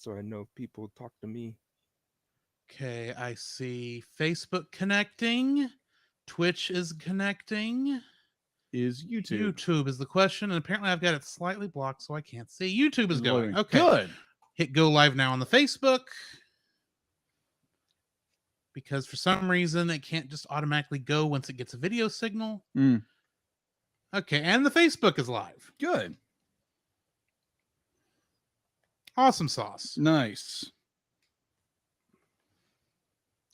so I know people talk to me. Okay, I see Facebook connecting. Twitch is connecting. Is YouTube. YouTube is the question, and apparently I've got it slightly blocked, so I can't see. YouTube is going. Loading. Okay. Good. Hit go live now on the Facebook. Because for some reason it can't just automatically go once it gets a video signal. Mm. Okay, and the Facebook is live. Good. Awesome sauce. Nice.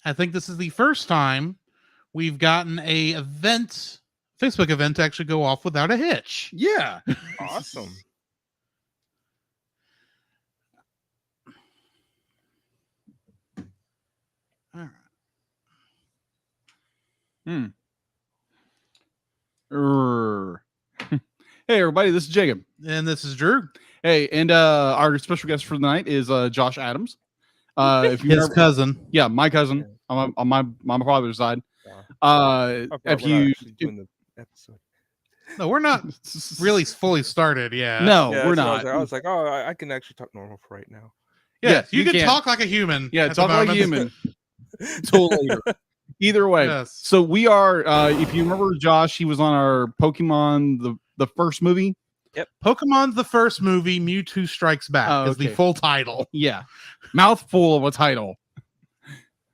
I think this is the first time we've gotten a Facebook event to actually go off without a hitch. Yeah. Awesome. All right. Hey everybody, this is Jacob. And this is Drew. Hey, and our special guest for the night is Josh Adams. If you His cousin. Yeah, my cousin on my father's side. If you doing the episode. No, we're not really fully started. Yeah. No, Yeah, we're so not. I was like, oh, I can actually talk normal for right now. Yes, you can can. talk like a human. Yeah, at the talk like a moment. human. Till later. Either way. Yes. So we are if you remember Josh, he was on our Pokemon the first movie. Pokemon's the first movie. Mewtwo Strikes Back is the okay. full title. Yeah. Mouthful of a title.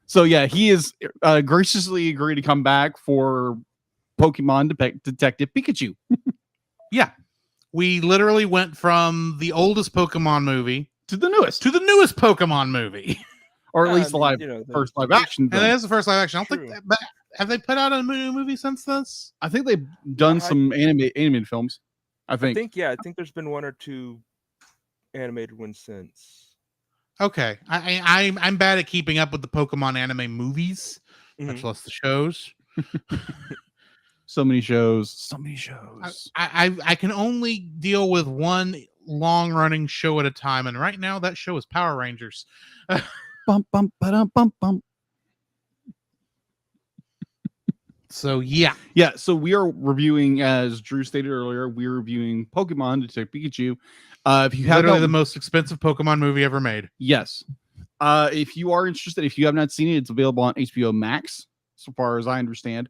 So yeah, he is graciously agreed to come back for Pokemon Detective Pikachu. Yeah. We literally went from the oldest Pokemon movie To the newest. to the newest Pokemon movie. Or at Yeah, least I mean, the the first live action And film. that is the first live action. I don't True. think but have they put out a new movie since this? I think they've done I- some animated films. I I think. think there's been one or two animated ones since. Okay. I'm bad at keeping up with the Pokemon anime movies, much Mhm. less the shows. So many shows. So many shows. I can only deal with one long running show at a time, and right now that show is Power Rangers. Bum, bum, ba-dum, bum, bum. So yeah. Yeah, so we are reviewing, as Drew stated earlier, we're reviewing Pokemon Detective Pikachu. If you have Literally the most expensive Pokemon movie ever made. yes. If you are interested, if you have not seen it, it's available on HBO Max, so far as I understand.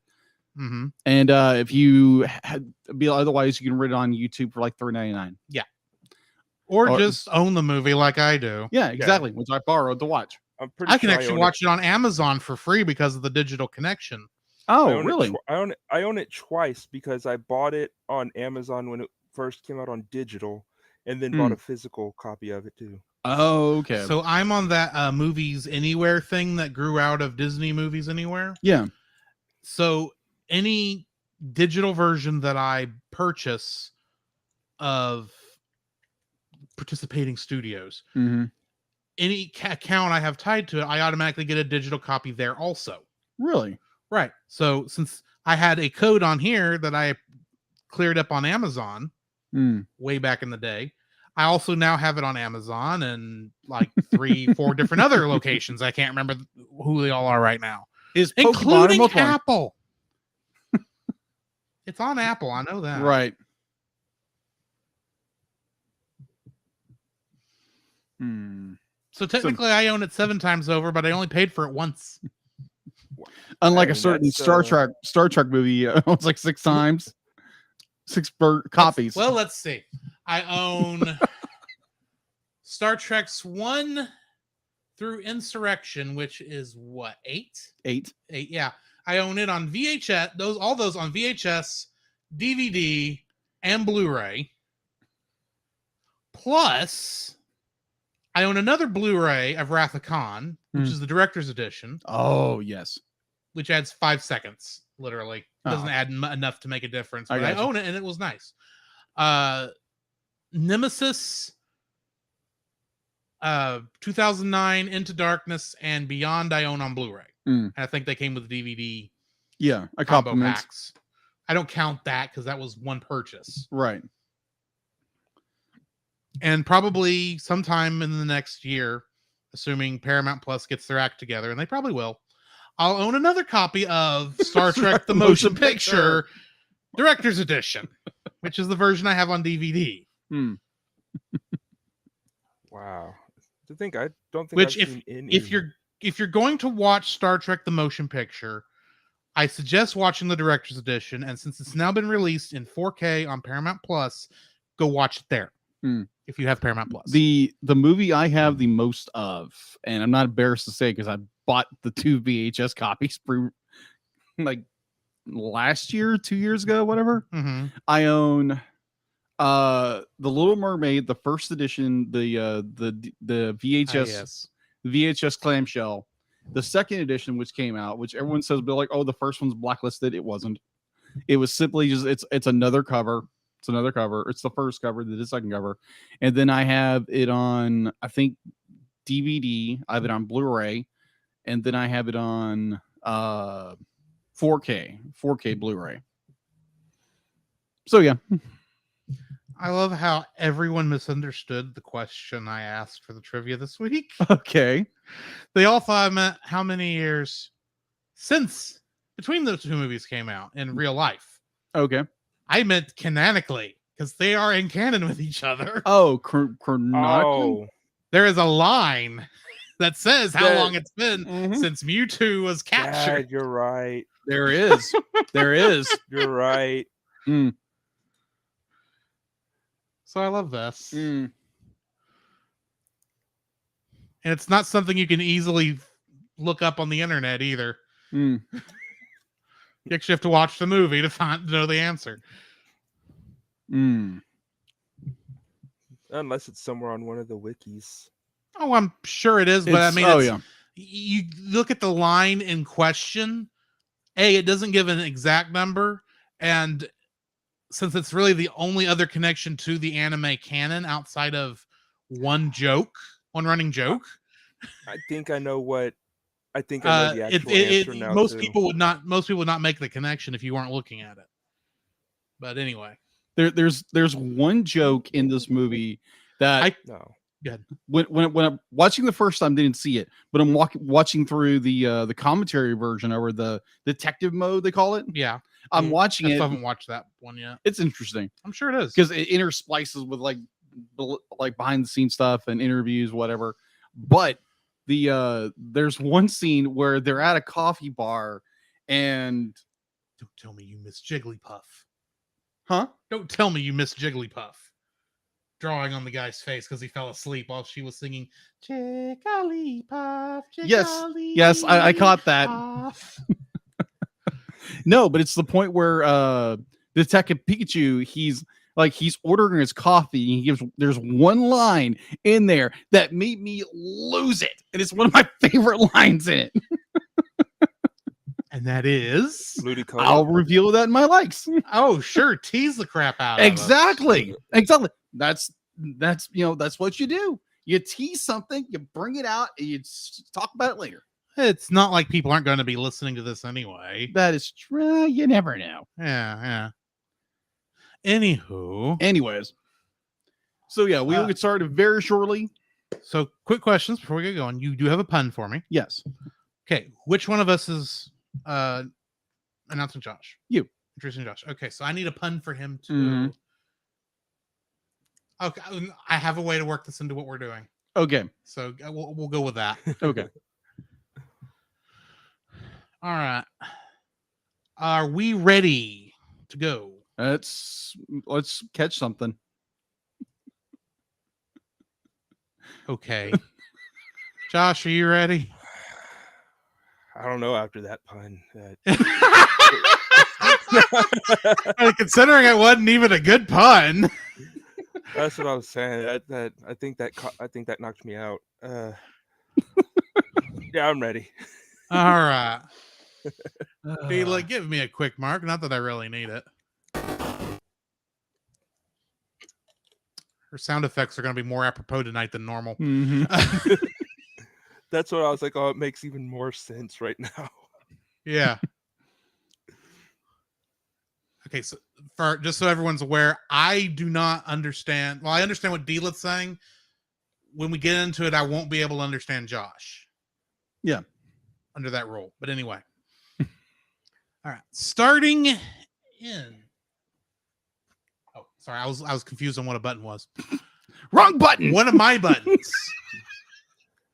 Mm-hmm. And if you otherwise, you can rent it on YouTube for like $3.99. Or Or- just own the movie like I do. Yeah, exactly. Which I borrowed to watch. I'm pretty I can sure actually own watch it on Amazon for free because of the digital connection. I Oh, own it really? I own it twice because I bought it on Amazon when it first came out on digital, and then bought a physical copy of it too. Oh, okay. So I'm on that Movies Anywhere thing that grew out of Disney Movies Anywhere. yeah. So any digital version that I purchase of participating studios, Mm-hmm. any account I have tied to it, I automatically get a digital copy there also. Really? Right. So since I had a code on here that I cleared up on Amazon Mm. way back in the day, I also now have it on Amazon and like 3-4 different other locations. I can't remember who they all are right now, Is including Pokemon Apple. It's on Apple. I know that. right? Hmm. So technically, I own it 7 times over, but I only paid for it once. Unlike I a mean, certain that's, Star Trek movie, it's like 6 times, 6 copies. Well, let's see. I own Star Trek's 1 through Insurrection, which is what, 8? 8. 8, yeah. I own it on VHS. All those on VHS, DVD, and Blu-ray. Plus, I own another Blu-ray of Wrath of Khan, which Hmm. is the director's edition, Oh yes. which adds 5 seconds. Literally, doesn't Oh. add enough to make a difference. I But I gotcha. own it, and it was nice. Nemesis, 2009, Into Darkness, and Beyond. I own on Blu-ray, Mm. and I think they came with DVD Yeah, a combo compliment. packs. I don't count that because that was one purchase. Right. And probably sometime in the next year, assuming Paramount Plus gets their act together, and they probably will, I'll own another copy of Star Trek The Motion Picture Director's Edition, which is the version I have on DVD. Hmm. Wow. To think, I don't think Which I've seen any. if you're going to watch Star Trek the Motion Picture, I suggest watching the director's edition, and since it's now been released in 4K on Paramount Plus, go watch it there. If you have Paramount Plus. The movie I have the most of, and I'm not embarrassed to say because I bought the 2 VHS copies like last year, 2 years ago, whatever. Mm-hmm. I own The Little Mermaid, the first edition, the VHS VHS clamshell, the second edition, which came out, which everyone says be like, oh, the first one's blacklisted. It wasn't. It was simply just it's another cover. It's another cover. It's the first cover, the second cover. And then I have it on, I think, DVD. I have it on Blu-ray. And then I have it on 4K Blu-ray. So, yeah. I love how everyone misunderstood the question I asked for the trivia this week. Okay. They all thought I meant how many years since between those two movies came out in real life. Okay. I meant canonically, because they are in canon with each other. Oh, chronologically? Oh, There is a line that says how long it's been since Mewtwo was captured. Dad, you're right. There is. There is. You're right. Mm. So I love this. Mm. And it's not something you can easily look up on the internet either. Mm. You actually have to watch the movie to know the answer. Mm. Unless it's somewhere on one of the wikis. Oh, I'm sure it is, but I mean, you look at the line in question. It doesn't give an exact number, and since it's really the only other connection to the anime canon outside of one running joke, I think I know what. I think I know the actual answer now. Most people would not make the connection if you weren't looking at it. But anyway, there's one joke in this movie that Good. When I'm watching the first time, didn't see it, but I'm watching through the commentary version or the detective mode they call it. Yeah, I'm watching it. I haven't watched that one yet. It's interesting. I'm sure it is because it intersplices with like behind the scenes stuff and interviews, whatever. But there's one scene where they're at a coffee bar and don't tell me you miss Jigglypuff. Huh? Don't tell me you miss Jigglypuff. Drawing on the guy's face because he fell asleep while she was singing Jigglypuff. Yes, I caught that. No, but it's the point where Detective Pikachu, he's ordering his coffee. And there's one line in there that made me lose it, and it's one of my favorite lines in it. And that is, I'll reveal that in my likes. Oh, sure, tease the crap out. Exactly. That's what you do. You tease something, you bring it out, and you talk about it later. It's not like people aren't going to be listening to this anyway. That is true. You never know. Yeah. Anyways. So yeah, we will get started very shortly. So quick questions before we get going. You do have a pun for me. Yes. Okay. Which one of us is announcing Josh? You. Introducing Josh. Okay. So I need a pun for him to. Okay. I have a way to work this into what we're doing. Okay. So we'll go with that. Okay. All right. Are we ready to go? Let's catch something. Okay. Josh, are you ready? I don't know after that pun. Considering it wasn't even a good pun. That's what I was saying. I think that knocked me out. Yeah, I'm ready. All right. Hey, give me a quick mark. Not that I really need it. Her sound effects are going to be more apropos tonight than normal. Mm-hmm. That's what I was like. Oh, it makes even more sense right now. Yeah. Okay, so just so everyone's aware, I do not understand. Well, I understand what Deela's saying. When we get into it, I won't be able to understand Josh. Yeah. Under that rule. But anyway. All right. Starting in. Oh, sorry. I was confused on what a button was. Wrong button. One of my buttons.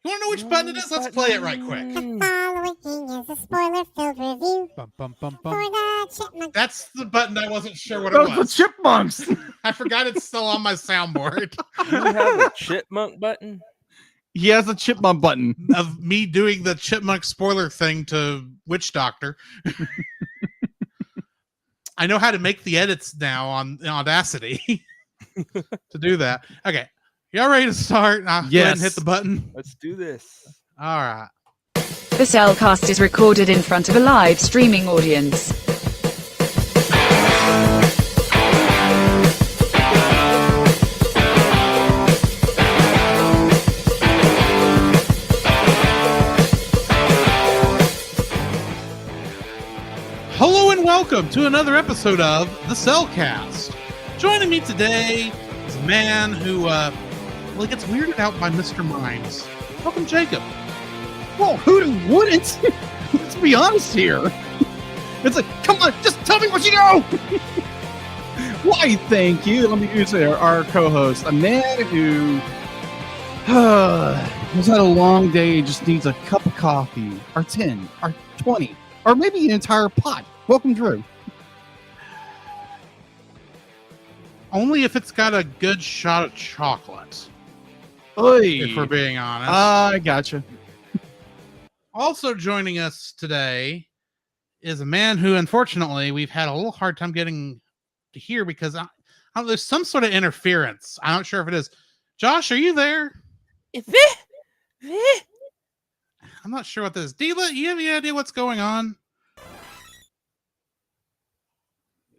You want to know which button it is? Let's play it right quick. The following is a spoiler-filled review Bum, bum, bum, for bum. the Chipmunk. That's the button I wasn't sure what it Those are was. chipmunks. I forgot it's still on my soundboard You have a chipmunk button? He has a chipmunk button. of me doing the chipmunk spoiler thing to Witch Doctor. I know how to make the edits now on Audacity to do that. Okay. Y'all ready to start? I'll go ahead and hit the button. Let's do this. All right. The Cellcast is recorded in front of a live streaming audience. Hello and welcome to another episode of the Cellcast. Joining me today is a man who he gets weirded out by Mr. Mimes. Welcome, Jacob. Well, who wouldn't? Let's be honest here. It's like, come on, just tell me what you know. Why, thank you. Let me use our co-host, a man who has had a long day, just needs a cup of coffee, or 10, or 20, or maybe an entire pot. Welcome, Drew. Only if it's got a good shot of chocolate, Oy. if we're being honest. I gotcha. Also joining us today is a man who, unfortunately, we've had a little hard time getting to hear because there's some sort of interference. I'm not sure if it is. Josh, are you there? I'm not sure what this is. Dila, you have any idea what's going on?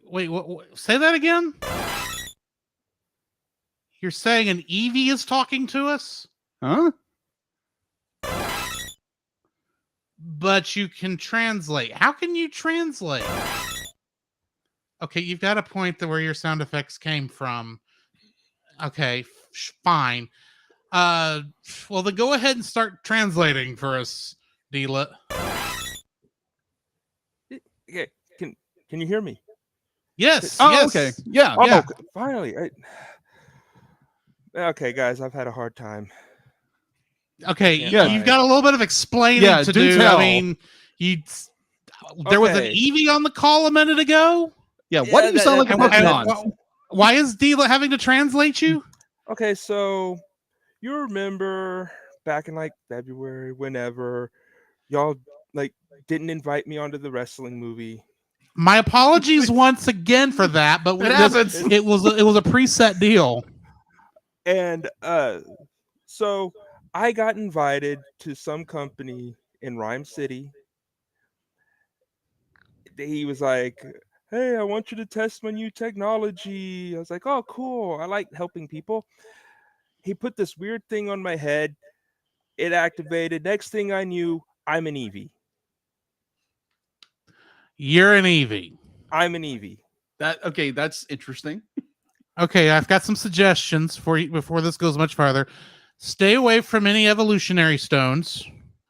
Wait, what? Say that again? You're saying an Eevee is talking to us? Huh? But you can translate. How can you translate? Okay, you've got a point where your sound effects came from. Okay, fine. Well, then go ahead and start translating for us, Dila. Okay, can you hear me? Yes. Oh, yes. okay. Yeah. Oh, Yeah. finally. Okay, guys, I've had a hard time. Okay, Yeah. you've got a little bit of explaining Yeah, to do do. tell. I mean, there was an Okay. Eevee on the call a minute ago. Yeah. Why do you sound like a And why- Pokemon? why is Dila having to translate you? Okay, so you remember back in like February, whenever y'all like didn't invite me onto the wrestling movie. My apologies once again for that, but It happens. it was a preset deal. And so I got invited to some company in Rhyme City. He was like, "Hey, I want you to test my new technology." I was like, "Oh, cool. I like helping people." He put this weird thing on my head. It activated. Next thing I knew, I'm an Eevee. You're an Eevee. I'm an Eevee. That's interesting. Okay, I've got some suggestions for you before this goes much farther. Stay away from any evolutionary stones.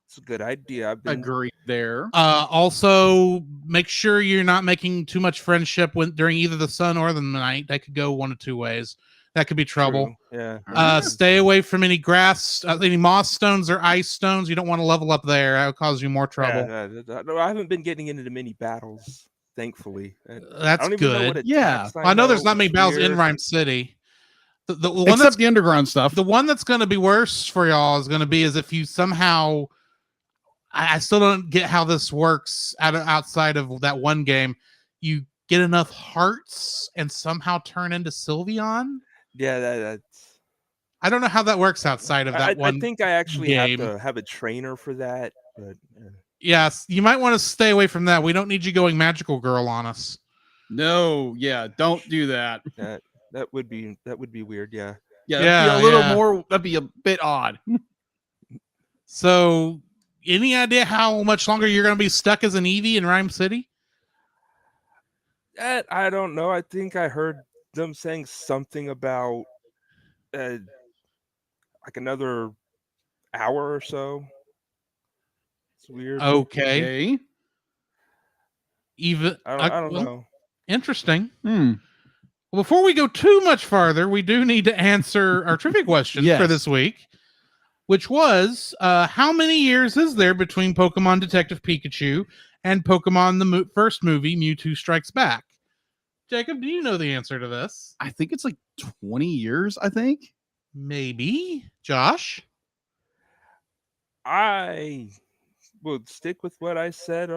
It's a good idea. I've been Agree there. Also, make sure you're not making too much friendship during either the sun or the night. That could go one of two ways. That could be trouble. true. Yeah. Stay away from any grass, any moss stones or ice stones. You don't want to level up there. That would cause you more trouble. I haven't been getting into many battles, thankfully. I That's don't even know what good. Yeah. attacks I know there's know. not many It's battles in weird. Rhyme City. The one Except that's the underground stuff. the one that's going to be worse for y'all is going to be is if you somehow. I still don't get how this works outside of that one game. You get enough hearts and somehow turn into Sylveon. Yeah, that's. I don't know how that works outside of that one. I think I actually game. have to have a trainer for that, but Yes, you might want to stay away from that. We don't need you going magical girl on us. No, yeah, don't do that. that would be weird. Yeah. Yeah, Yeah, that'd be a little yeah. more. That'd be a bit odd. So, any idea how much longer you're going to be stuck as an Eevee in Rhyme City? That I don't know. I think I heard them saying something about like another hour or so. It's weird. Okay. Okay. Even I don't know. Interesting. Hmm. Well, before we go too much farther, we do need to answer our trivia questions Yes. for this week. which was how many years is there between Pokemon Detective Pikachu and Pokemon the first movie, Mewtwo Strikes Back? Jacob, do you know the answer to this? I think it's like 20 years, I think. Maybe. Josh? I will stick with what I said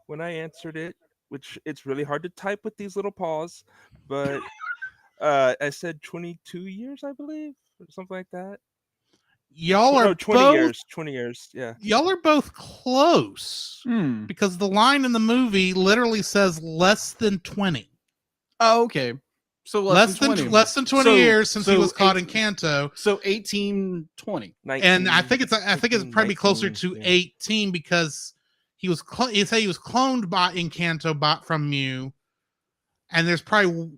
when I answered it, which it's really hard to type with these little paws, but I said 22 years, I believe, or something like that. Y'all are 20 both years. 20 years. Yeah. y'all are both close because the line in the movie literally says less than 20. Oh, okay. So Less than 20 years since he was caught in Kanto. So 1820. And I think it's probably closer to 18 because he was he said he was cloned in Kanto from Mew, and there's probably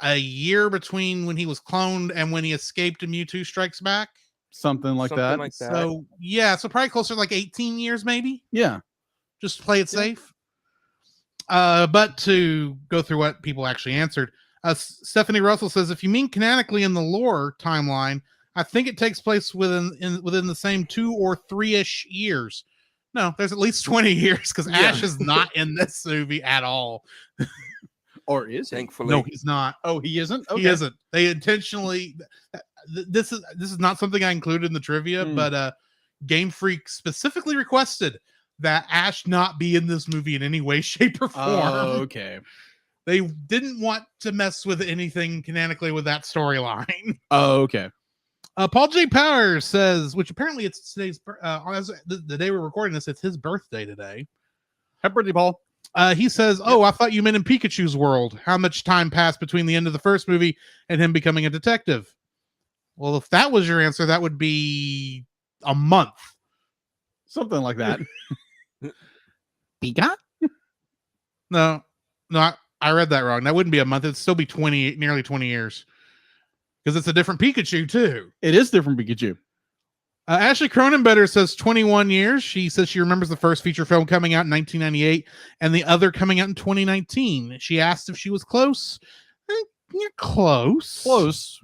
a year between when he was cloned and when he escaped in Mewtwo Strikes Back, something like that. So yeah, so probably closer to like 18 years maybe. Yeah, just play it safe. But to go through what people actually answered. Stephanie Russell says, if you mean canonically in the lore timeline, I think it takes place within the same 2 or 3-ish years. No, there's at least 20 years because Ash is not in this movie at all. Or is he? Thankfully. No, he's not. Oh, he isn't? Okay. He isn't. They intentionally this is not something I included in the trivia, but Game Freak specifically requested that Ash not be in this movie in any way, shape, or form. Oh, okay. They didn't want to mess with anything canonically with that storyline. Oh, okay. Paul J. Powers says, which apparently it's today's, the day we're recording this, it's his birthday today. Happy birthday, Paul. He says, oh, I thought you meant in Pikachu's world. How much time passed between the end of the first movie and him becoming a detective? Well, if that was your answer, that would be a month. Something like that. Pika? No, I read that wrong. That wouldn't be a month. It'd still be nearly 20 years. Because it's a different Pikachu, too. It is different Pikachu. Ashley Cronenbetter says 21 years. She says she remembers the first feature film coming out in 1998 and the other coming out in 2019. She asked if she was close. You're close. Close.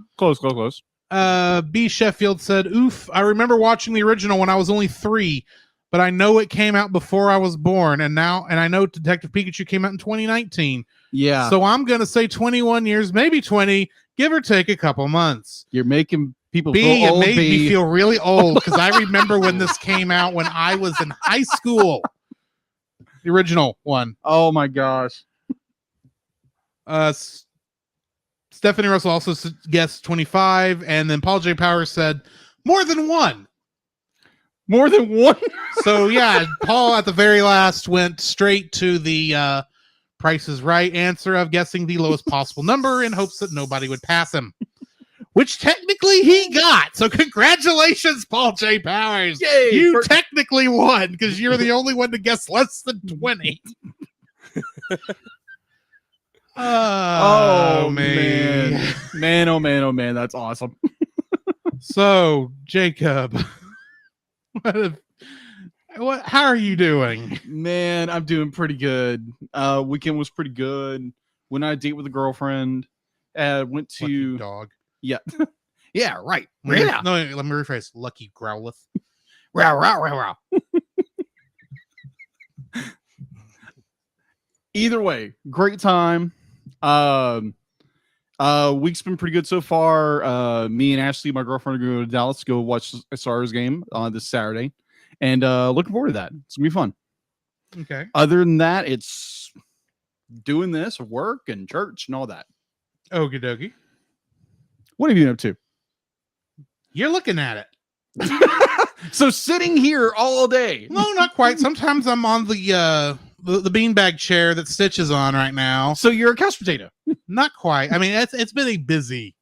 B. Sheffield said, oof, I remember watching the original when I was only 3, but I know it came out before I was born, and I know Detective Pikachu came out in 2019. Yeah. So I'm going to say 21 years, maybe 20, give or take a couple months. You're making people feel old. It made me B. feel really old because I remember when this came out when I was in high school. The original one. Oh my gosh. Stephanie Russell also guessed 25, and then Paul J. Powers said more than one. More than one? So yeah, Paul at the very last went straight to the Price is Right answer of guessing the lowest possible number in hopes that nobody would pass him, which technically he got. So congratulations, Paul J. Powers. Yay, you technically won because you're the only one to guess less than 20. Oh man. Oh man, that's awesome. So Jacob, how are you doing? Man, I'm doing pretty good. Weekend was pretty good. Went on a date with a girlfriend. Went to Lucky dog. Yeah. Yeah, right. No, let me rephrase. Lucky Growlith. Row. Either way, great time. Week's been pretty good so far. Me and Ashley, my girlfriend, are going to Dallas to go watch a Stars game this Saturday, and looking forward to that. It's gonna be fun. Okay. Other than that, it's doing this, work and church and all that. Okie dokie. What have you been up to? You're looking at it. So sitting here all day. No, not quite. Sometimes I'm on the beanbag chair that Stitch is on right now. So you're a couch potato. Not quite. I mean, it's been a busy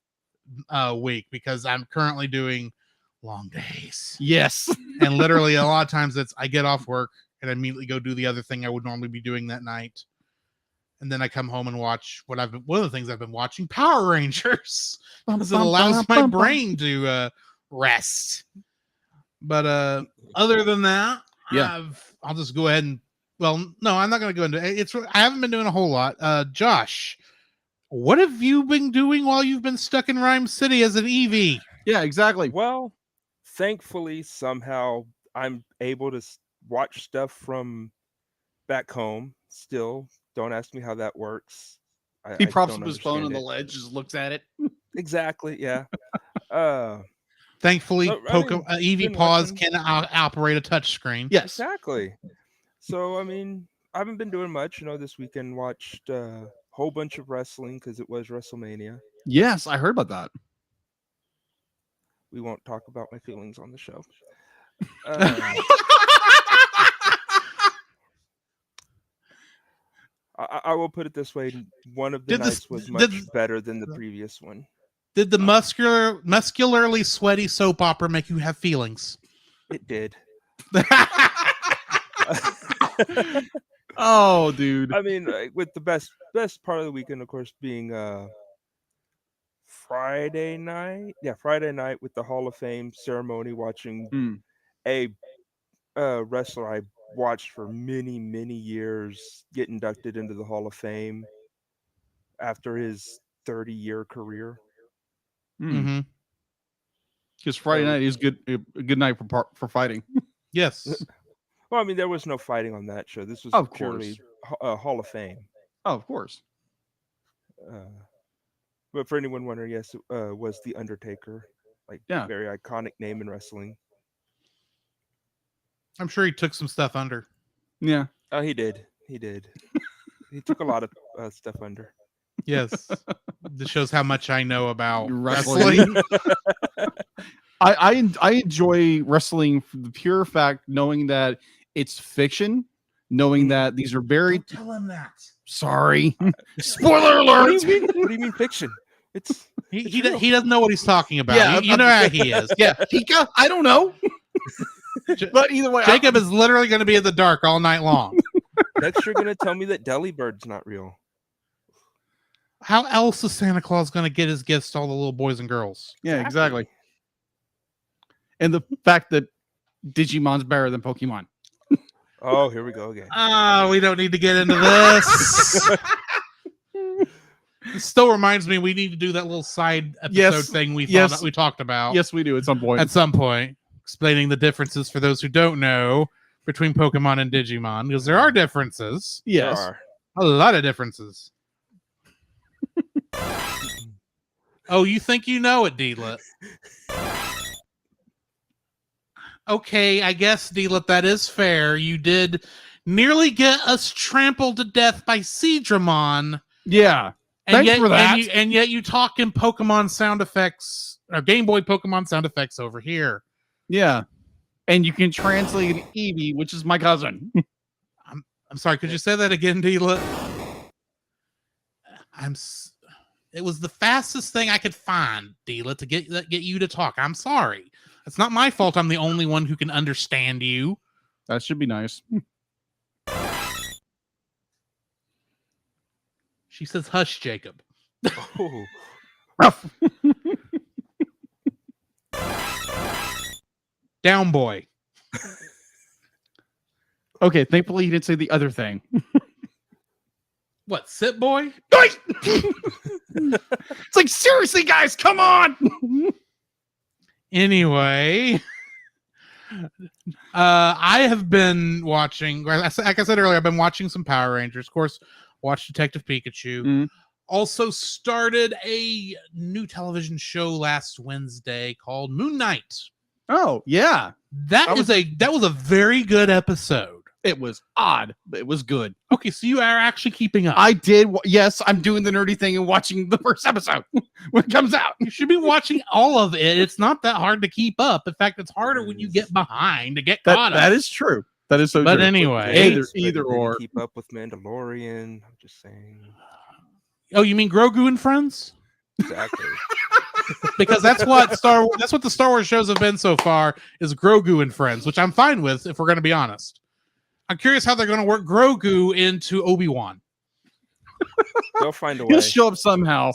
week because I'm currently doing long days. Yes. And literally a lot of times I get off work and I immediately go do the other thing I would normally be doing that night. And then I come home and watch one of the things I've been watching, Power Rangers, because it allows my brain to rest. But other than that, yeah, I'll just go ahead and, well, no, I'm not going to go into it. I haven't been doing a whole lot. Josh, what have you been doing while you've been stuck in Rhyme City as an EV? Yeah, exactly. Well, thankfully, somehow I'm able to watch stuff from back home. Still, don't ask me how that works. He I props don't up his phone on understand the it. ledge, just looks at it. Exactly. Yeah. Uh, Thankfully, so, I mean, Eevee been Paws watching. can operate a touchscreen. Yes. Exactly. So, I mean, I haven't been doing much. This weekend watched a whole bunch of wrestling because it was WrestleMania. Yes, I heard about that. We won't talk about my feelings on the show. Uh, I will put it this way: one of the Did this- nights was did- much better than the previous one. Did the muscularly sweaty soap opera make you have feelings? It did. Oh, dude. I mean, with the best part of the weekend, of course, being Friday night. Yeah, Friday night with the Hall of Fame ceremony, watching Hmm. a wrestler I watched for many years get inducted into the Hall of Fame after his 30-year career. Mm-hmm. Because Friday night is a good night for fighting. Yes. Well, I mean, there was no fighting on that show. This was Of purely Hall of Fame. Oh, of course. But for anyone wondering, yes, it was The Undertaker. Yeah. Very iconic name in wrestling. I'm sure he took some stuff under. Yeah. Oh, he did. He took a lot of stuff under. Yes. This shows how much I know about Wrestling. wrestling. I enjoy wrestling for the pure fact knowing that it's fiction, knowing that these are very Don't tell him that. sorry. Spoiler alert. What do you mean? What do you mean fiction? It's He doesn't know what he's talking about. Yeah, you know how he is. Yeah, Pika, I don't know. But either way, Jacob is literally going to be in the dark all night long. next you're gonna tell me that Delibird's not real. How else is Santa Claus going to get his gifts to all the little boys and girls? yeah, exactly. And the fact that Digimon's better than Pokemon. Oh, here we go again. We don't need to get into this. It still reminds me we need to do that little side episode thing we talked about. Yes, we do at some point. At some point, explaining the differences for those who don't know between Pokemon and Digimon, because there are differences. Yes. There are. A lot of differences. Oh, you think you know it, D-Lit? Okay, I guess, D-Lit, that is fair. You did nearly get us trampled to death by Seadramon. Yeah. Thanks for that. And yet you talk in Pokemon sound effects, or Game Boy Pokemon sound effects over here. Yeah. And you can translate an Eevee, which is my cousin. I'm sorry, could you say that again, D-Lit? It was the fastest thing I could find, D-Lit, to get you to talk. I'm sorry. It's not my fault I'm the only one who can understand you. That should be nice. She says, hush, Jacob. Oh. Rough. Down, boy. Okay, thankfully he didn't say the other thing. What, sit, boy? It's like, seriously, guys, come on. Anyway, I have been watching, like I said earlier, I've been watching some Power Rangers. Of course, watched Detective Pikachu. Mhm. Also started a new television show last Wednesday called Moon Knight. Oh, yeah. That was a very good episode. It was odd, but it was good. Okay, so you are actually keeping up. I did. Yes, I'm doing the nerdy thing and watching the first episode when it comes out. You should be watching all of it. It's not that hard to keep up. In fact, it's harder when you get behind to get caught up. That is true. That is so But true. anyway, either or. Keep up with Mandalorian. I'm just saying. Oh, you mean Grogu and Friends? Exactly. Because that's what the Star Wars shows have been so far is Grogu and Friends, which I'm fine with if we're going to be honest. I'm curious how they're going to work Grogu into Obi-Wan. They'll find a way. He'll show up somehow.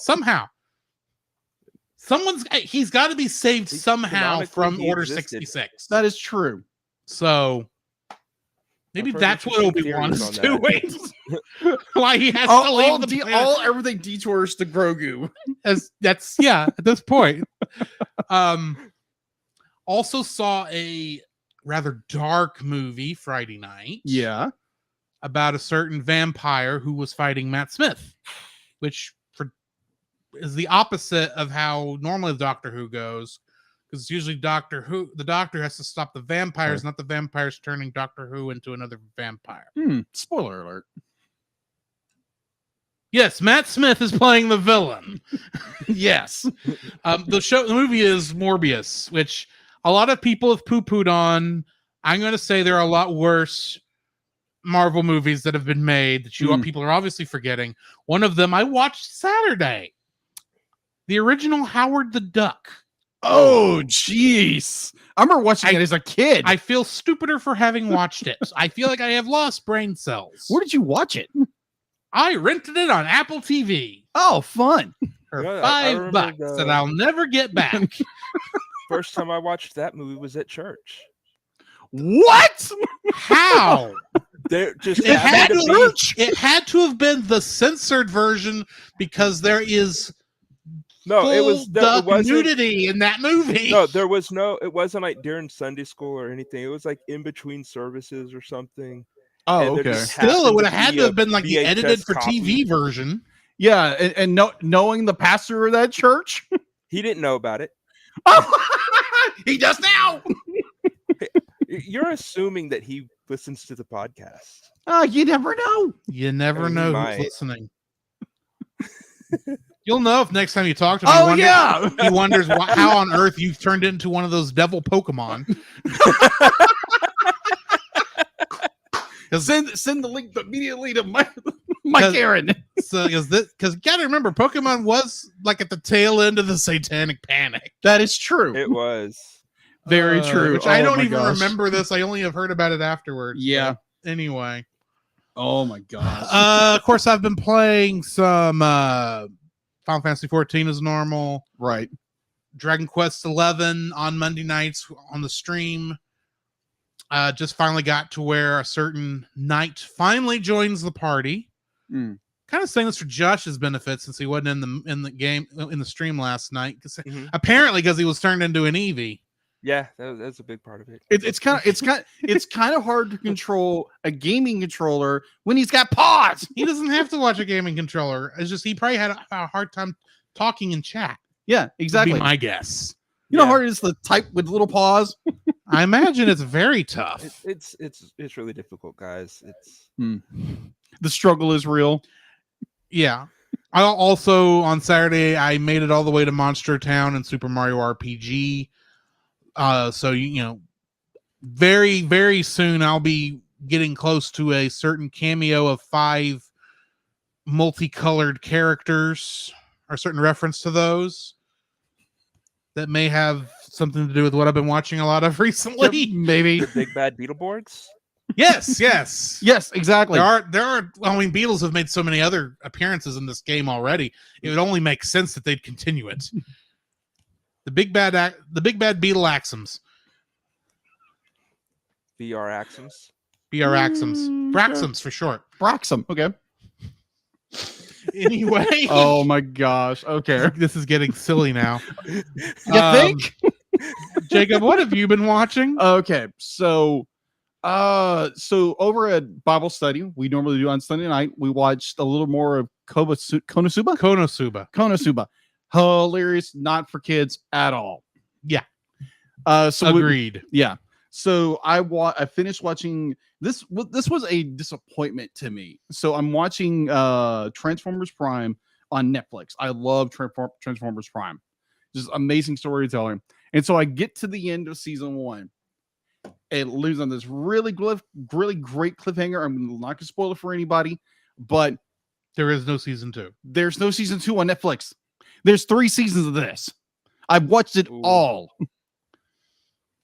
He's got to be saved somehow from canonically, he Order existed. 66. That is true. So maybe I've heard that's what interesting Obi-Wan is theories on that. doing. Why he has to leave the planet. Everything detours to Grogu. At this point. Also saw a rather dark movie Friday night. Yeah. About a certain vampire who was fighting Matt Smith, which is the opposite of how normally the Doctor Who goes, because it's usually the Doctor has to stop the vampires, not the vampires turning Doctor Who into another vampire. Spoiler alert. Yes, Matt Smith is playing the villain. Yes. The movie is Morbius, which a lot of people have poo-pooed on. I'm going to say there are a lot worse Marvel movies that have been made that people are obviously forgetting. One of them I watched Saturday. The original Howard the Duck. Oh, jeez. I remember watching it as a kid. I feel stupider for having watched it. I feel like I have lost brain cells. Where did you watch it? I rented it on Apple TV. Oh, fun. For I $5 that I'll never get back. First time I watched that movie was at church. What? How? It had to have been the censored version because there is nudity in that movie. No, it wasn't like during Sunday school or anything. It was like in between services or something. Oh, okay. Still, it would have had to have been like the edited for TV version. Yeah, and knowing the pastor of that church, he didn't know about it. Oh, he does now. You're assuming that he listens to the podcast. You never know. You never know who's listening. You'll know if next time you talk to him. He wonders how on earth you've turned into one of those devil Pokemon. Send the link immediately to Mike Aaron. So because you gotta remember, Pokemon was like at the tail end of the Satanic Panic. That is true. It was very true. Which I don't even remember this. I only have heard about it afterwards. Yeah. Anyway. Oh my gosh. Of course, I've been playing some Final Fantasy 14 as normal. Right. Dragon Quest 11 on Monday nights on the stream. Just finally got to where a certain knight finally joins the party. Kind of saying this for Josh's benefit since he wasn't in the stream last night. Apparently, because he was turned into an Eevee. Yeah, that's a big part of it. It's kind of hard to control a gaming controller when he's got paws. He doesn't have to watch a gaming controller. It's just he probably had a hard time talking in chat. Yeah, exactly. Would be my guess. You know how hard it is to type with little paws? I imagine it's very tough. It's really difficult, guys. The struggle is real. Yeah. I also on Saturday I made it all the way to Monster Town and Super Mario RPG. So you know, very very soon I'll be getting close to a certain cameo of 5 multicolored characters, or a certain reference to those that may have something to do with what I've been watching a lot of recently. Maybe the big bad Beetleborgs. Yes, exactly. There are. I mean, Beatles have made so many other appearances in this game already. It would only make sense that they'd continue it. The big bad Beetle Axums. BR Axums. BR Axums. Braxums for short. Braxum. Okay. Anyway. Oh my gosh. Okay. This is getting silly now. You think? Jacob, what have you been watching? Okay. So over at Bible study, we normally do on Sunday night, we watched a little more of Konosuba. Hilarious, not for kids at all. Yeah. So agreed. So I finished watching this. This was a disappointment to me. So I'm watching Transformers Prime on Netflix. I love Transformers Prime. Just amazing storytelling. And so I get to the end of season 1. It leaves on this really great cliffhanger. I'm not going to spoil it for anybody, but there is no season 2. There's no season 2 on Netflix. There's 3 seasons of this. I've watched it all.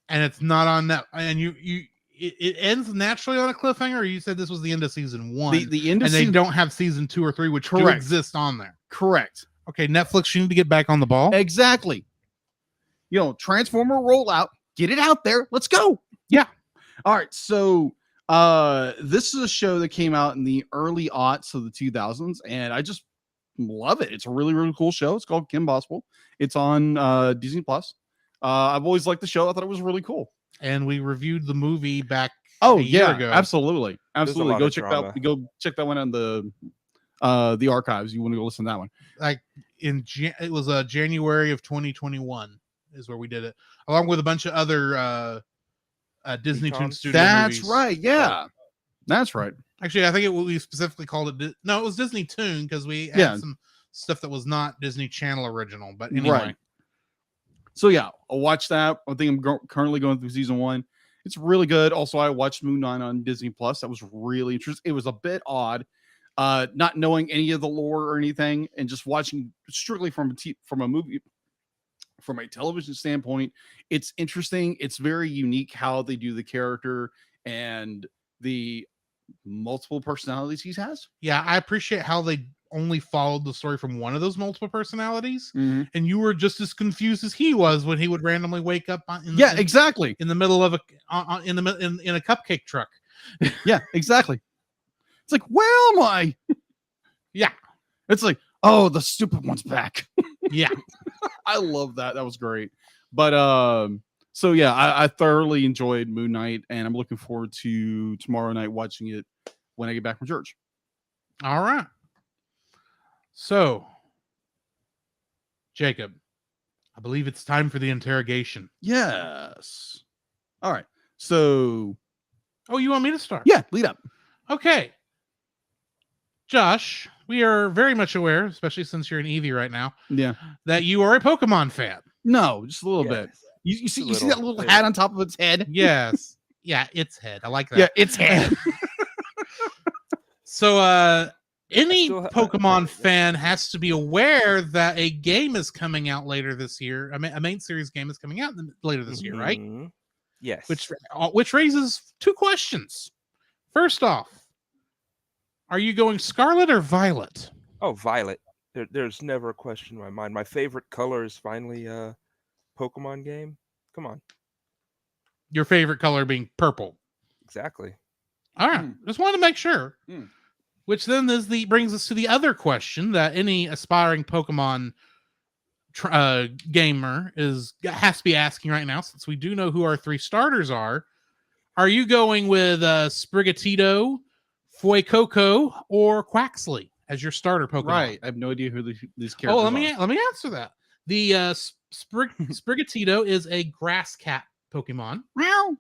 And it's not on that. And it ends naturally on a cliffhanger. Or you said this was the end of season 1. The end of and they don't have season 2 or 3, which do exist on there. Correct. Okay, Netflix, you need to get back on the ball. Exactly. You know, Transformer rollout. Get it out there. Let's go. Yeah. All right. So this is a show that came out in the early aughts of the 2000s, and I just love it. It's a really, really cool show. It's called Kim Possible. It's on Disney Plus. I've always liked the show. I thought it was really cool. And we reviewed the movie back Oh a year yeah, ago. absolutely. lot Go of check drama. that. Go check that one on the archives. You want to go listen to that one? Like it was January of 2021 is where we did it, along with a bunch of other Disney Toon Recons? Studio That's movies. right. Yeah, that's right. Actually, I think we specifically called it. No, it was Disney Toon because we had Yeah. some stuff that was not Disney Channel original. But anyway, Right. So yeah, I'll watch that. I think I'm currently going through season 1. It's really good. Also, I watched Moon Knight on Disney Plus. That was really interesting. It was a bit odd, not knowing any of the lore or anything, and just watching strictly from a movie, from a television standpoint. It's interesting. It's very unique how they do the character and the multiple personalities he has. yeah, I appreciate how they only followed the story from one of those multiple personalities, and you were just as confused as he was when he would randomly wake up Exactly. in the middle of in a cupcake truck. Yeah, exactly. It's like, where am I? Yeah. It's like, oh, the stupid one's back. Yeah. I love that. That was great. But so yeah, I thoroughly enjoyed Moon Knight, and I'm looking forward to tomorrow night watching it when I get back from church. All right. So, Jacob, I believe it's time for the interrogation. Yes. All right. So Oh, you want me to start? yeah, lead up. Okay. Josh, we are very much aware, especially since you're in Eevee right now, Yeah. that you are a Pokemon fan. No, just a little bit. Yes. You Just a see that little little. hat on top of its head? Yes. Yeah, its head. I like that. Yeah, its head. So, any still Pokemon fan has to be aware that a game is coming out later this year. I mean, a main series game is coming out later this year, right? Mhm. Yes. Which raises two questions. First off, are you going Scarlet or Violet? Oh, Violet. There's never a question in my mind. My favorite color is finally Pokemon game. Come on. Your favorite color being purple. Exactly. All right, just wanted to make sure. Hmm. Which then brings us to the other question that any aspiring Pokemon gamer has to be asking right now, since we do know who our 3 starters are. Are you going with Sprigatito, Fuecoco, or Quaxley as your starter Pokemon? Right. I have no idea who these characters Oh, are. let me answer that. The Sprigatito is a grass cat Pokemon. Meow.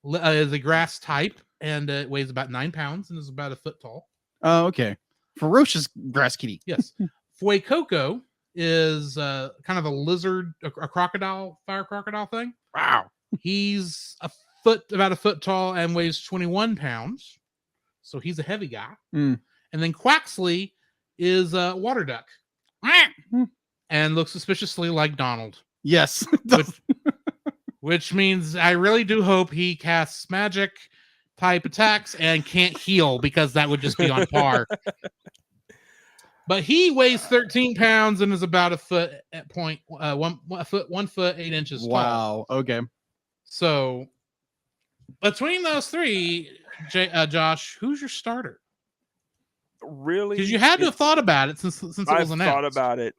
Is a grass type, and it weighs about 9 pounds and is about a foot tall. Oh, okay. Ferocious grass kitty. Yes. Fuecoco is kind of a lizard, a crocodile, fire crocodile thing. Wow. He's about a foot tall, and weighs 21 pounds. So he's a heavy guy. Mm. And then Quaxley is a water duck Hmm. and looks suspiciously like Donald, Yes. which means I really do hope he casts magic type attacks and can't heal, because that would just be on par. But he weighs 13 pounds and is about a foot at 1 foot 8 inches tall. Wow. Okay. So between those 3, Josh, who's your starter? Really? Because you had to have It's- thought about it since it was I've announced. thought about it.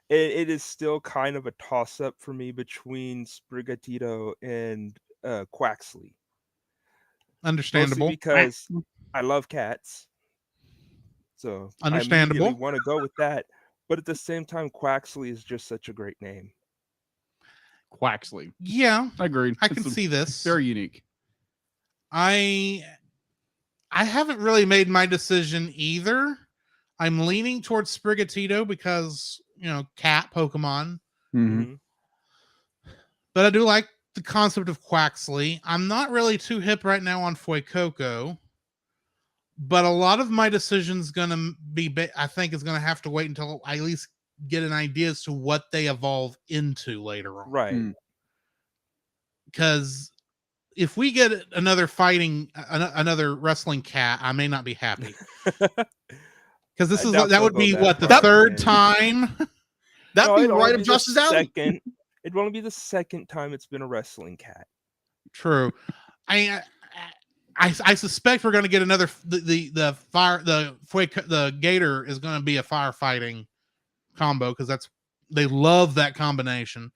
It is still kind of a toss up for me between Sprigatito and Quaxley. Understandable. Mostly because I love cats. So Understandable. I want to go with that. But at the same time, Quaxley is just such a great name. Quaxley. Yeah, Agreed. I can It's see this. very unique. I haven't really made my decision either. I'm leaning towards Sprigatito because, cat Pokemon. Mhm. Mhm. But I do like the concept of Quaxley. I'm not really too hip right now on Fuecoco. But a lot of my decision's going to I think is going to have to wait until I at least get an idea as to what they evolve into later on. Right. Mm. Because if we get another wrestling cat, I may not be happy. Because I doubt that would they'll be go what, that the far, third man. time? That'd No, be it'd only right up the Josh's alley. second- It'd only be the second time it's been a wrestling cat. True. I suspect we're going to get another. The Gator is going to be a firefighting combo, because they love that combination.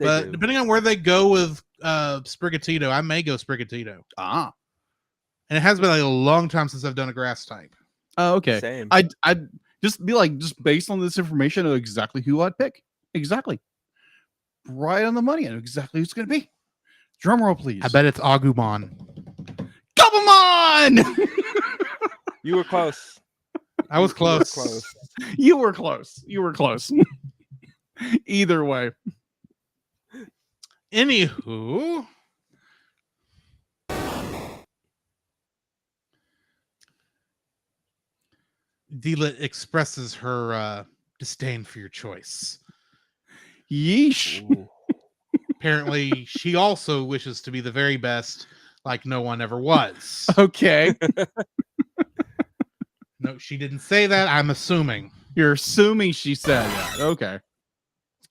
but do. depending on where they go with Sprigatito, I may go Sprigatito. Ah. And it has been like a long time since I've done a grass type. Oh, okay. Same. I'd just be like, just based on this information, I know exactly who I'd pick. Exactly. Right on the money. I know exactly who it's going to be. Drum roll, please. I bet it's Agumon. Come on! You were close. I was You were close. close. You were close. You were close. Either way. Anywho, Deela expresses her disdain for your choice. Yeesh. Ooh. Apparently, she also wishes to be the very best, like no one ever was. Okay. No, she didn't say that. I'm assuming. You're assuming she said that. Okay.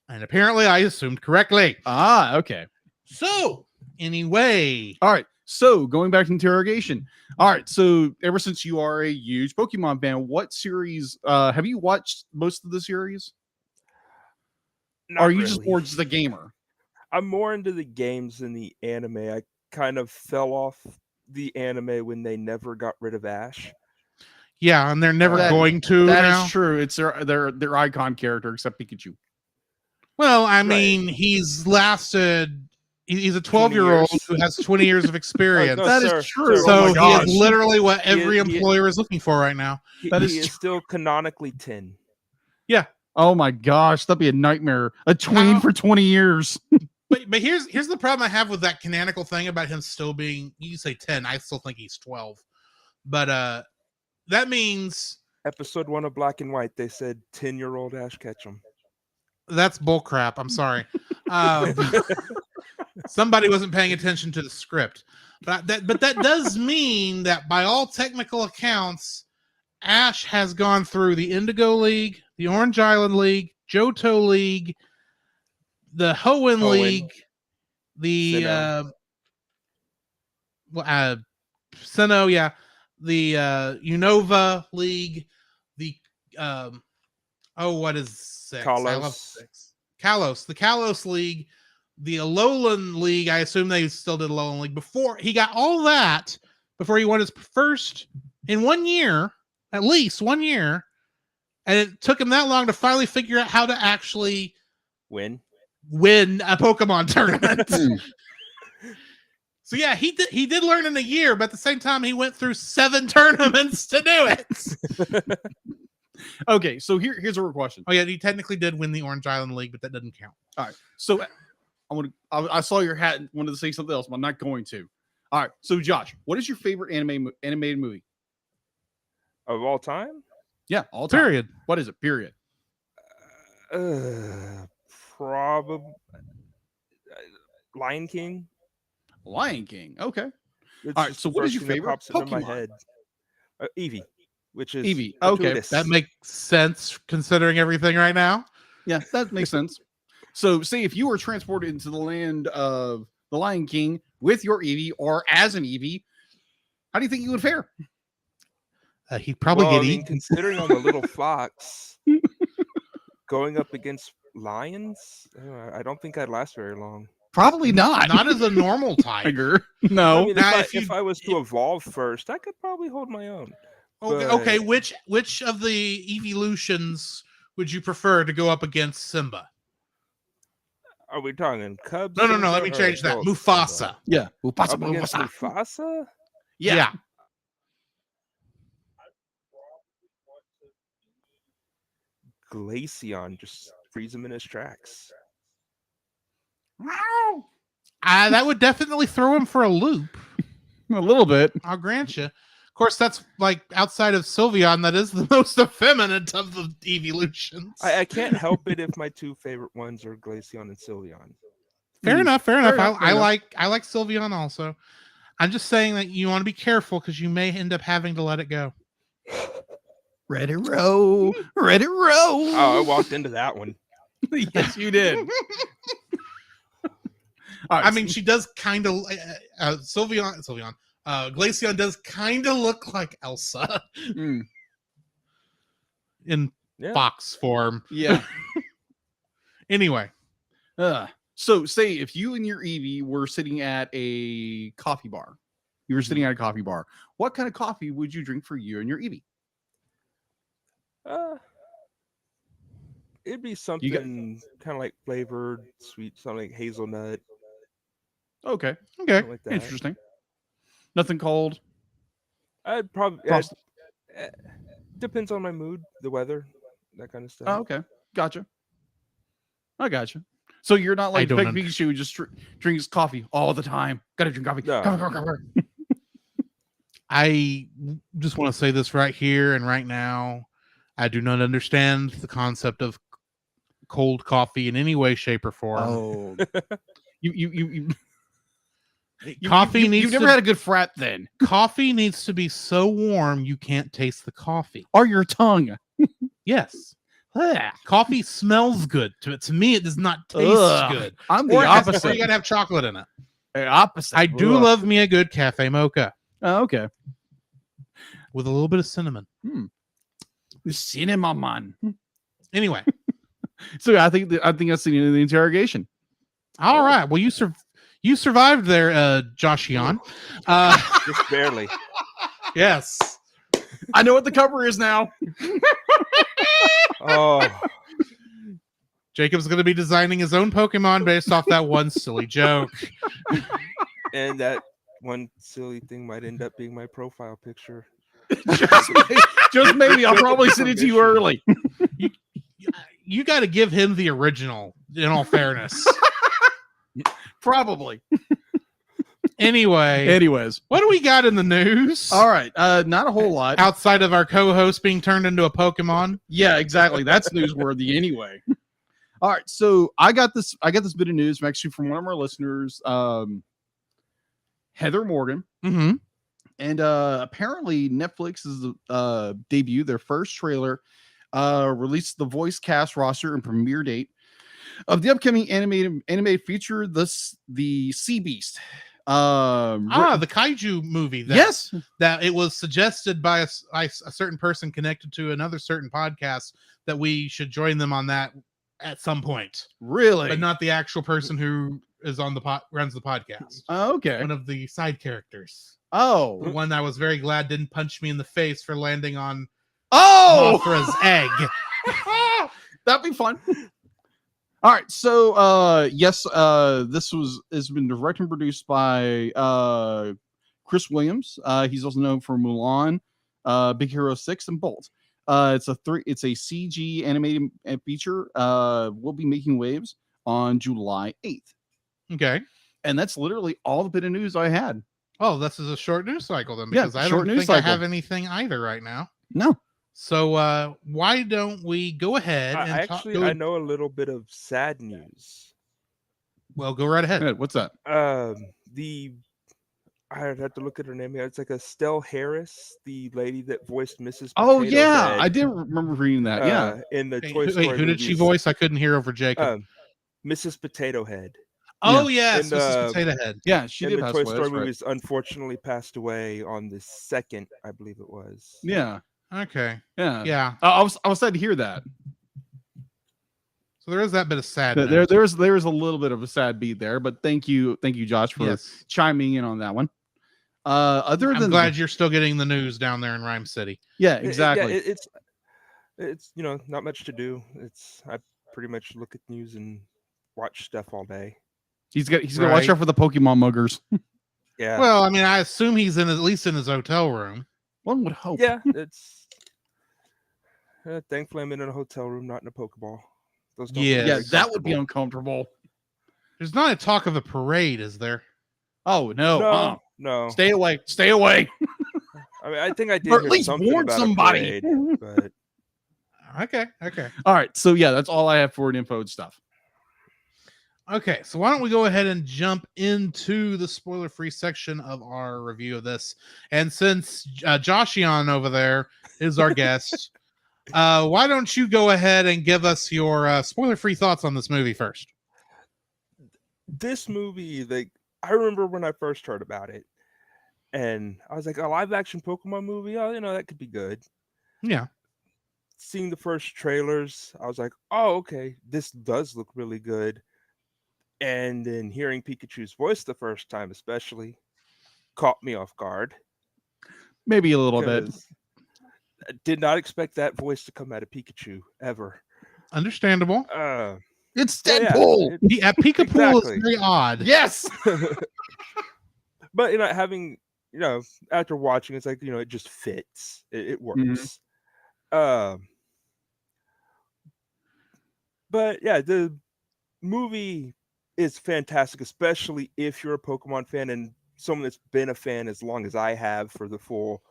And apparently, I assumed correctly. Ah, okay. So, anyway, All right. So going back to interrogation. All right. So ever since you are a huge Pokemon fan, what series have you watched most of the series? Not Or are you just really. more just a gamer? I'm more into the games than the anime. I kind of fell off the anime when they never got rid of Ash. yeah, and they're never That- going to That now. is true. It's their icon character, except Pikachu. Well, I Right. mean, he's lasted. He's a 20 12-year-old years. who has 20 years of experience. no, That is sir, true. sir. So Oh my he gosh. is literally what every He- employer is looking for right now. That is he is true. still canonically 10. Oh my gosh, that'd be a nightmare. A tween How- for 20 years. But here's the problem I have with that canonical thing about him still being, you say 10, I still think he's 12. But that means Episode 1 of Black and White, they said 10-year-old Ash Ketchum. that's bullcrap. I'm sorry. Somebody wasn't paying attention to the script. But that does mean that by all technical accounts, Ash has gone through the Indigo League, the Orange Island League, Johto League, the Hoenn Hoenn. League, the Sinnoh. Sinnoh, yeah, the Unova League, the what is 6? I love Kalos. 6. Kalos, the Kalos League, the Alolan League. I assume they still did Alolan League before he got all that before he won his first in 1 year, at least 1 year, and it took him that long to finally figure out how to actually Win. win a Pokemon tournament. Hmm. So yeah, he did learn in a year, but at the same time, he went through 7 tournaments to do it. Okay, so here's a real question. Oh yeah, he technically did win the Orange Island League, but that doesn't count. All right, so I saw your hat and wanted to say something else, but I'm not going to. All right, so Josh, what is your favorite animated movie? Of all time? Yeah, all time. Period. What is it? Period. Probably Lion King. Lion King. Okay. It's All right, just so the what is first your thing that favorite pops into my Pokemon? head? Eevee, which is Eevee, okay, gratuitous. That makes sense considering everything right now. Yeah, that makes sense. So, say if you were transported into the land of the Lion King with your Eevee or as an Eevee, how do you think you would fare? He'd probably Well, get I mean, eaten. considering I'm a little fox, going up against lions, I don't think I'd last very long. Probably not. Not as a normal type. tiger. I No. mean, Now, if I was to evolve first, I could probably hold my own. Okay, but- okay. Which of the evolutions would you prefer to go up against Simba? Are we talking cubs? No. Simba, Let me or change that. adult Mufasa. Simba? Yeah. Mufasa, Up against Mufasa. Mufasa? Yeah. Glaceon, just freeze him in his tracks. That would definitely throw him for a loop. A little bit. I'll grant you. Of course, that's like outside of Sylveon, that is the most effeminate of the evolutions. I can't help it if my two favorite ones are Glaceon and Sylveon. Fair enough. Fair enough. enough, fair I enough. like Sylveon also. I'm just saying that you want to be careful because you may end up having to let it go. Reddit row. Reddit row. Oh, I walked into that one. Yes, you did. All right, I mean, she does kind of Sylveon. Glaceon does kind of look like Elsa mm, in Yeah. fox form. yeah. Anyway, So say if you and your Eevee were sitting at a coffee bar, you were sitting at a coffee bar, what kind of coffee would you drink for you and your Eevee? Uh, it'd be You got something kind of like flavored, sweet, something like hazelnut, okay, Okay. something like that. interesting. Nothing cold. I'd probably Frost- depends on my mood, the weather, that kind of stuff. Oh, okay, gotcha. I gotcha. So you're not like don't Pikachu who just drinks coffee all the time. Gotta drink coffee. No. Coffee. I just want to say this right here and right now. I do not understand the concept of cold coffee in any way, shape, or form. Oh, you Coffee needs You've never to, had a good frat then, coffee needs to be so warm you can't taste the coffee. or your tongue. Yes. Ah, Coffee smells good. To me, it does not taste ugh. good. I'm the Or opposite. you gotta have chocolate in it. Opposite. I do Ugh. love me a good cafe mocha Oh, okay. with a little bit of cinnamon. The cinema man. Anyway, So I think that's the end of the interrogation. all right. Well, you survived there, Joshian. Just barely. Yes. I know what the cover is now. Oh, Jacob's going to be designing his own Pokemon based off that one silly joke. and that one silly thing might end up being my profile picture. Just maybe. I'll probably send it to you early. You got to give him the original, in all fairness. Probably. Anyway, Anyways. what do we got in the news? All right. Not a whole lot. Outside of our co-host being turned into a Pokemon. Yeah, exactly. That's newsworthy anyway. All right. So I got this bit of news actually from one of our listeners, Heather Morgan. Mm-hmm. And apparently Netflix is debut their first trailer, released the voice cast roster and premiere date of the upcoming animated feature, the Sea Beast. The kaiju movie. Yes, That it was suggested by a certain person connected to another certain podcast that we should join them on that at some point, really, but not the actual person who is on the runs the podcast. Oh, okay. One of the side characters. The Oh, one I was very glad didn't punch me in the face for landing on oh, Mothra's egg. that'd be fun. All right, so yes, this has been directed and produced by Chris Williams. He's also known for Mulan, Big Hero 6, and Bolt. It's a CG animated feature. We'll be making waves on July 8th. Okay. And that's literally all the bit of news I had. Oh, this is a short news cycle then, Yeah, because I short don't news think I cycle. have anything either right now. No. So why don't we go ahead and I know a little bit of sad news. Well, go right ahead. Hey, what's that? I have to look at her name here. It's like Estelle Harris, the lady that voiced Mrs. Oh Potato yeah, Head, I did remember reading that. Yeah. in the Hey, Toy Story wait, who did she movies. voice? I couldn't hear over Jacob. Mrs. Potato Head. Oh yes, And, Mrs. Potato Head. Yeah, she In did the pass Toy away. Story That's right. movies, unfortunately passed away on the 2nd, I believe it was. Yeah. Okay. Yeah. Yeah. I was sad to hear that. So there is that bit of sadness. There's a little bit of a sad beat there, but thank you, Josh, for Yes. chiming in on that one. I'm glad you're still getting the news down there in Rhyme City. Yeah, exactly. It's not much to do. I pretty much look at news and watch stuff all day. He's gonna watch Right. out for the Pokemon muggers. Yeah. Well, I mean, I assume he's at least in his hotel room. One would hope. Yeah, it's thankfully I'm in a hotel room, not in a Pokeball. Those don't look Yes. Yeah, very that would be comfortable. uncomfortable. There's not a talk of a parade, is there? Oh no. No. Stay away. Stay away. I mean, I think I did Or at hear least something warn about somebody. a parade, but Okay. All right. So yeah, that's all I have for info and stuff. Okay, so why don't we go ahead and jump into the spoiler-free section of our review of this? And since Joshian over there is our guest, why don't you go ahead and give us your spoiler-free thoughts on this movie first? this movie, I remember when I first heard about it, and I was like, a live-action Pokemon movie? Oh, that could be good. Yeah. Seeing the first trailers, I was like, oh, okay, this does look really good. And then hearing Pikachu's voice the first time, especially, caught me off guard Maybe a little bit. because I did not expect that voice to come out of Pikachu ever. Understandable. It's So yeah, Deadpool. Pikachu Exactly. is very odd. Yes. but having after watching, it's like it just fits. It works. But yeah, the movie is fantastic, especially if you're a Pokemon fan and someone that's been a fan as long as I have for the full,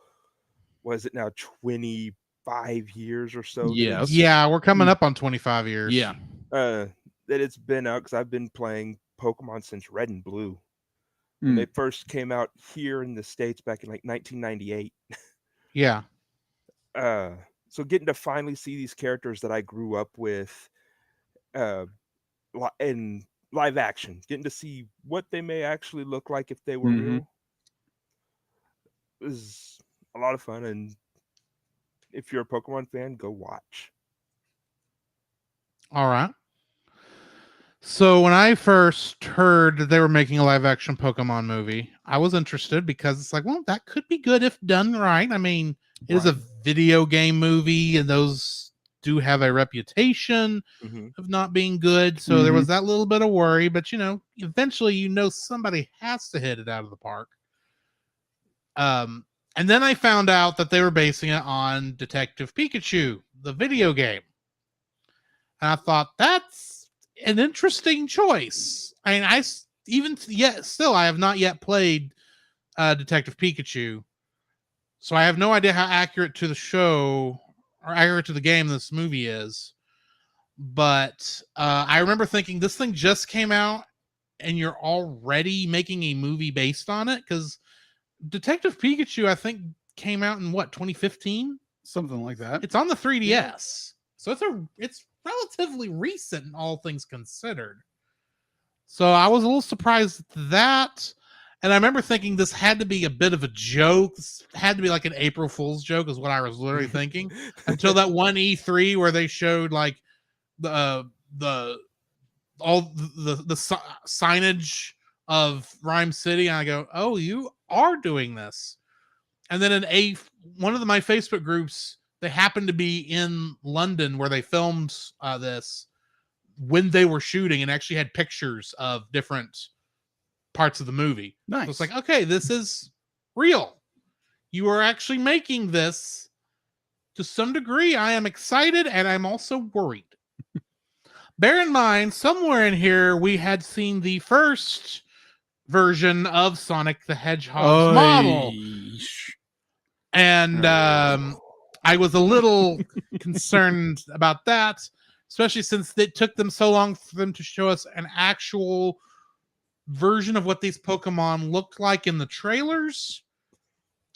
was it now 25 years or so? Yes. Yeah, we're coming up on 25 years. Yeah. That it's been out, because I've been playing Pokemon since Red and Blue. When they first came out here in the States back in like 1998. Yeah. So getting to finally see these characters that I grew up with in live action, getting to see what they may actually look like if they were real, is a lot of fun. And if you're a Pokemon fan, go watch. All right. So when I first heard that they were making a live action Pokemon movie, I was interested because it's like, well, that could be good if done right. I mean, it is a video game movie, and those do have a reputation of not being good. So there was that little bit of worry, but eventually, somebody has to hit it out of the park. And then I found out that they were basing it on Detective Pikachu, the video game. And I thought, that's an interesting choice. I mean, still, I have not yet played Detective Pikachu, so I have no idea how accurate to the show or accurate to the game this movie is. But I remember thinking, this thing just came out, and you're already making a movie based on it, because Detective Pikachu, I think, came out in 2015, Something like that. It's on the 3DS, so it's relatively recent, all things considered. So I was a little surprised at that. And I remember thinking this had to be a bit of a joke. This had to be like an April Fool's joke, is what I was literally thinking. Until that one E3 where they showed like the signage of Rhyme City, and I go, "Oh, you are doing this." And then in one of my Facebook groups, they happened to be in London where they filmed this when they were shooting, and actually had pictures of different parts of the movie. Nice. So it's like, okay, this is real. You are actually making this to some degree. I am excited, and I'm also worried. Bear in mind, somewhere in here, we had seen the first version of Sonic the Hedgehog's model. And I was a little concerned about that, especially since it took them so long for them to show us an actual version of what these Pokemon looked like in the trailers.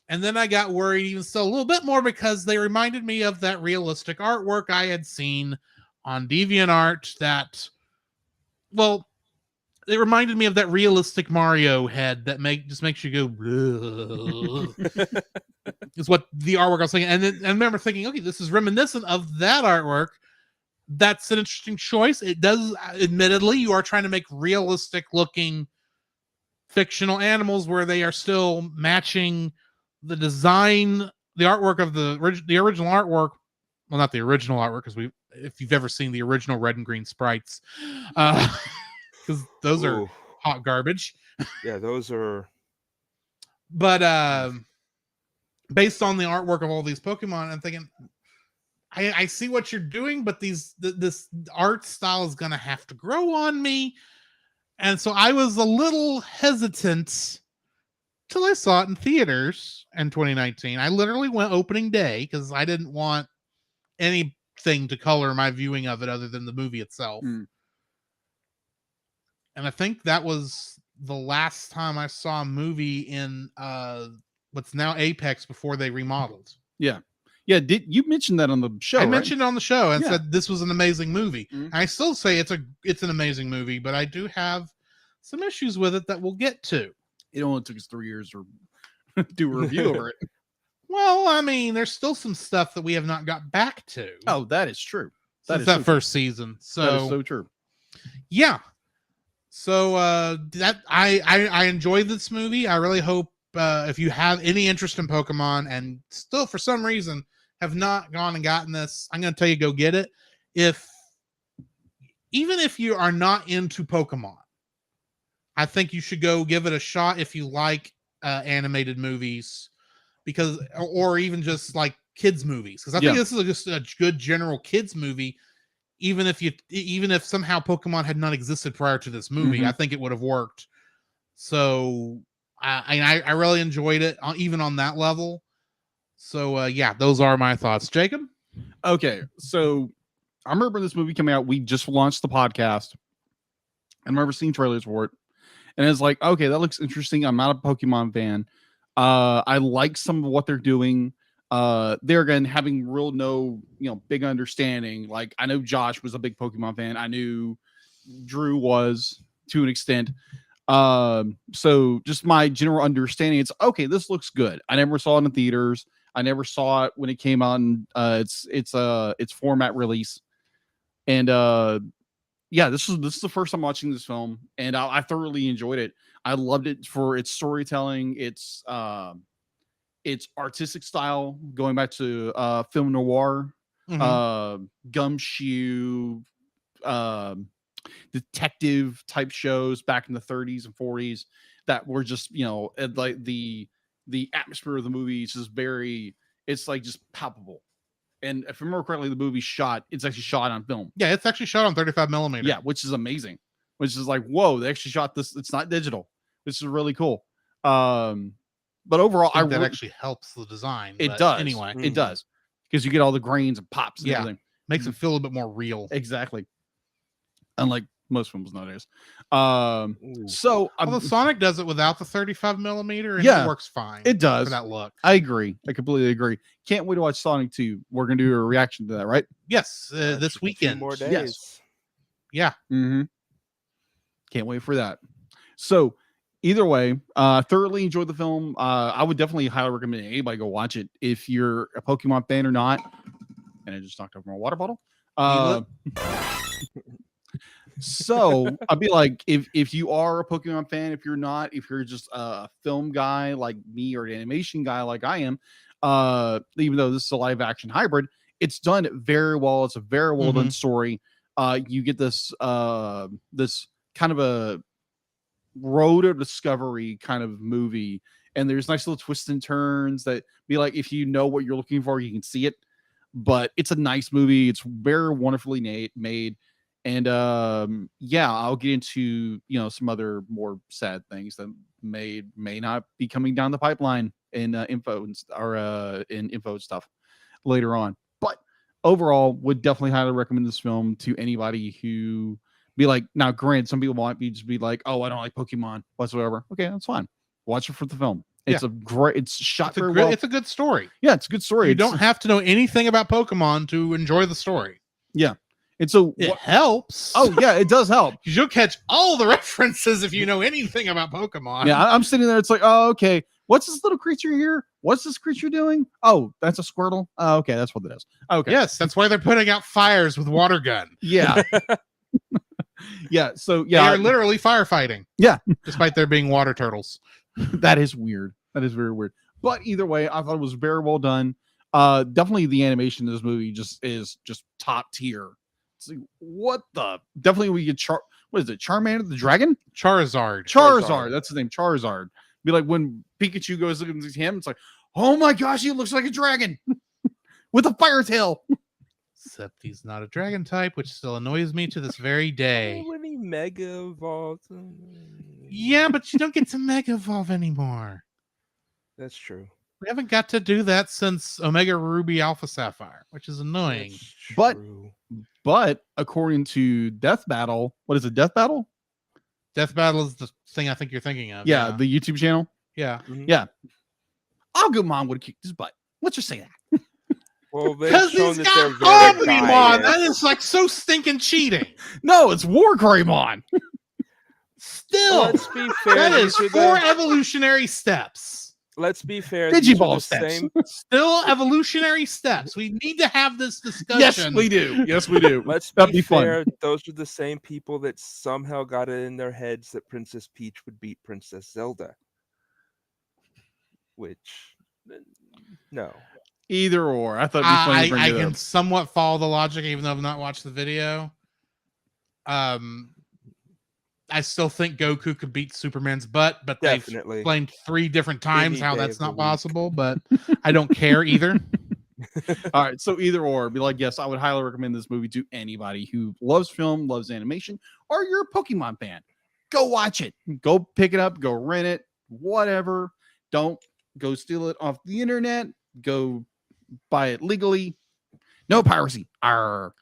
And then I got worried even still a little bit more, because they reminded me of that realistic artwork I had seen on DeviantArt that, well, it reminded me of that realistic Mario head that just makes you go, is what the artwork I was thinking. And then I remember thinking, okay, this is reminiscent of that artwork. That's an interesting choice. It does, admittedly, you are trying to make realistic looking fictional animals where they are still matching the design, the artwork of the original artwork. Well, not the original artwork, because if you've ever seen the original red and green sprites, because those are hot garbage. Yeah, those are. But based on the artwork of all these Pokemon, I'm thinking, I see what you're doing, but this art style is going to have to grow on me. And so I was a little hesitant till I saw it in theaters in 2019. I literally went opening day because I didn't want anything to color my viewing of it other than the movie itself. And I think that was the last time I saw a movie in what's now Apex before they remodeled. Yeah. Yeah, you mentioned that on the show? I mentioned it on the show and said this was an amazing movie. Mm-hmm. I still say it's an amazing movie, but I do have some issues with it that we'll get to. It only took us 3 years to do a review over it. Well, I mean, there's still some stuff that we have not got back to. Oh, that is true. Since that first season. So that is so true. Yeah. So that I enjoyed this movie. I really hope if you have any interest in Pokemon and still for some reason have not gone and gotten this, I'm going to tell you go get it. Even if you are not into Pokemon, I think you should go give it a shot if you like animated movies, because or even just like kids movies, because I think this is just a good general kids movie. Even if somehow Pokemon had not existed prior to this movie, I think it would have worked. So I really enjoyed it, even on that level. So yeah, those are my thoughts. Jacob? Okay, so I remember this movie coming out. We just launched the podcast. I remember seeing trailers for it, and it's like, okay, that looks interesting. I'm not a Pokemon fan. I like some of what they're doing. They're again having no big understanding. Like, I know Josh was a big Pokemon fan. I knew Drew was to an extent. So just my general understanding, it's okay. This looks good. I never saw it in theaters. I never saw it when it came out in its format release. And yeah, this is the first time watching this film, and I thoroughly enjoyed it. I loved it for its storytelling, its artistic style, going back to film noir, gumshoe, detective type shows back in the 30s and 40s that were just like the atmosphere of the movies is it's like just palpable. And if I remember correctly, the movie it's actually shot on film. Yeah, it's actually shot on 35 millimeter. Yeah, which is amazing. Which is like, whoa, they actually shot this. It's not digital. This is really cool. But overall, that actually helps the design. It does. Anyway, it does, because you get all the grains and pops and everything. Makes it feel a little bit more real. Exactly. Unlike most films nowadays. So although Sonic does it without the 35 millimeter, and it works fine. It does for that look. I agree. I completely agree. Can't wait to watch Sonic 2. We're gonna do a reaction to that, right? Yes, this weekend. More days. Yes. Yeah. Can't wait for that. So either way, thoroughly enjoyed the film. I would definitely highly recommend anybody go watch it if you're a Pokemon fan or not. And I just knocked over my water bottle. So I'd be like, if you are a Pokemon fan, if you're not, if you're just a film guy like me or an animation guy like I am, even though this is a live action hybrid, it's done very well. It's a very well done story. You get this this kind of a road of discovery kind of movie, and there's nice little twists and turns that be like, if you know what you're looking for, you can see it. But it's a nice movie. It's very wonderfully made. And yeah, I'll get into some other more sad things that may not be coming down the pipeline in info and stuff later on. But overall, would definitely highly recommend this film to anybody who be like. Now, granted, some people might just be like, "Oh, I don't like Pokemon whatsoever." Okay, that's fine. Watch it for the film. It's it's shot very well. It's a good story. Yeah, it's a good story. You don't have to know anything about Pokemon to enjoy the story. Yeah. And so it helps. Oh yeah, it does help. Because you'll catch all the references if you know anything about Pokemon. Yeah, I'm sitting there. It's like, oh, okay. What's this little creature here? What's this creature doing? Oh, that's a Squirtle. Oh, okay, that's what it is. Okay. Yes, that's why they're putting out fires with water gun. Yeah. Yeah. So yeah, they're literally firefighting. Yeah. Despite there being water turtles. That is weird. That is very weird. But either way, I thought it was very well done. Definitely the animation in this movie is just top tier. It's like, what the? Definitely we get what is it? Charmander the dragon? Charizard. That's his name. Charizard. Be like when Pikachu goes looking at him, it's like, oh my gosh, he looks like a dragon with a fire tail. Except he's not a dragon type, which still annoys me to this very day. When he mega evolves. Yeah, but you don't get to mega evolve anymore. That's true. We haven't got to do that since Omega Ruby Alpha Sapphire, which is annoying. But according to Death Battle, what is it? Death Battle? Death Battle is the thing I think you're thinking of. Yeah. The YouTube channel. Yeah. Yeah. I'll go mom would have kicked his butt. Let's just say that. Well, because he's got Omnimon. That is like so stinking cheating. No, it's War Greymon. Still, let's be fair. That is 4 evolutionary steps. let's be fair. These are Digiball the steps. same. Still evolutionary steps. We need to have this discussion. Yes, we do. Yes, we do. Let's That'd be be fun. fair. Those are the same people that somehow got it in their heads that Princess Peach would beat Princess Zelda. Which, no. Either or. I thought it'd be funny to bring I it can up. somewhat follow the logic, even though I've not watched the video. I still think Goku could beat Superman's butt, but they've Definitely. explained 3 different times Any how day that's of the not week. possible, but I don't care either. All right, so either or, be like, yes, I would highly recommend this movie to anybody who loves film, loves animation, or you're a Pokemon fan. Go watch it. Go pick it up. Go rent it. Whatever. Don't go steal it off the internet. Go buy it legally. No piracy. Arr.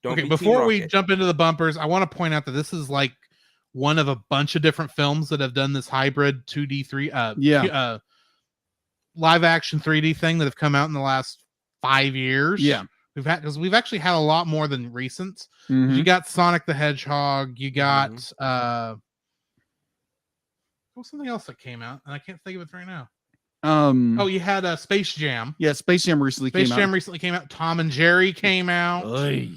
Don't Okay, be Team before we Rocket. jump into the bumpers, I want to point out that this is like one of a bunch of different films that have done this hybrid 2D, live action 3D thing that have come out in the last 5 years. Yeah. We've actually had a lot more than recent. Mhm. You got Sonic the Hedgehog. You got what was something else that came out, and I can't think of it right now. Oh, you had Space Jam. Yeah, Space Jam recently Space came Jam out. recently came out. Tom and Jerry came out. Oy.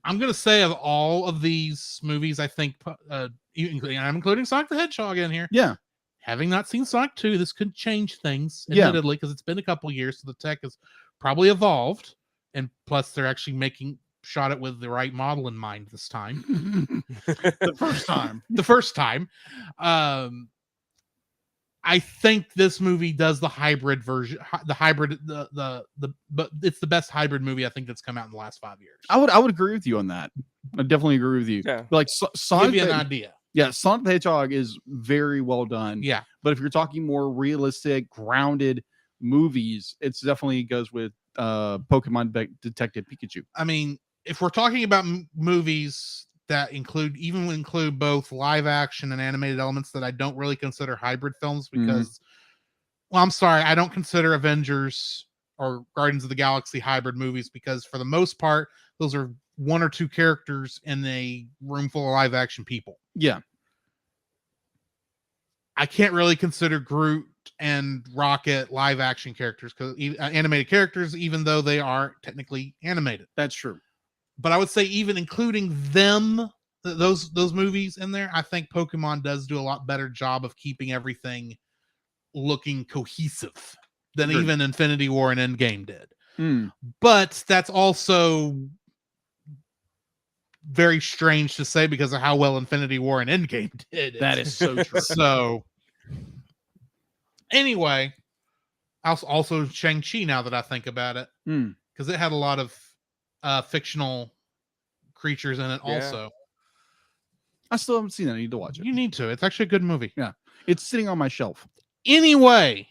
I'm gonna say of all of these movies, I think, I'm including Sonic the Hedgehog in here. Yeah. Having not seen Sonic 2, this could change things, Yeah. admittedly, because it's been a couple years, so the tech has probably evolved, and plus they're actually shot it with the right model in mind this time. The first time. The first time. I think this movie does the hybrid version, but it's the best hybrid movie I think that's come out in the last 5 years. I would agree with you on that. I definitely agree with you. Yeah. Like Sonic, Give you an idea. yeah, Sonic the Hedgehog is very well done. Yeah. But if you're talking more realistic, grounded movies, it's definitely goes with Pokemon Detective Pikachu. I mean, if we're talking about movies that include both live action and animated elements that I don't really consider hybrid films because, well, I'm sorry, I don't consider Avengers or Guardians of the Galaxy hybrid movies because for the most part, those are 1 or 2 characters in a room full of live action people. Yeah. I can't really consider Groot and Rocket live action characters because animated characters, even though they are technically animated. That's true. But I would say even including them, those movies in there, I think Pokemon does do a lot better job of keeping everything looking cohesive than Agreed. even Infinity War and Endgame did. Hmm. But that's also very strange to say because of how well Infinity War and Endgame did. That is so true. So anyway, also Shang-Chi now that I think about it, because it had a lot of fictional creatures in it also. I still haven't seen it. I need to watch it. You need to. It's actually a good movie. Yeah. It's sitting on my shelf. Anyway,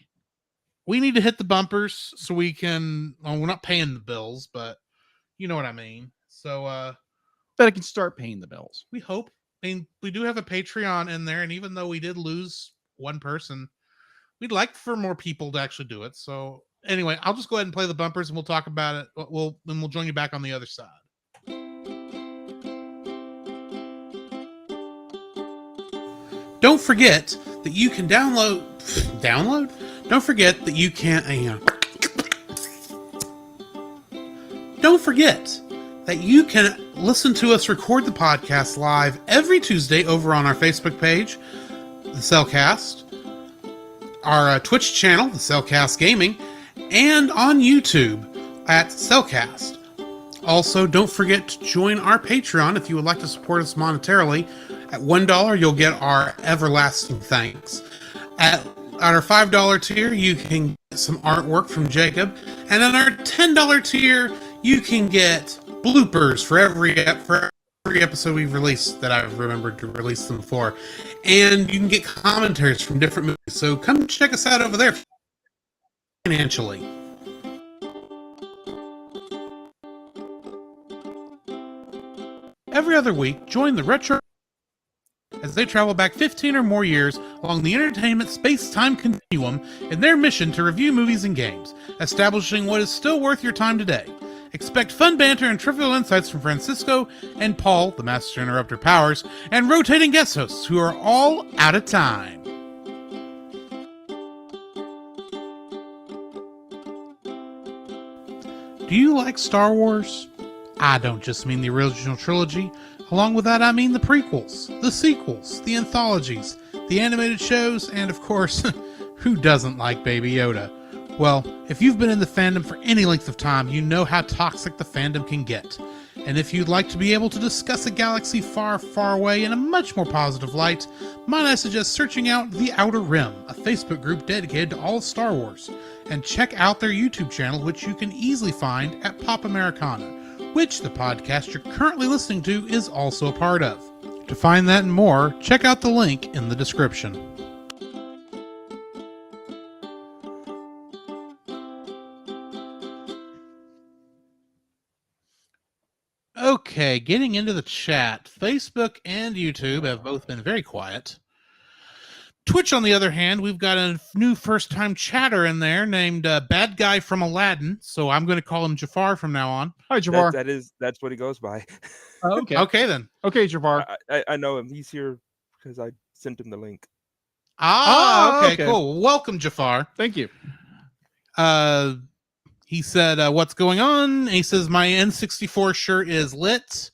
we need to hit the bumpers so we can, well, we're not paying the bills, but you know what I mean. So But I can start paying the bills. we hope. I mean, we do have a Patreon in there, and even though we did lose one person, we'd like for more people to actually do it. So anyway, I'll just go ahead and play the bumpers and we'll talk about it. We'll join you back on the other side. Don't forget that you can download. Don't forget that you can. Don't forget that you can listen to us record the podcast live every Tuesday over on our Facebook page, the Cellcast, our Twitch channel, the Cellcast Gaming, and on YouTube at Cellcast. Also, don't forget to join our Patreon if you would like to support us monetarily. At $1, you'll get our everlasting thanks. At our $5 tier, you can get some artwork from Jacob. And on our $10 tier, you can get bloopers for every episode we've released that I've remembered to release them for. And you can get commentaries from different movies. So come check us out over there financially. Every other week, join the Retro as they travel back 15 or more years along the entertainment space-time continuum in their mission to review movies and games, establishing what is still worth your time today. Expect fun banter and trivial insights from Francisco and Paul, the Master Interrupter Powers, and rotating guest hosts who are all out of time. Do you like Star Wars? I don't just mean the original trilogy. Along with that, I mean the prequels, the sequels, the anthologies, the animated shows, and of course, who doesn't like Baby Yoda? Well, if you've been in the fandom for any length of time, you know how toxic the fandom can get. And if you'd like to be able to discuss a galaxy far, far away in a much more positive light, might I suggest searching out The Outer Rim, a Facebook group dedicated to all of Star Wars, and check out their YouTube channel, which you can easily find at Pop Americana, which the podcast you're currently listening to is also a part of. To find that and more, check out the link in the description. Okay, getting into the chat. Facebook and YouTube have both been very quiet. Twitch, on the other hand, we've got a new first-time chatter in there named Bad Guy from Aladdin, so I'm going to call him Jafar from now on. Hi, Jafar. That's what he goes by. Oh, okay. Okay, then. Okay, Jafar. I know him. He's here because I sent him the link. Okay, cool. Welcome, Jafar. Thank you. He said, what's going on? And he says, my N64 shirt is lit.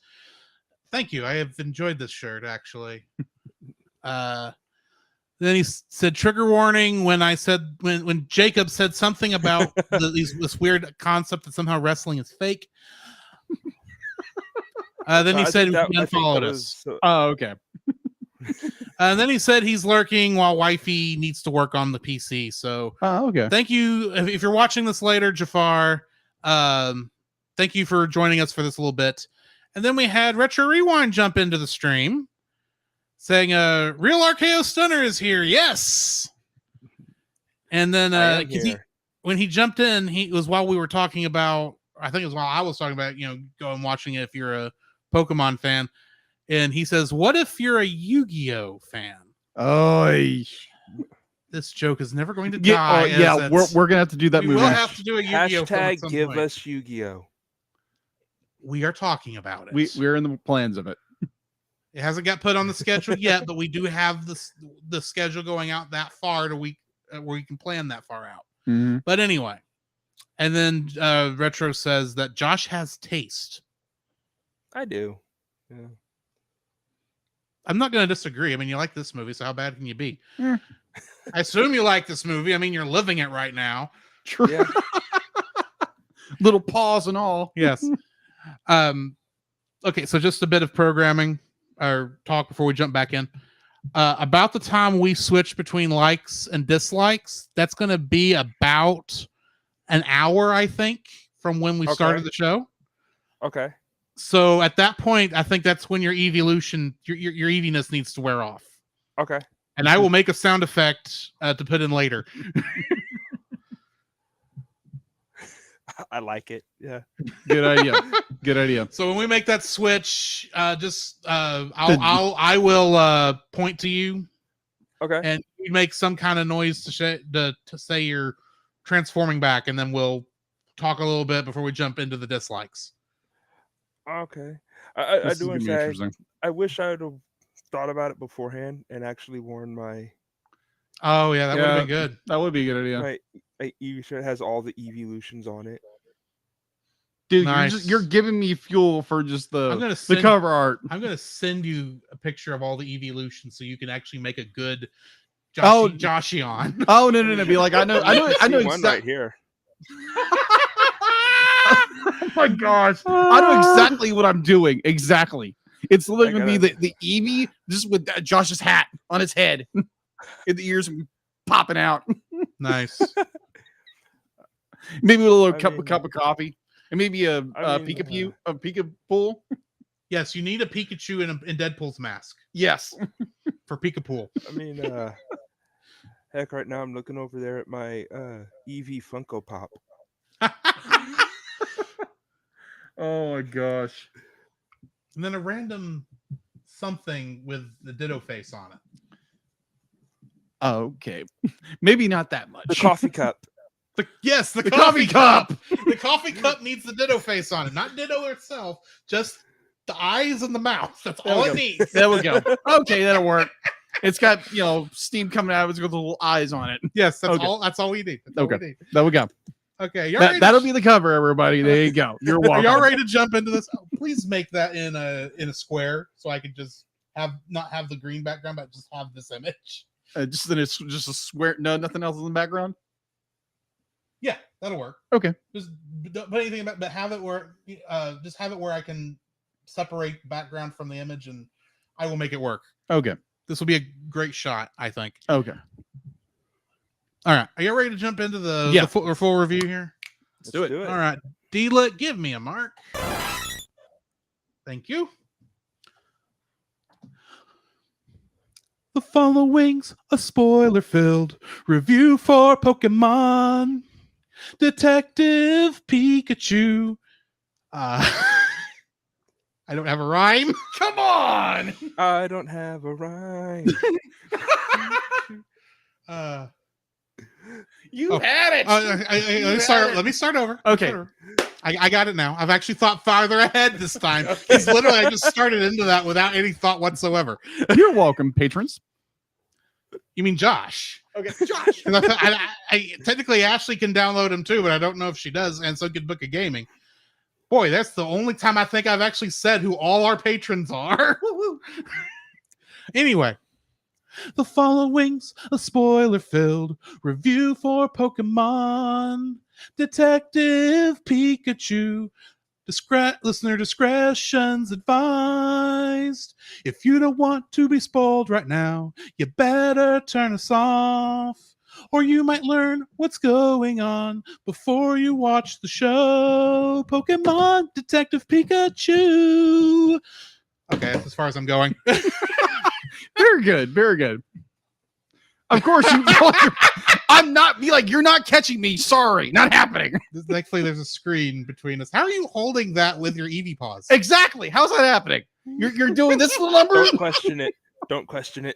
Thank you. I have enjoyed this shirt, actually. Then he said, trigger warning, when Jacob said something about this weird concept that somehow wrestling is fake. Then he said he unfollowed us. Oh, okay. And then he said he's lurking while wifey needs to work on the PC. So okay. Thank you. If you're watching this later, Jafar, thank you for joining us for this little bit. And then we had Retro Rewind jump into the stream saying, Real RKO Stunner is here. Yes. And then when he jumped in, it was while we were talking about, I think it was while I was talking about, go and watching it if you're a Pokemon fan. And he says, what if you're a Yu-Gi-Oh fan? Oh, this joke is never going to die. We're gonna have to do that. We will have to do a Yu-Gi-Oh. Hashtag give us Yu-Gi-Oh. We are talking about it. We're in the plans of it. It hasn't got put on the schedule yet, but we do have the schedule going out that far where we can plan that far out. Mm-hmm. But anyway, and then Retro says that Josh has taste. I do. Yeah. I'm not going to disagree. I mean, you like this movie, so how bad can you be? Yeah. I assume you like this movie. I mean, you're living it right now. True. Yeah. Little pause and all. Yes. Okay, so just a bit of programming or talk before we jump back in. About the time we switch between likes and dislikes, that's going to be about an hour, I think, from when we started the show. Okay. So at that point, I think that's when your evolution, your eviness needs to wear off. Okay. And I will make a sound effect to put in later. I like it. Yeah. Good idea. Good idea. So when we make that switch, I will point to you. Okay. And you make some kind of noise to say you're transforming back, and then we'll talk a little bit before we jump into the dislikes. Okay. I do want to say I wish I would have thought about it beforehand and actually worn my. Oh yeah, that would have been good. That would be a good idea. My Eevee shirt has all the evolutions on it. Dude, nice. you're giving me fuel for just the the cover art. I'm gonna send you a picture of all the evolutions so you can actually make a good Joshion. Oh no! Be like, I know one exactly right here. Oh my gosh! I know exactly what I'm doing. Exactly. It's literally gonna be the Eevee just with Josh's hat on his head, and the ears popping out. Nice. Maybe a little cup of coffee, and maybe a Pikachu. Yes, you need a Pikachu in Deadpool's mask. Yes, for Pikachu. I mean, heck, right now I'm looking over there at my Eevee Funko Pop. Oh my gosh! And then a random something with the Ditto face on it. Okay, maybe not that much. The coffee cup. The coffee cup. The coffee cup needs the Ditto face on it, not Ditto itself. Just the eyes and the mouth. That's all it needs. There we go. Okay, that'll work. It's got steam coming out of it. It's got the little eyes on it. Yes, that's all. That's all we need. Okay, there we go. Okay, That'll be the cover, everybody. There you go. You're Are welcome. y'all ready to jump into this? Oh, please make that in a square so I can just not have the green background, but just have this image. Just a square. No, nothing else in the background. Yeah, that'll work. Okay. Just don't put anything about, but have it where just have it where I can separate background from the image, and I will make it work. Okay. This will be a great shot, I think. Okay. All right, are you ready to jump into the full review here? Let's do it. All right, D-Lit, give me a mark. Thank you. The following's a spoiler-filled review for Pokemon Detective Pikachu. I don't have a rhyme. Come on. I don't have a rhyme. You had it. Let me start over. Okay. I got it now. I've actually thought farther ahead this time. Because literally I just started into that without any thought whatsoever. You're welcome, patrons. You mean Josh? Okay, Josh. I technically Ashley can download him too, but I don't know if she does, and so could Book of Gaming. Boy, that's the only time I think I've actually said who all our patrons are. Anyway, the following's a spoiler-filled review for Pokemon Detective Pikachu. Listener discretion's advised. If you don't want to be spoiled right now, you better turn us off, or you might learn what's going on before you watch the show. Pokemon Detective Pikachu. Okay, that's as far as I'm going. Very good. Very good. Of course, I'm not be like, you're not catching me. Sorry, not happening. Thankfully, there's a screen between us. How are you holding that with your Eevee paws? Exactly. How's that happening? You're doing this little number? Don't question it. Don't question it.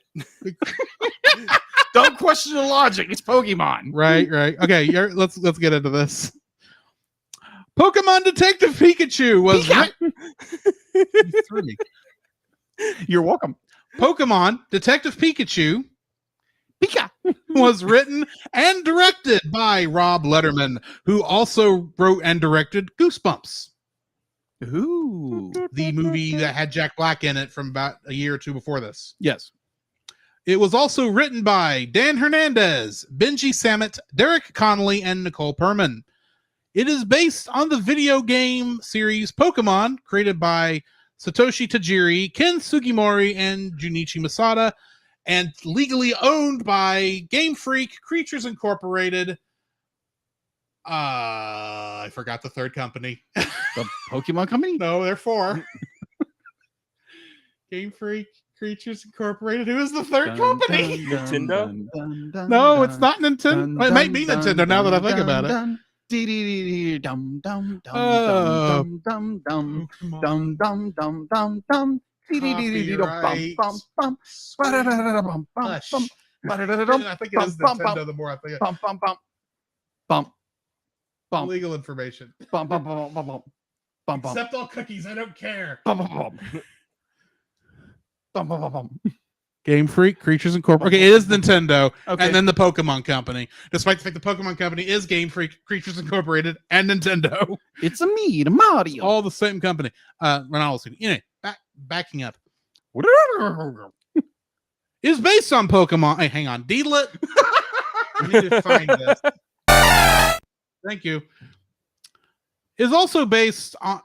Don't question the logic. It's Pokemon. Right. Okay, let's get into this. Pokemon Detective Pikachu was You threw me. You're welcome. Pokemon Detective Pikachu Pika was written and directed by Rob Letterman, who also wrote and directed Goosebumps. Ooh. The movie that had Jack Black in it from about a year or two before this. Yes. It was also written by Dan Hernandez, Benji Sammet, Derek Connolly, and Nicole Perman. It is based on the video game series Pokemon, created by Satoshi Tajiri, Ken Sugimori, and Junichi Masada, and legally owned by Game Freak, Creatures Incorporated. I forgot the third company. The Pokemon Company? No, there are four. Game Freak, Creatures Incorporated. Who is the third company? Nintendo? No, it's not Nintendo. It might be Nintendo now that I think about it. Dum dum dum dum dum dum dum dum dum dum. I think it is Nintendo. The more I think bump, bump, bump, bump, bump. Legal information. Bump, bump, bump, bump, bump, bump. Accept all cookies. I don't care. Bump, bump, bump. Bump, bump, bump, bump. Game Freak, Creatures Incorporated. Okay, it is Nintendo, okay. And then the Pokemon Company. Despite the fact the Pokemon Company is Game Freak, Creatures Incorporated, and Nintendo. It's a me, the Mario. All the same company. Ronaldo. Anyway, backing up. Is based on Pokemon. Hey, hang on. D-Lit. I need to find this. Thank you. Is also based on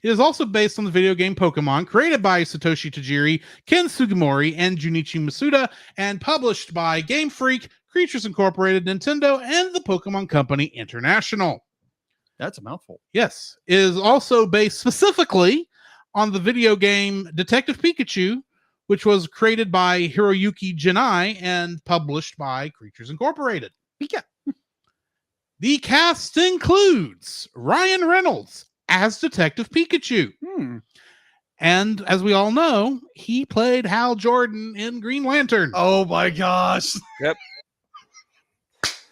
It is also based on the video game Pokemon, created by Satoshi Tajiri, Ken Sugimori, and Junichi Masuda, and published by Game Freak, Creatures Incorporated, Nintendo, and the Pokemon Company International. That's a mouthful. Yes. It is also based specifically on the video game Detective Pikachu, which was created by Hiroyuki Jinai and published by Creatures Incorporated. Pika. The cast includes Ryan Reynolds as Detective Pikachu. And as we all know, he played Hal Jordan in Green Lantern. Oh my gosh. Yep.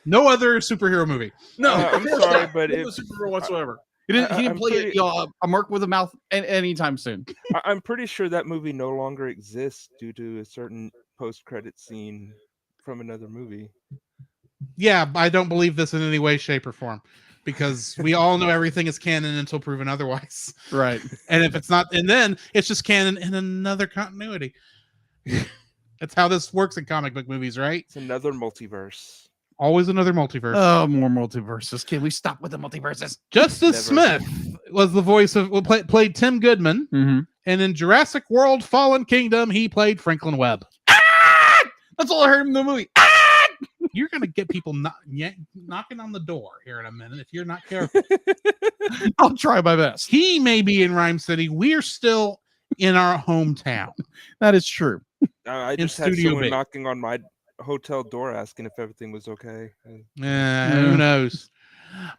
No other superhero movie. No, I'm sorry, but no superhero whatsoever. He didn't play a mark with a mouth anytime soon. I'm pretty sure that movie no longer exists due to a certain post-credit scene from another movie. Yeah, I don't believe this in any way, shape, or form, because we all know everything is canon until proven otherwise. Right. And if it's not, and then it's just canon in another continuity. That's how this works in comic book movies, right? It's another multiverse. Always another multiverse. Oh, more multiverses. Can we stop with the multiverses? Justice Never. Smith was the voice of played Tim Goodman, Mm-hmm. and in Jurassic World: Fallen Kingdom, he played Franklin Webb. That's all I heard in the movie. You're gonna get people knocking on the door here in a minute if you're not careful. I'll try my best. He may be in Rhyme City. We're still in our hometown. That is true. I In just had Studio someone B. knocking on my hotel door asking if everything was okay. Who knows?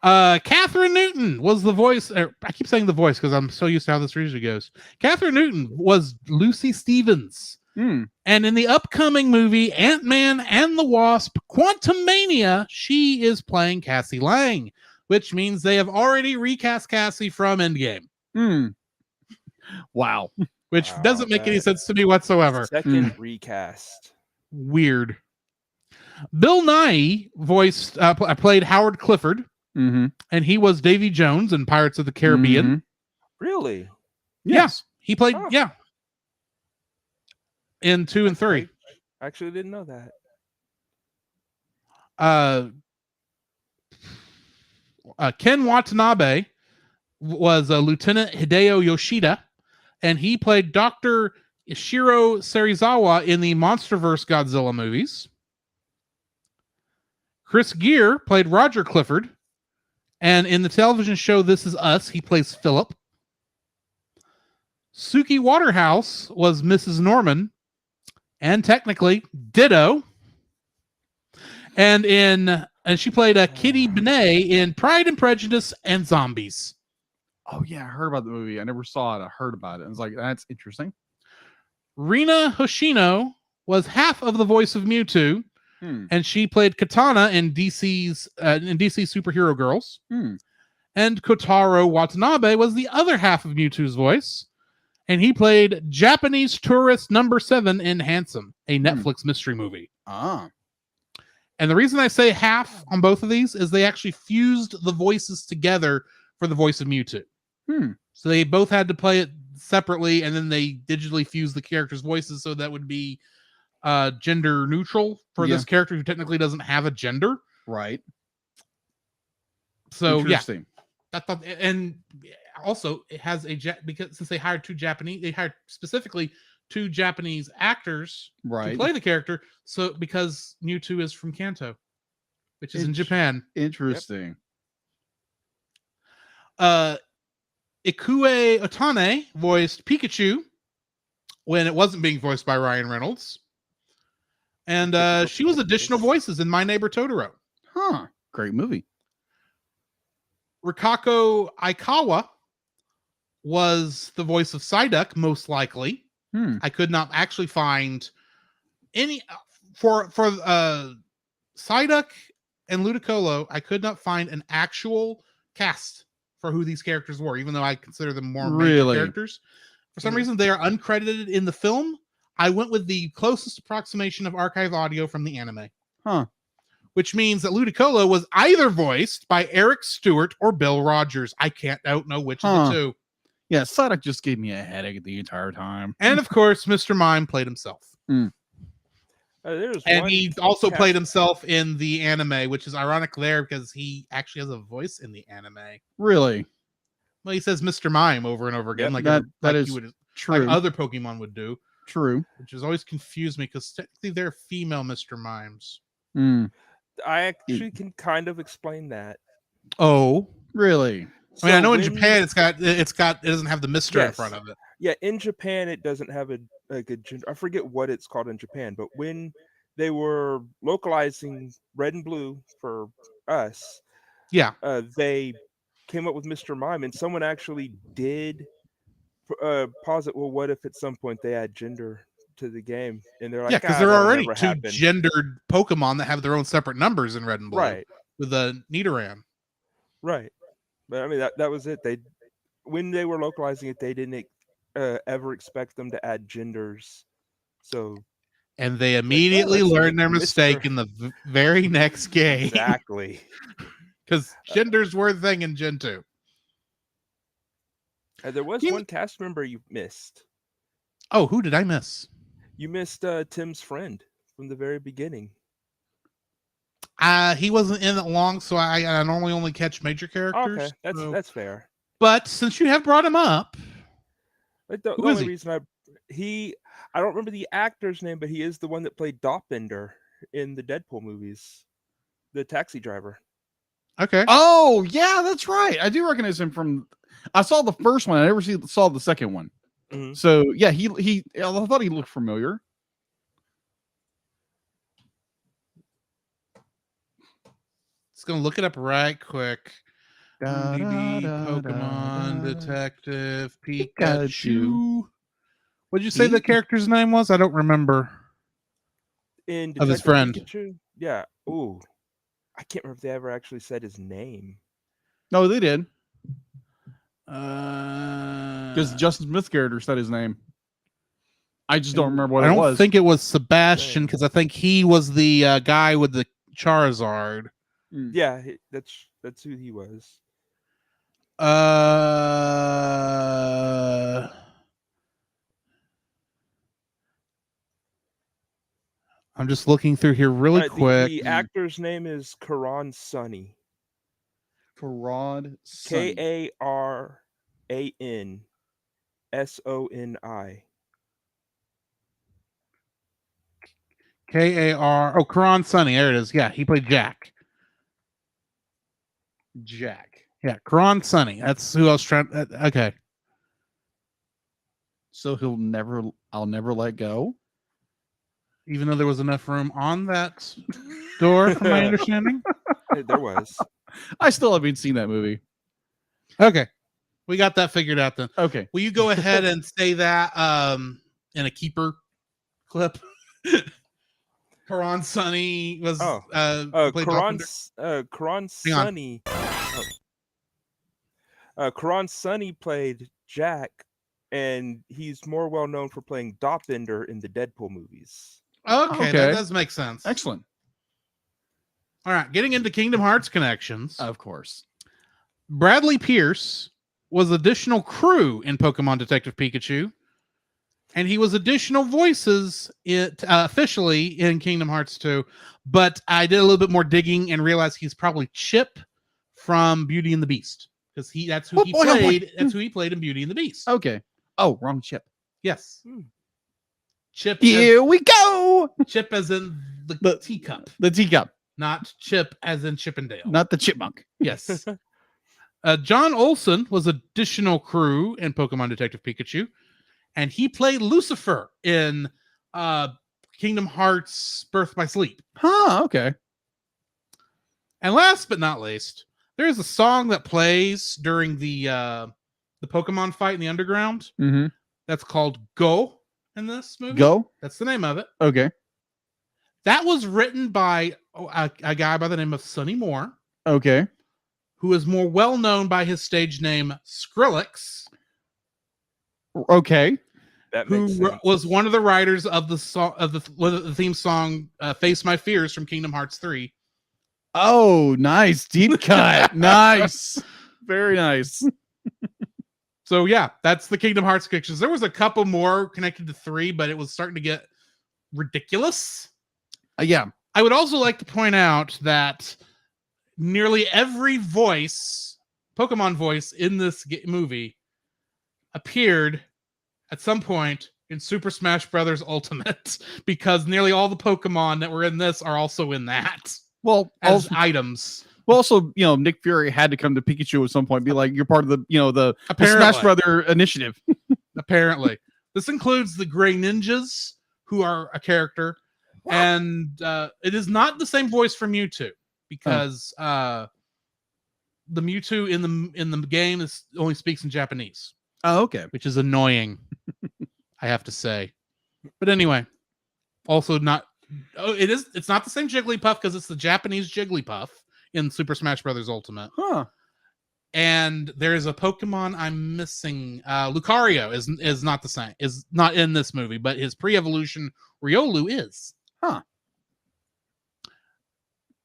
Catherine Newton was the voice. I keep saying the voice because I'm so used to how this usually goes. Catherine Newton was Lucy Stevens. Hmm. And in the upcoming movie Ant-Man and the Wasp: Quantumania, she is playing Cassie Lang, which means they have already recast Cassie from Endgame, Hmm. Wow. which Wow, doesn't make any that- sense to me whatsoever. Second recast. Weird. Bill Nighy played Howard Clifford, Mm-hmm. and he was Davy Jones in Pirates of the Caribbean. Mhm. Really? Yes. He played, Oh. in 2 and 3. I actually didn't know that. Ken Watanabe was Lieutenant Hideo Yoshida, and he played Dr. Ishiro Serizawa in the MonsterVerse Godzilla movies. Chris Gere played Roger Clifford, and in the television show This Is Us, he plays Philip. Suki Waterhouse was Mrs. Norman, and technically Ditto. And she played Kitty Benet in Pride and Prejudice and Zombies. Oh yeah, I heard about the movie. I never saw it. I heard about it. I was like, that's interesting. Rina Hoshino was half of the voice of Mewtwo, and she played Katana in DC Superhero Girls. And Kotaro Watanabe was the other half of Mewtwo's voice, and he played Japanese tourist number 7 in Handsome, a Netflix mystery movie. Ah. And the reason I say half on both of these is they actually fused the voices together for the voice of Mewtwo. So they both had to play it separately, and then they digitally fused the characters' voices so that would be gender neutral for this character who technically doesn't have a gender. Right. So Interesting. and also it has because since they hired they hired specifically 2 Japanese actors to play the character. So because Mewtwo is from Kanto, which is in Japan. Interesting. Ikue Otane voiced Pikachu when it wasn't being voiced by Ryan Reynolds. And she was additional voices in My Neighbor Totoro. Huh. Great movie. Rikako Aikawa was the voice of Psyduck, most likely. I could not actually find any for Psyduck and Ludicolo. I could not find an actual cast for who these characters were, even though I consider them more major characters. For some reason, they are uncredited in the film. I went with the closest approximation of archive audio from the anime. Which means that Ludicolo was either voiced by Eric Stewart or Bill Rogers. I don't know which of the two. Yeah, Psyduck just gave me a headache the entire time. And of course, Mr. Mime played himself. And he also played himself in the anime, which is ironic there because he actually has a voice in the anime. Really? Well, he says Mr. Mime over and over again, that is true. like other Pokemon would do. True. Which has always confused me because technically they're female Mr. Mimes. I actually can kind of explain that. Oh, really? I mean, I know in Japan it doesn't have the Mr. in front of it. Yeah, in Japan it doesn't have a gender. I forget what it's called in Japan, but when they were localizing Red and Blue for us, they came up with Mr. Mime, and someone actually did posit, well, what if at some point they add gender to the game? And they're like, because there are already 2 gendered Pokemon that have their own separate numbers in Red and Blue, right? With a Nidoran, right? But I mean, that was it. When they were localizing it, they didn't ever expect them to add genders. So And they immediately let's learn make their Mr. mistake in the very next game. Exactly. Because genders were a thing in Gen 2. There was You- one cast member you missed. Oh, who did I miss? You missed Tim's friend from the very beginning. He wasn't in it long, so I normally only catch major characters. Okay, so- that's fair. But since you have brought him up, But the Who is only he? reason I don't remember the actor's name, but he is the one that played Dopinder in the Deadpool movies, the taxi driver. okay. Oh, yeah, that's right. I do recognize him from. I saw the first one. I never saw the second one. Mhm. So yeah, he. I thought he looked familiar. Just gonna look it up right quick. Da, DB, da, da, Pokemon, da. Detective, Pikachu. Pikachu. What'd you say the Pikachu. character's name was? I don't remember. In Of his Detective friend. Pikachu? Yeah. Ooh. I can't remember if they ever actually said his name. No, they did Because because Justin Smith's character said his name. I just don't remember what I it don't was. think it was Sebastian, because I think he was the guy with the Charizard. Yeah, that's who he was. I'm just looking through here really The quick. actor's name is Karan Sunny. Farad KARANSONI. K-A-R. Oh, Karan Sunny. There it is. Yeah, he played Jack. Jack. Yeah, Karan Sunny. That's who I was trying. Okay. So I'll never let go. Even though there was enough room on that door, from my understanding. There was. I still haven't seen that movie. Okay, we got that figured out then. Okay. Will you go ahead and say that in a keeper clip? Karan Sunny was played Karan Dopinder. Karan Hang on. Sunny. Karan Sunny played Jack, and he's more well known for playing Dopinder in the Deadpool movies. Okay, Okay. that does make sense. Excellent. All right, getting into Kingdom Hearts connections. Of course. Bradley Pierce was additional crew in Pokemon Detective Pikachu, and he was additional voices officially in Kingdom Hearts 2. But I did a little bit more digging and realized he's probably Chip from Beauty and the Beast, because that's who he played. That's who he played in Beauty and the Beast. Okay. Oh, wrong chip. Yes, Hmm. Chip. Here we go. Chip as in the teacup, The teacup, not Chip as in Chippendale. not the chipmunk. Yes. John Olson was additional crew in Pokemon Detective Pikachu, and he played Lucifer in Kingdom Hearts Birth by Sleep. Huh. Okay. And last but not least, there's a song that plays during the Pokemon fight in the underground Mm-hmm. that's called Go in this movie. Go. That's the name of it. Okay. That was written by a guy by the name of Sonny Moore, Okay. who is more well known by his stage name Skrillex, Okay. That who makes sense. was one of the writers of the song of the theme song "Face My Fears" from Kingdom Hearts 3. Oh, nice. Deep cut. Nice. Very nice. So yeah, that's the Kingdom Hearts connections. There was a couple more connected to 3, but it was starting to get ridiculous. Yeah. I would also like to point out that nearly every Pokemon voice in this movie appeared at some point in Super Smash Brothers Ultimate, because nearly all the Pokemon that were in this are also in that Well, as also, items. Nick Fury had to come to Pikachu at some point, and be like, "You're part of the Apparently. Smash Brother initiative." Apparently. This includes the Gray Ninjas, who are a character, and it is not the same voice for Mewtwo, because the Mewtwo in the game only speaks in Japanese, Oh, okay. which is annoying, I have to say. But anyway, also not. Oh, it's not the same Jigglypuff, because it's the Japanese Jigglypuff in Super Smash Brothers Ultimate. Huh. And there's a Pokemon I'm missing. Lucario is not the same. Is not in this movie, but his pre-evolution Riolu is. Huh.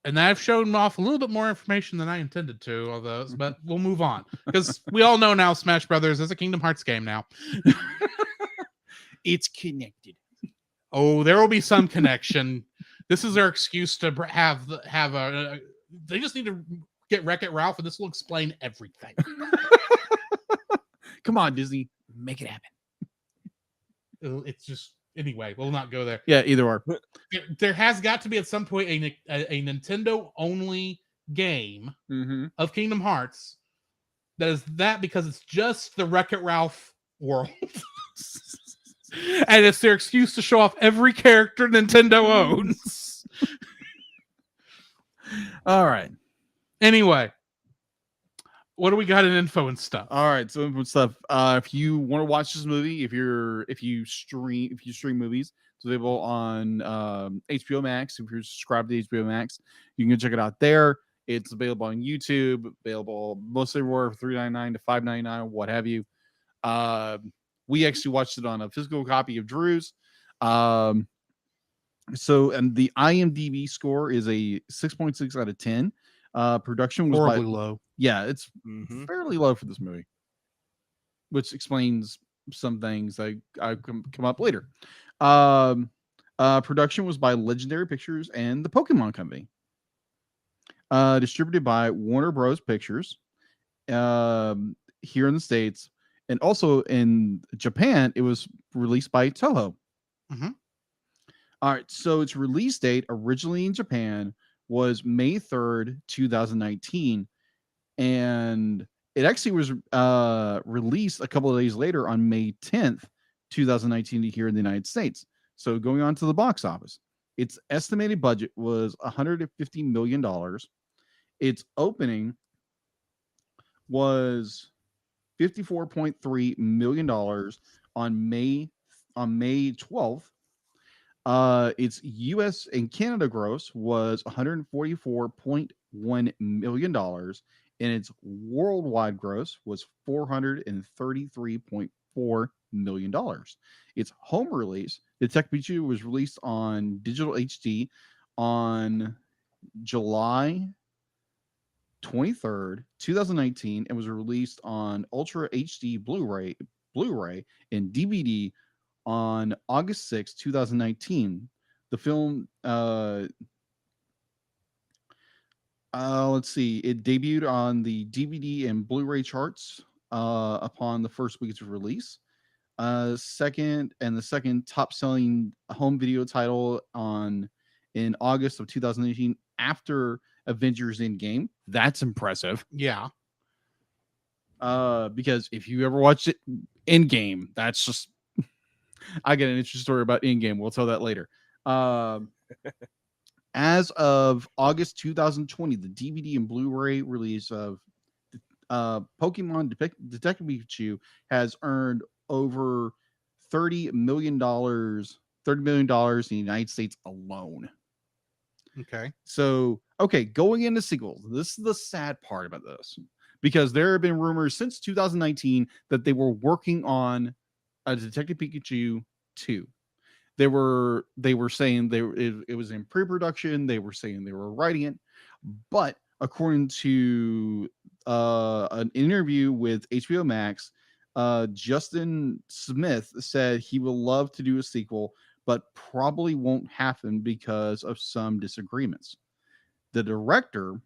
And I've shown off a little bit more information than I intended to, all those, but we'll move on because we all know now Smash Brothers is a Kingdom Hearts game now. It's connected. Oh, there will be some connection. This is their excuse to have a. They just need to get Wreck-It Ralph, and this will explain everything. Come on, Disney, make it happen. It's just anyway. We'll not go there. Yeah, either or. There has got to be at some point a Nintendo only game of Kingdom Hearts that is that because it's just the Wreck-It Ralph world. And it's their excuse to show off every character Nintendo owns. All right. Anyway, what do we got in info and stuff? All right. So info stuff. If you want to watch this movie, if you stream movies, it's available on HBO Max. If you're subscribed to HBO Max, you can go check it out there. It's available on YouTube, available most everywhere for $3.99 to $5.99, what have you. We actually watched it on a physical copy of Drew's. And the IMDb score is a 6.6 out of 10. Production was horribly low. Yeah, it's fairly low for this movie, which explains some things that I come up later. Production was by Legendary Pictures and the Pokemon Company. Distributed by Warner Bros. Pictures here in the States. And also in Japan, it was released by Toho. All right, so its release date originally in Japan was May 3rd, 2019. And it actually was released a couple of days later on May 10th, 2019 here in the United States. So going on to the box office, its estimated budget was $150 million. Its opening was $54.3 million on May 12th. Its US and Canada gross was $144.1 million, and its worldwide gross was $433.4 million. Its home release, Detective Pikachu, was released on digital HD on July 23rd, 2019, and was released on Ultra HD Blu-ray and DVD on August 6, 2019. The film, let's see, it debuted on the DVD and Blu-ray charts upon the first week of release. The second top-selling home video title in August of 2018 after Avengers Endgame. That's impressive. Yeah. Because if you ever watched it Endgame, that's just I get an interesting story about Endgame. We'll tell that later. As of August 2020, the DVD and Blu-ray release of Pokemon Detective Pikachu has earned over $30 million in the United States alone. Okay. So, going into sequels, this is the sad part about this, because there have been rumors since 2019 that they were working on a Detective Pikachu 2. They were saying it was in pre-production. They were saying they were writing it, but according to an interview with HBO Max, Justin Smith said he would love to do a sequel, but probably won't happen because of some disagreements. The director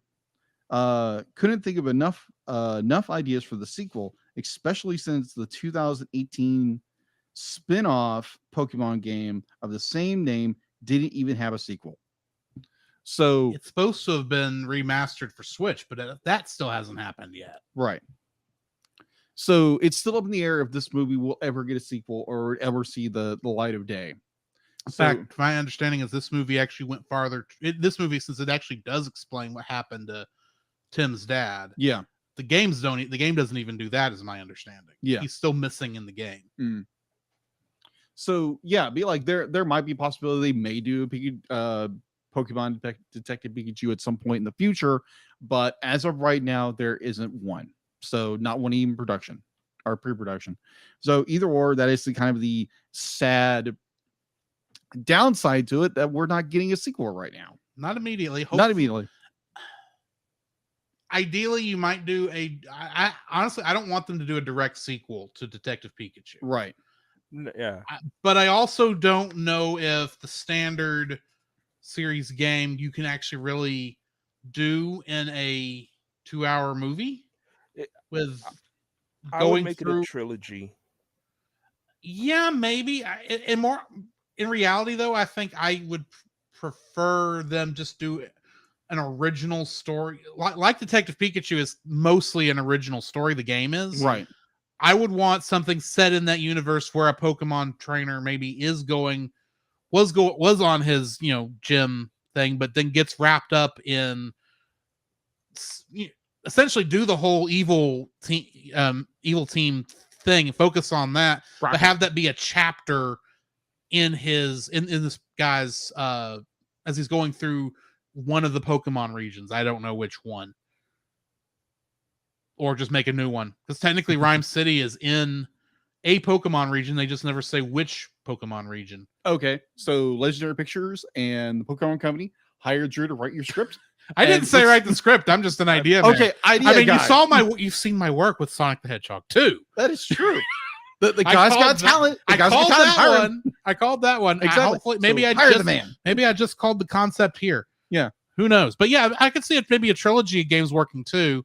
couldn't think of enough ideas for the sequel, especially since the 2018 spin-off Pokemon game of the same name didn't even have a sequel. So it's supposed to have been remastered for Switch, but that still hasn't happened yet. Right. So it's still up in the air if this movie will ever get a sequel or ever see the light of day. In fact, my understanding is this movie actually went farther. This movie, since it actually does explain what happened to Tim's dad. Yeah. The game doesn't even do that, is my understanding. Yeah. He's still missing in the game. Mm. So yeah, be like there might be a possibility they may do a Pokemon Detective Pikachu at some point in the future, but as of right now, there isn't one. So not one even production or pre-production. So either or, that is the kind of the sad downside to it that we're not getting a sequel right now. Not immediately. Not immediately. Ideally, you might do I honestly, I don't want them to do a direct sequel to Detective Pikachu. Right. Yeah. But I also don't know if the standard series game you can actually really do in a 2-hour movie with I would going make through it a trilogy. Yeah, maybe. In reality, though, I think I would prefer them just do an original story. Like Detective Pikachu is mostly an original story. The game is Right. I would want something set in that universe where a Pokemon trainer maybe was on his gym thing, but then gets wrapped up in essentially do the whole evil team thing and focus on that, Right. but have that be a chapter in this guy's as he's going through one of the Pokemon regions. I don't know which one. Or just make a new one. Because technically Rhyme City is in a Pokemon region. They just never say which Pokemon region. Okay. So Legendary Pictures and the Pokemon Company hired Drew to write your script. I didn't say write the script. I'm just an idea man. Okay, idea I mean, guy. you've seen my work with Sonic the Hedgehog too. That is true. The guy's got talent. The I guy's called got talent. that one. I called that one. Exactly. Hopefully, maybe So I hire just the man. Maybe I just called the concept here. Yeah. Who knows? But yeah, I could see it maybe a trilogy of games working too.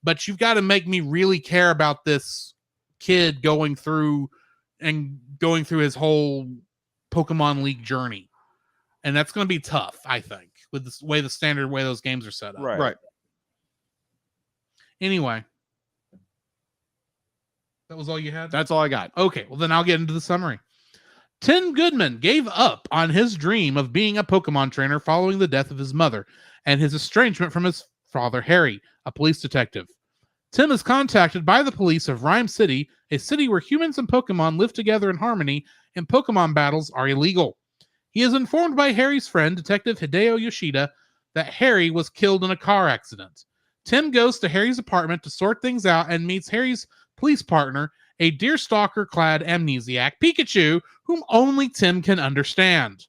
But you've got to make me really care about this kid going through his whole Pokemon League journey. And that's going to be tough, I think, with the standard way those games are set up. Right. Anyway. That was all you had? That's all I got. Okay, well then I'll get into the summary. Tim Goodman gave up on his dream of being a Pokemon trainer following the death of his mother and his estrangement from his father, Harry, a police detective. Tim is contacted by the police of Rhyme City, a city where humans and Pokemon live together in harmony and Pokemon battles are illegal. He is informed by Harry's friend, Detective Hideo Yoshida, that Harry was killed in a car accident. Tim goes to Harry's apartment to sort things out and meets Harry's police partner, a deerstalker-clad amnesiac Pikachu, whom only Tim can understand.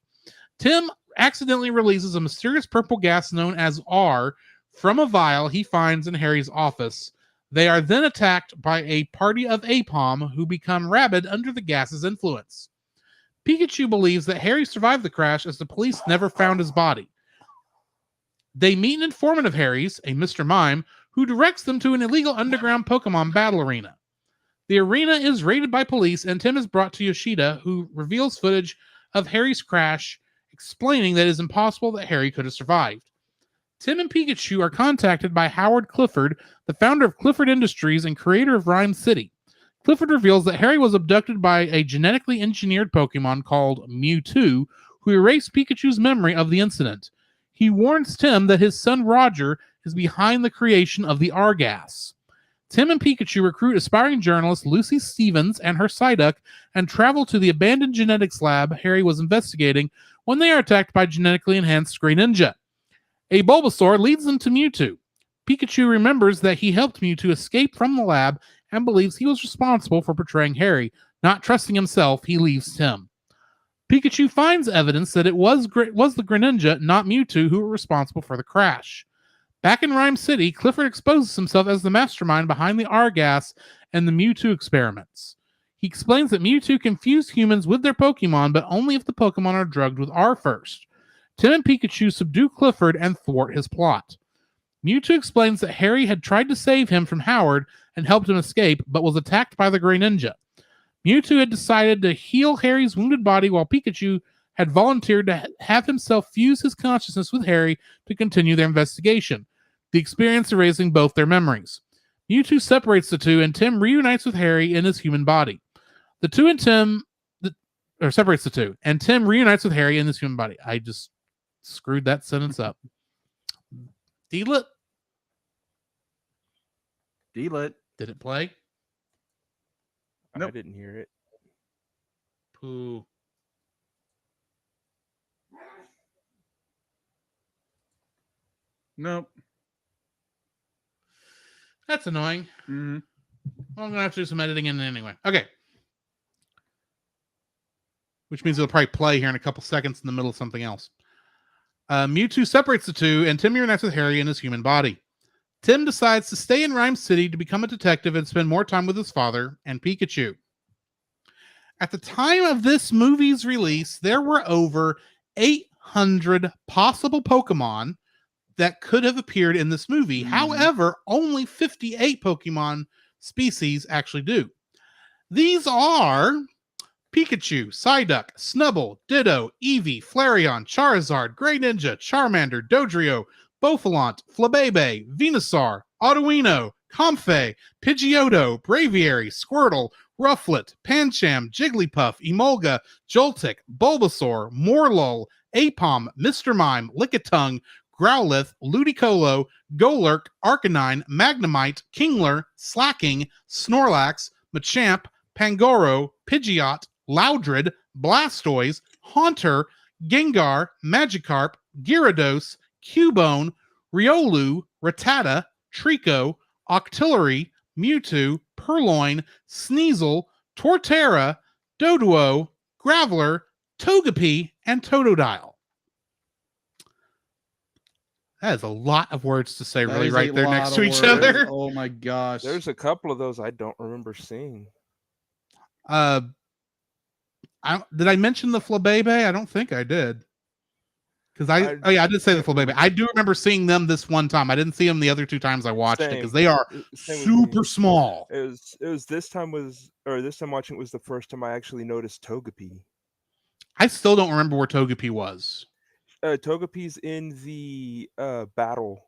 Tim accidentally releases a mysterious purple gas known as R from a vial he finds in Harry's office. They are then attacked by a party of Apom who become rabid under the gas's influence. Pikachu believes that Harry survived the crash as the police never found his body. They meet an informant of Harry's, a Mr. Mime, who directs them to an illegal underground Pokemon battle arena. The arena is raided by police, and Tim is brought to Yoshida, who reveals footage of Harry's crash, explaining that it is impossible that Harry could have survived. Tim and Pikachu are contacted by Howard Clifford, the founder of Clifford Industries and creator of Rhyme City. Clifford reveals that Harry was abducted by a genetically engineered Pokemon called Mewtwo, who erased Pikachu's memory of the incident. He warns Tim that his son Roger is behind the creation of the R-gas. Tim and Pikachu recruit aspiring journalist Lucy Stevens and her Psyduck and travel to the abandoned genetics lab Harry was investigating when they are attacked by genetically enhanced Greninja. A Bulbasaur leads them to Mewtwo. Pikachu remembers that he helped Mewtwo escape from the lab and believes he was responsible for betraying Harry. Not trusting himself, he leaves Tim. Pikachu finds evidence that it was the Greninja, not Mewtwo, who were responsible for the crash. Back in Rhyme City, Clifford exposes himself as the mastermind behind the R-gas and the Mewtwo experiments. He explains that Mewtwo confused humans with their Pokemon, but only if the Pokemon are drugged with R first. Tim and Pikachu subdue Clifford and thwart his plot. Mewtwo explains that Harry had tried to save him from Howard and helped him escape, but was attacked by the Greninja. Mewtwo had decided to heal Harry's wounded body, while Pikachu had volunteered to have himself fuse his consciousness with Harry to continue their investigation, the experience erasing both their memories. Mewtwo separates the two, and Tim reunites with Harry in his human body. Separates the two, and Tim reunites with Harry in his human body. I just screwed that sentence up. D-lit. D-lit. Did it play? I Nope. didn't hear it. Pooh. Nope. That's annoying. Mm-hmm. Well, I'm gonna have to do some editing in it anyway. Okay. Which means it'll probably play here in a couple seconds in the middle of something else. Mewtwo separates the two, and Tim reunites with Harry in his human body. Tim decides to stay in Rhyme City to become a detective and spend more time with his father and Pikachu. At the time of this movie's release, there were over 800 possible Pokemon that could have appeared in this movie. However, only 58 Pokemon species actually do. These are Pikachu, Psyduck, Snubbull, Ditto, Eevee, Flareon, Charizard, Greninja, Charmander, Dodrio, Bouffalant, Flabébé, Venusaur, Arduino, Comfey, Pidgeotto, Braviary, Squirtle, Rufflet, Pancham, Jigglypuff, Emolga, Joltik, Bulbasaur, Morlul, Aipom, Mr. Mime, Lickitung, Growlithe, Ludicolo, Golurk, Arcanine, Magnemite, Kingler, Slacking, Snorlax, Machamp, Pangoro, Pidgeot, Loudred, Blastoise, Haunter, Gengar, Magikarp, Gyarados, Cubone, Riolu, Rattata, Trico, Octillery, Mewtwo, Purloin, Sneasel, Torterra, Doduo, Graveler, Togepi, and Totodile. That is a lot of words to say, really, right there next to each other. Oh my gosh. There's a couple of those I don't remember seeing. Did I mention the Flabébé? I don't think I did. Because I did say the Flabébé. I do remember seeing them this one time. I didn't see them the other two times I watched it because they are super small. It was this time watching it was the first time I actually noticed Togepi. I still don't remember where Togepi was. Togepi's in the battle.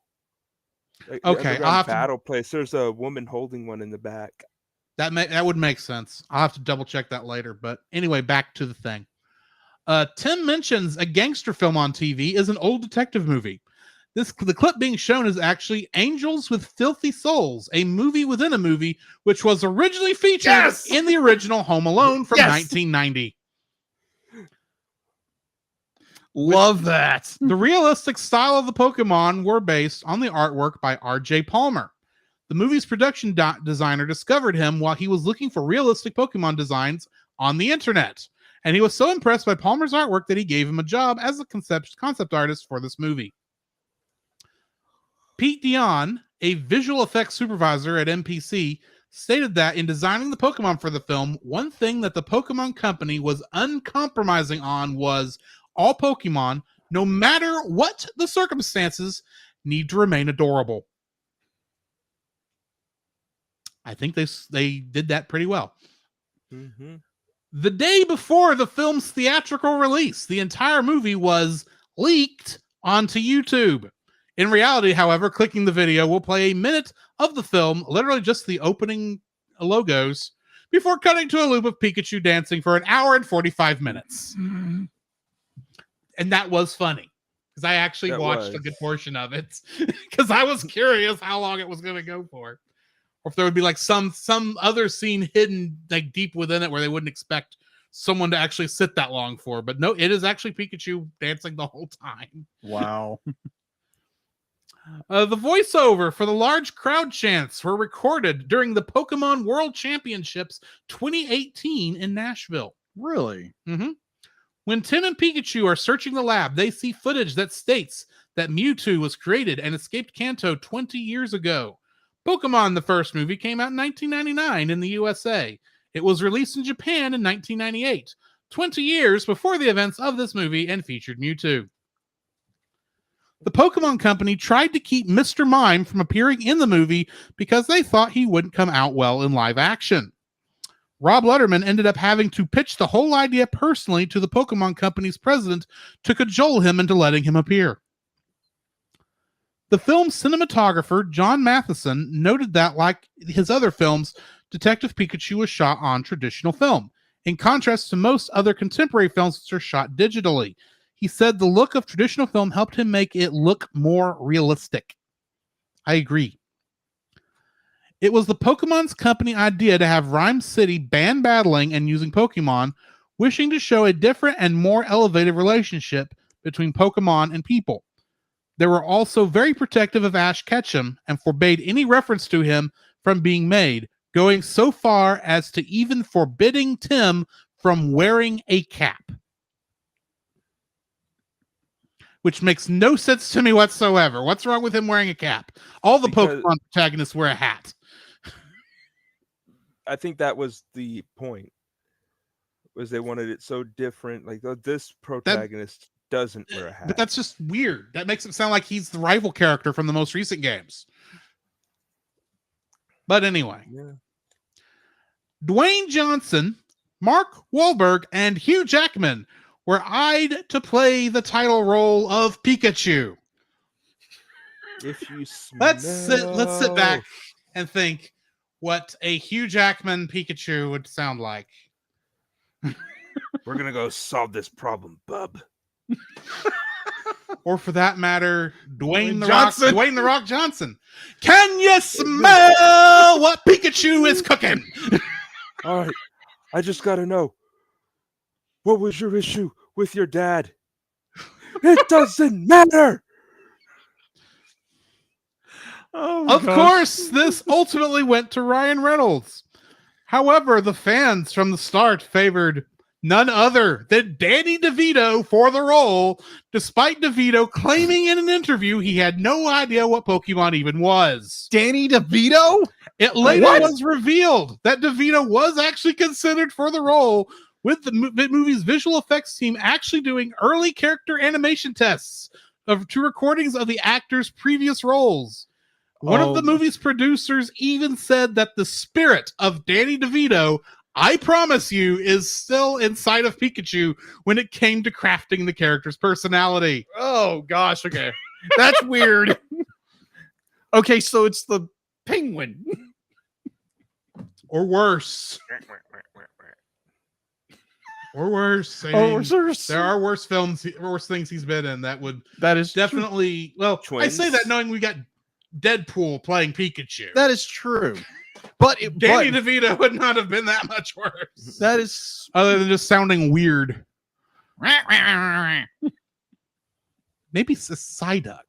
Okay, I'll have battle place. There's a woman holding one in the back. That would make sense. I'll have to double check that later. But anyway, back to the thing. Tim mentions a gangster film on TV is an old detective movie. The clip being shown is actually Angels with Filthy Souls, a movie within a movie, which was originally featured in the original Home Alone from 1990. Love that. The realistic style of the Pokemon were based on the artwork by R.J. Palmer. The movie's production designer discovered him while he was looking for realistic Pokemon designs on the internet. And he was so impressed by Palmer's artwork that he gave him a job as a concept artist for this movie. Pete Dion, a visual effects supervisor at MPC, stated that in designing the Pokemon for the film, one thing that the Pokemon company was uncompromising on was all Pokemon, no matter what the circumstances, need to remain adorable. I think they did that pretty well. Mm-hmm. The day before the film's theatrical release, the entire movie was leaked onto YouTube. In reality, however, clicking the video will play a minute of the film, literally just the opening logos, before cutting to a loop of Pikachu dancing for an hour and 45 minutes. Mm-hmm. And that was funny, because I actually watched a good portion of it, because I was curious how long it was going to go for. Or if there would be like some other scene hidden like deep within it where they wouldn't expect someone to actually sit that long for. But no, it is actually Pikachu dancing the whole time. Wow. The voiceover for the large crowd chants were recorded during the Pokemon World Championships 2018 in Nashville. Really? Mm-hmm. When Tim and Pikachu are searching the lab, they see footage that states that Mewtwo was created and escaped Kanto 20 years ago. Pokemon, the first movie, came out in 1999 in the USA. It was released in Japan in 1998, 20 years before the events of this movie, and featured Mewtwo. The Pokemon Company tried to keep Mr. Mime from appearing in the movie because they thought he wouldn't come out well in live action. Rob Letterman ended up having to pitch the whole idea personally to the Pokemon Company's president to cajole him into letting him appear. The film's cinematographer, John Matheson, noted that, like his other films, Detective Pikachu was shot on traditional film, in contrast to most other contemporary films which are shot digitally. He said the look of traditional film helped him make it look more realistic. I agree. It was the Pokemon's company idea to have Rhyme City ban battling and using Pokemon, wishing to show a different and more elevated relationship between Pokemon and people. They were also very protective of Ash Ketchum and forbade any reference to him from being made, going so far as to even forbidding Tim from wearing a cap. Which makes no sense to me whatsoever. What's wrong with him wearing a cap? All the Pokemon protagonists wear a hat. I think that was the point. Was they wanted it so different. Like this protagonist doesn't wear a hat. But that's just weird. That makes it sound like he's the rival character from the most recent games. But anyway. Yeah. Dwayne Johnson, Mark Wahlberg, and Hugh Jackman were eyed to play the title role of Pikachu. If you smell... Let's sit back and think what a Hugh Jackman Pikachu would sound like. We're gonna go solve this problem, bub. Or for that matter, Dwayne the Rock Johnson. Can you smell what Pikachu is cooking? All right, I just gotta know. What was your issue with your dad? It doesn't matter. Of course, this ultimately went to Ryan Reynolds. However, the fans from the start favored none other than Danny Devito for the role, despite DeVito claiming in an interview he had no idea what Pokemon even was. Danny DeVito? It later was revealed that DeVito was actually considered for the role, with the movie's visual effects team actually doing early character animation tests to recordings of the actor's previous roles. One of the movie's producers even said that the spirit of Danny DeVito, I promise you, is still inside of Pikachu when it came to crafting the character's personality. Oh, gosh. Okay. That's weird. Okay, so it's the penguin. Or worse. Or worse. There are worse things he's been in that is definitely true. Well, Twins. I say that knowing we got Deadpool playing Pikachu. That is true. But Danny DeVito would not have been that much worse. That is other than just sounding weird. Maybe it's a Psyduck.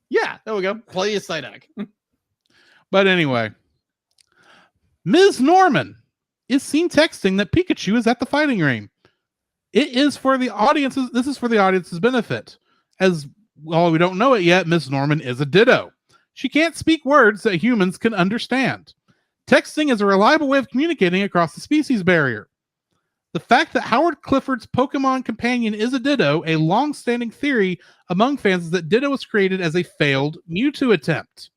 Yeah, there we go. Play a Psyduck. But anyway, Ms. Norman is seen texting that Pikachu is at the fighting ring. It is for the audience's. This is for the audience's benefit. As well, we don't know it yet. Ms. Norman is a Ditto. She can't speak words that humans can understand. Texting is a reliable way of communicating across the species barrier. The fact that Howard Clifford's Pokemon companion is a Ditto, a long-standing theory among fans, is that Ditto was created as a failed Mewtwo attempt,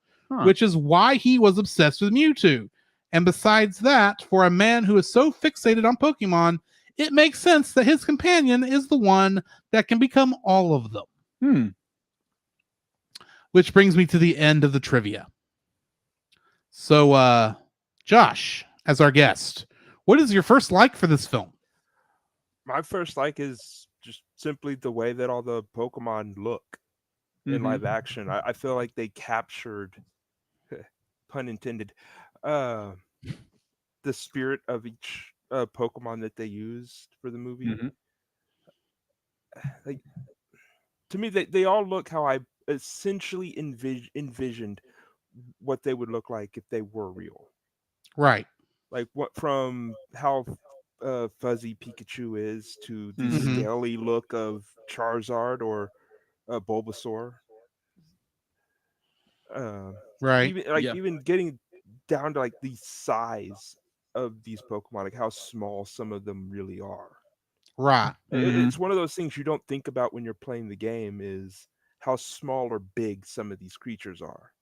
which is why he was obsessed with Mewtwo. And besides that, for a man who is so fixated on Pokemon, it makes sense that his companion is the one that can become all of them. Which brings me to the end of the trivia. So, Josh, as our guest, what is your first like for this film? My first like is just simply the way that all the Pokemon look in live action. I feel like they captured, pun intended, the spirit of each Pokemon that they used for the movie. Like, to me, they all look how I essentially envisioned what they would look like if they were real. Right. Like what from how fuzzy Pikachu is to the scaly look of Charizard or Bulbasaur. Right. Even getting down to like the size of these Pokemon, like how small some of them really are. Right. It's one of those things you don't think about when you're playing the game, is how small or big some of these creatures are.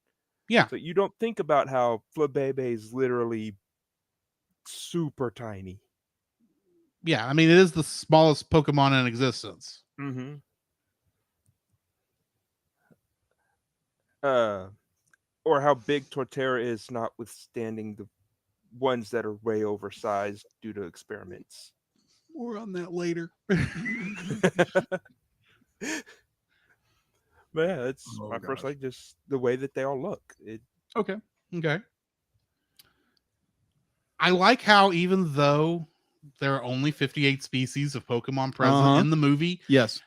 Yeah. So you don't think about how Flabébé is literally super tiny. Yeah, I mean, it is the smallest Pokemon in existence. Or how big Torterra is, notwithstanding the ones that are way oversized due to experiments. More on that later. But yeah, it's my first like, just the way that they all look. Okay. I like how even though there are only 58 species of Pokemon present in the movie, yes,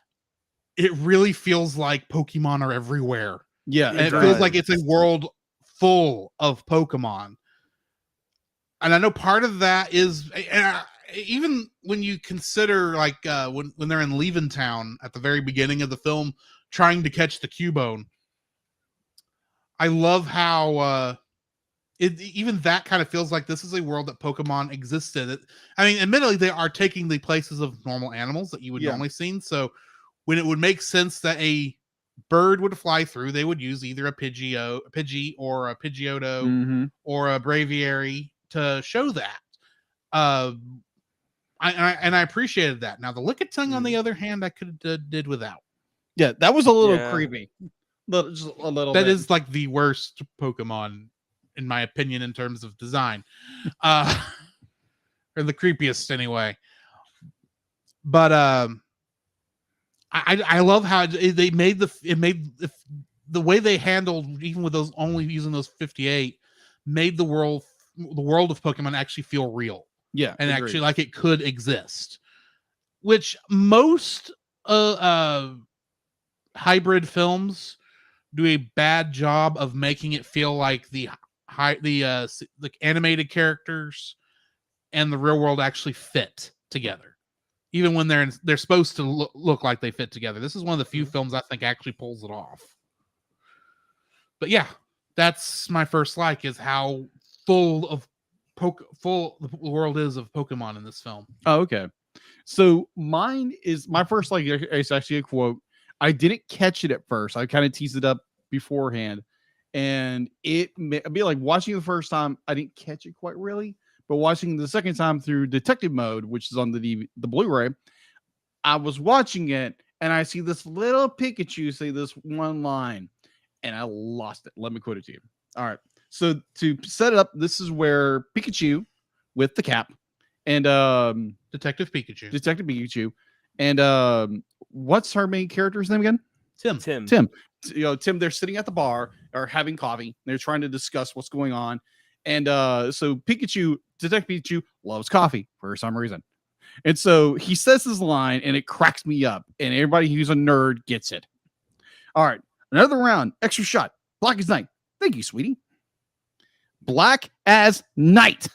it really feels like Pokemon are everywhere. Yeah, And it feels like it's a world full of Pokemon. And I know part of that is, even when you consider like when they're in Leaving Town at the very beginning of the film, trying to catch the Cubone. I love how even that kind of feels like this is a world that Pokemon existed. I mean, admittedly, they are taking the places of normal animals that you would normally see. So when it would make sense that a bird would fly through, they would use either a Pidgey or a Pidgeotto or a Braviary to show that. I appreciated that. Now the Lickitung, on the other hand, I could have did without. Yeah, that was a little creepy. Just a little that bit. is like the worst Pokemon in my opinion in terms of design, or the creepiest anyway. But I love how they made the way they handled, even with those only using those 58, made the world of Pokemon actually feel real. Yeah, and agreed. actually like it could exist, which most hybrid films do a bad job of making it feel like the animated characters and the real world actually fit together, even when they're supposed to look like they fit together. This is one of the few films I think actually pulls it off. But yeah, that's my first like, is how full the world is of Pokemon in this film. Oh, okay. So my first like is actually a quote. I didn't catch it at first. I kind of teased it up beforehand, and I'd be like watching the first time, I didn't catch it quite really, but watching the second time through detective mode, which is on the Blu-ray, I was watching it and I see this little Pikachu say this one line, and I lost it. Let me quote it to you. All right. So to set it up, this is where Pikachu with the cap and Detective Pikachu and what's her main character's name again? Tim. Tim, they're sitting at the bar or having coffee. They're trying to discuss what's going on. And so Detective Pikachu loves coffee for some reason. And so he says this line and it cracks me up. And everybody who's a nerd gets it. All right. Another round. Extra shot. Black as night. Thank you, sweetie. Black as night.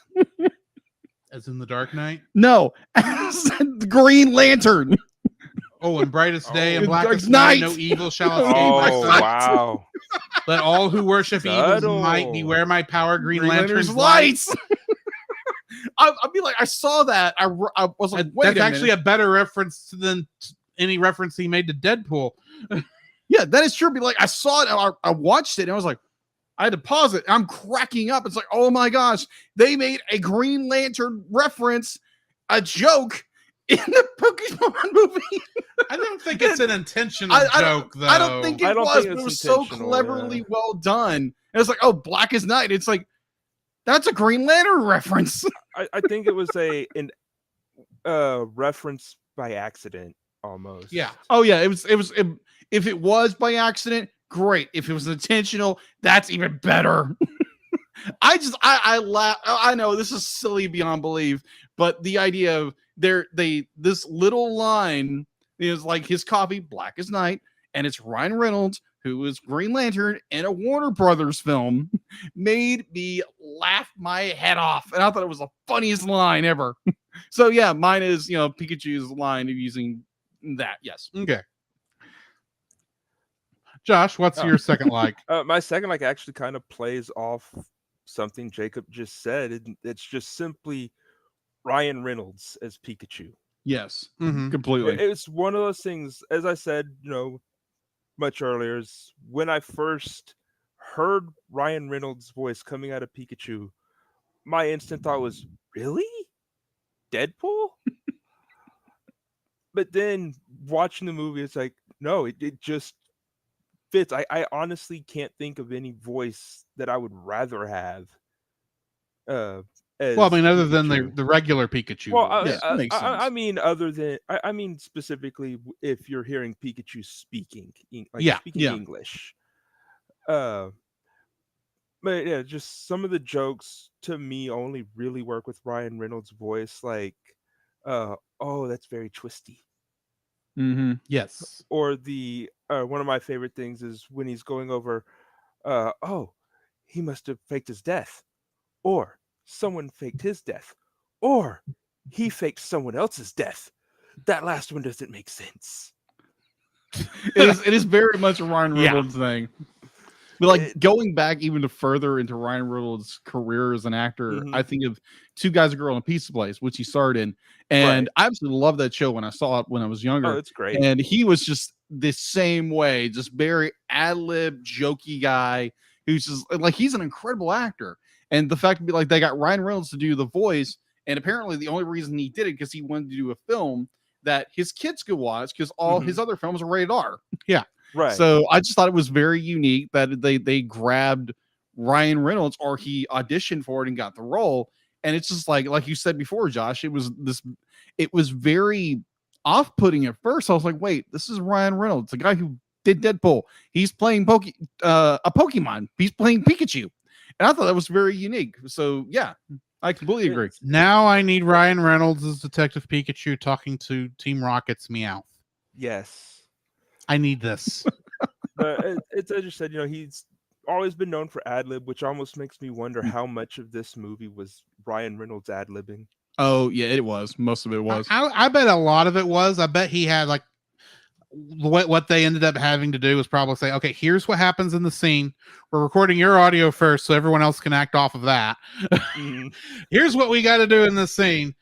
As in the Dark Knight? No. As the Green Lantern. Oh, and brightest day and blackest night. night, no evil shall escape. Oh, wow. Let all who worship evil's might beware my power, Green Lantern's lights. I'd be like, I saw that. I was like, wait, that's actually a better reference than any reference he made to Deadpool. Yeah, that is true. Be like, I saw it. I watched it, and I was like, I had to pause it. I'm cracking up. It's like, oh my gosh, they made a Green Lantern reference, a joke in the Pokemon movie. I don't think it's an intentional joke, though. I don't think it was. It was so cleverly well done. And it's like, oh, Black as Night. It's like, that's a Green Lantern reference. I think it was a reference by accident almost. Yeah. Oh yeah. If it was by accident, great. If it was intentional, that's even better. I laugh. I know this is silly beyond belief, but the idea of this little line is like his coffee, Black as Night, and it's Ryan Reynolds, who is Green Lantern in a Warner Brothers film, made me laugh my head off. And I thought it was the funniest line ever. So yeah, mine is, Pikachu's line of using that. Yes. Okay. Josh, what's your second like? My second like actually kind of plays off something Jacob just said. It's just simply Ryan Reynolds as Pikachu. Yes, mm-hmm. Completely. It's one of those things, as I said, much earlier, is when I first heard Ryan Reynolds' voice coming out of Pikachu, my instant thought was, really? Deadpool? But then watching the movie, it's like, no, it just fits. I honestly can't think of any voice that I would rather have. Well, I mean, other than the regular Pikachu. Well, I mean, specifically if you're hearing Pikachu speaking, speaking English. But yeah, just some of the jokes to me only really work with Ryan Reynolds' voice. Like, oh, that's very twisty. Mm-hmm. Yes. Or the one of my favorite things is when he's going over, oh, he must have faked his death, or someone faked his death, or he faked someone else's death. That last one doesn't make sense. It is very much a Ryan Yeah. Reynolds thing. But like It- going back even to further into Ryan Reynolds' career as an actor, Mhm. I think of Two Guys, a Girl, and a Pizza Place, which he starred in, and I absolutely loved that show when I saw it when I was younger. Oh, it's great. And he was just the same way, just very ad lib, jokey guy who's just like he's an incredible actor. And the fact to be like they got Ryan Reynolds to do the voice, and apparently the only reason he did it because he wanted to do a film that his kids could watch because all his other films are rated R. Right. So I just thought it was very unique that they grabbed Ryan Reynolds, or he auditioned for it and got the role. And it's just like you said before, Josh, it was very off-putting at first. I was like, wait, this is Ryan Reynolds, the guy who did Deadpool. He's playing a Pokemon. He's playing Pikachu. And I thought that was very unique. So yeah, I completely agree. Now I need Ryan Reynolds as Detective Pikachu talking to Team Rocket's Meowth. Yes. I need this. It's as you said, he's always been known for ad lib, which almost makes me wonder how much of this movie was Ryan Reynolds ad libbing. Oh yeah, it was. Most of it was. I bet a lot of it was. I bet he had like what they ended up having to do was probably say, okay, here's what happens in the scene. We're recording your audio first so everyone else can act off of that. Here's what we got to do in this scene.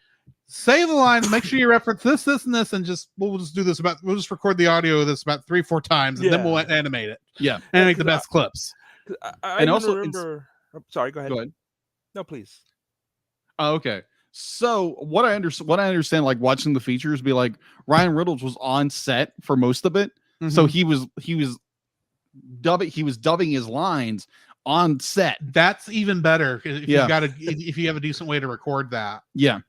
Say the lines, make sure you reference this, and this, and we'll just do this we'll just record the audio of this about 3-4 times, and then we'll animate it. Yeah. Animate the best clips. I And even also remember. Sorry, go ahead. Go ahead. No, please. Oh, okay. So what I understand, like watching the features, be like Ryan Reynolds was on set for most of it, so he was dubbing his lines on set. That's even better if you have a decent way to record that. Yeah,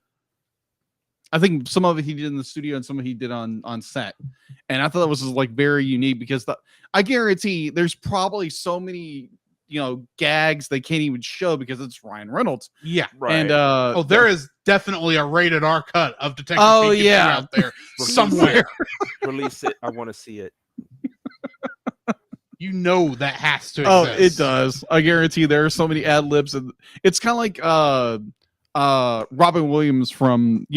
I think some of it he did in the studio and some of it he did on set, and I thought that was like very unique because I guarantee there's probably so many gags they can't even show because it's Ryan Reynolds. Yeah, Right. And there is definitely a rated R cut of Detective Pikachu out there somewhere. Release it. I want to see it. That has to exist. Oh, it does. I guarantee there are so many ad libs, and it's kind of like Robin Williams from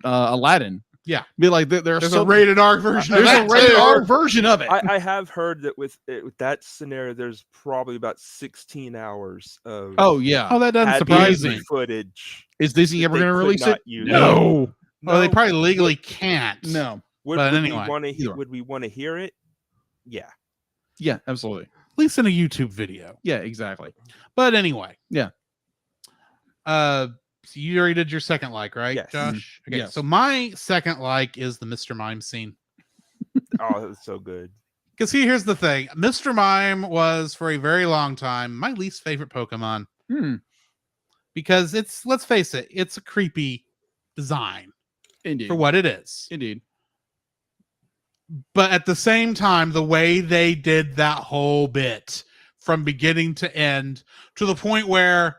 Aladdin. Yeah, be like there's a rated R version. There's a rated R version of it. I have heard that with that scenario, there's probably about 16 hours of. Oh yeah. Oh, that doesn't surprise me. Footage. Is Disney ever going to release it? No. Well, they probably legally can't. No. Would we want to hear it? Yeah. Yeah, absolutely. At least in a YouTube video. Yeah, exactly. But anyway. Yeah. So you already did your second like, right, yes. Josh? Okay. Yes. So my second like is the Mr. Mime scene. Oh, that was so good. Because here's the thing. Mr. Mime was for a very long time my least favorite Pokemon. Because let's face it, it's a creepy design. Indeed. For what it is. Indeed. But at the same time, the way they did that whole bit from beginning to end, to the point where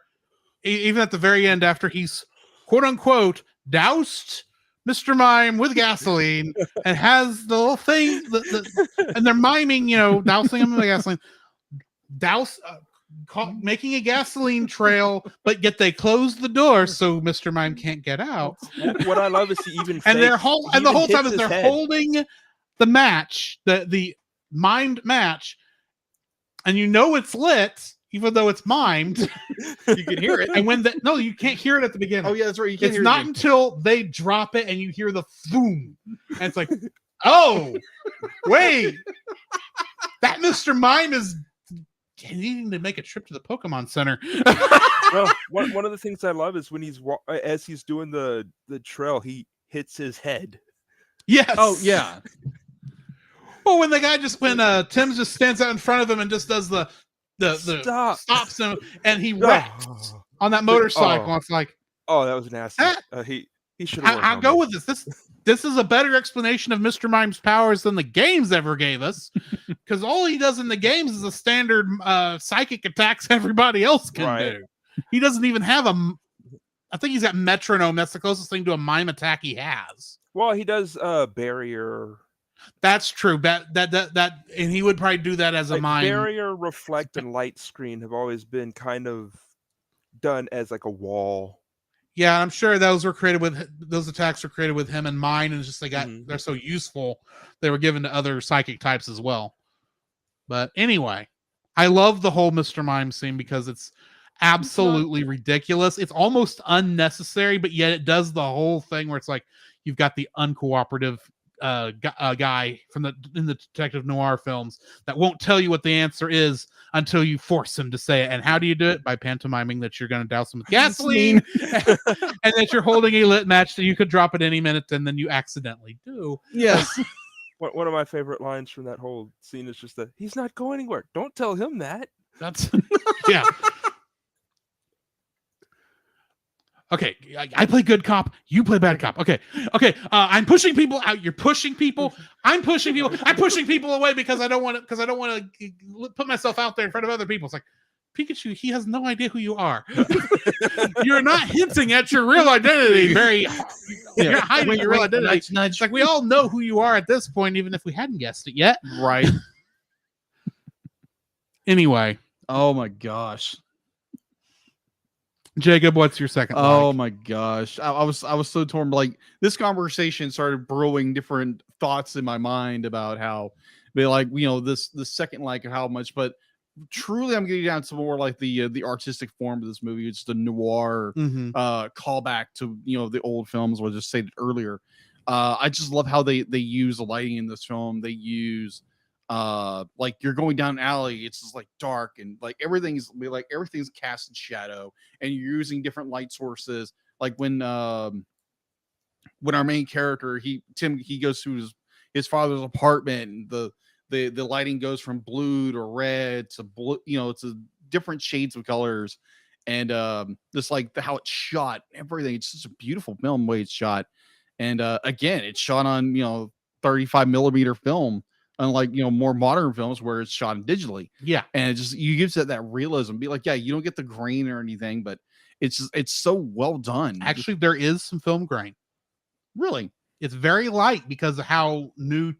even at the very end, after he's quote unquote doused Mr. Mime with gasoline and has the little thing, and they're miming, dousing him with gasoline, making a gasoline trail, but yet they close the door so Mr. Mime can't get out. What I love is he even and the whole time that they're holding the match, the mimed match, and it's lit, even though it's mimed. You can hear it. And you can't hear it at the beginning. Oh yeah, that's right. You can't it's hear not until they drop it and you hear the boom, and it's like, oh, wait, that Mr. Mime is needing to make a trip to the Pokemon Center. Well, one of the things I love is when as he's doing the trail, he hits his head. Yes. Oh yeah. Well, when Tim just stands out in front of him and just does the stops him and he wrecked on that motorcycle. It's like, oh, that was nasty. He should have. I'll go with this. This is a better explanation of Mr. Mime's powers than the games ever gave us, because all he does in the games is a standard psychic attacks everybody else can do. He doesn't even have I think he's got metronome. That's the closest thing to a mime attack he has. Well, he does barrier, That's true. And he would probably do that as a like mime. barrier, reflect, and light screen have always been kind of done as like a wall. Yeah, I'm sure those attacks were created with him in mind, and it's just Mhm. they're so useful they were given to other psychic types as well. But anyway, I love the whole Mr. Mime scene because it's absolutely ridiculous. It's almost unnecessary, but yet it does the whole thing where it's like you've got the uncooperative guy in the detective noir films that won't tell you what the answer is until you force him to say it. And how do you do it? By pantomiming that you're going to douse him with gasoline and that you're holding a lit match that you could drop at any minute, and then you accidentally do. Yes. One of my favorite lines from that whole scene is just that he's not going anywhere. Don't tell him that. That's yeah. Okay, I play good cop. You play bad cop. Okay. I'm pushing people out. You're pushing people. I'm pushing people. I'm pushing people away because I don't want to put myself out there in front of other people. It's like, Pikachu, he has no idea who you are. You're not hinting at your real identity. You're hiding your real identity. It's like we all know who you are at this point, even if we hadn't guessed it yet. Right. Anyway. Oh my gosh. Jacob, what's your second? Oh my gosh. I was so torn. Like, this conversation started brewing different thoughts in my mind about how, the second like how much, but truly I'm getting down to more like the artistic form of this movie. It's the noir callback to the old films, was just stated earlier. I just love how they use the lighting in this film. They use like you're going down an alley, it's just like dark, and like everything's cast in shadow, and you're using different light sources. Like when our main character Tim goes to his father's apartment, and the lighting goes from blue to red to blue, to different shades of colors, and just like how it's shot, everything. It's just a beautiful film way it's shot, and again, it's shot on 35 millimeter film, unlike more modern films where it's shot digitally. Yeah, and it just you gives it that realism. Be like, yeah, you don't get the grain or anything, but it's so well done. Actually, there is some film grain. Really, it's very light because of how new.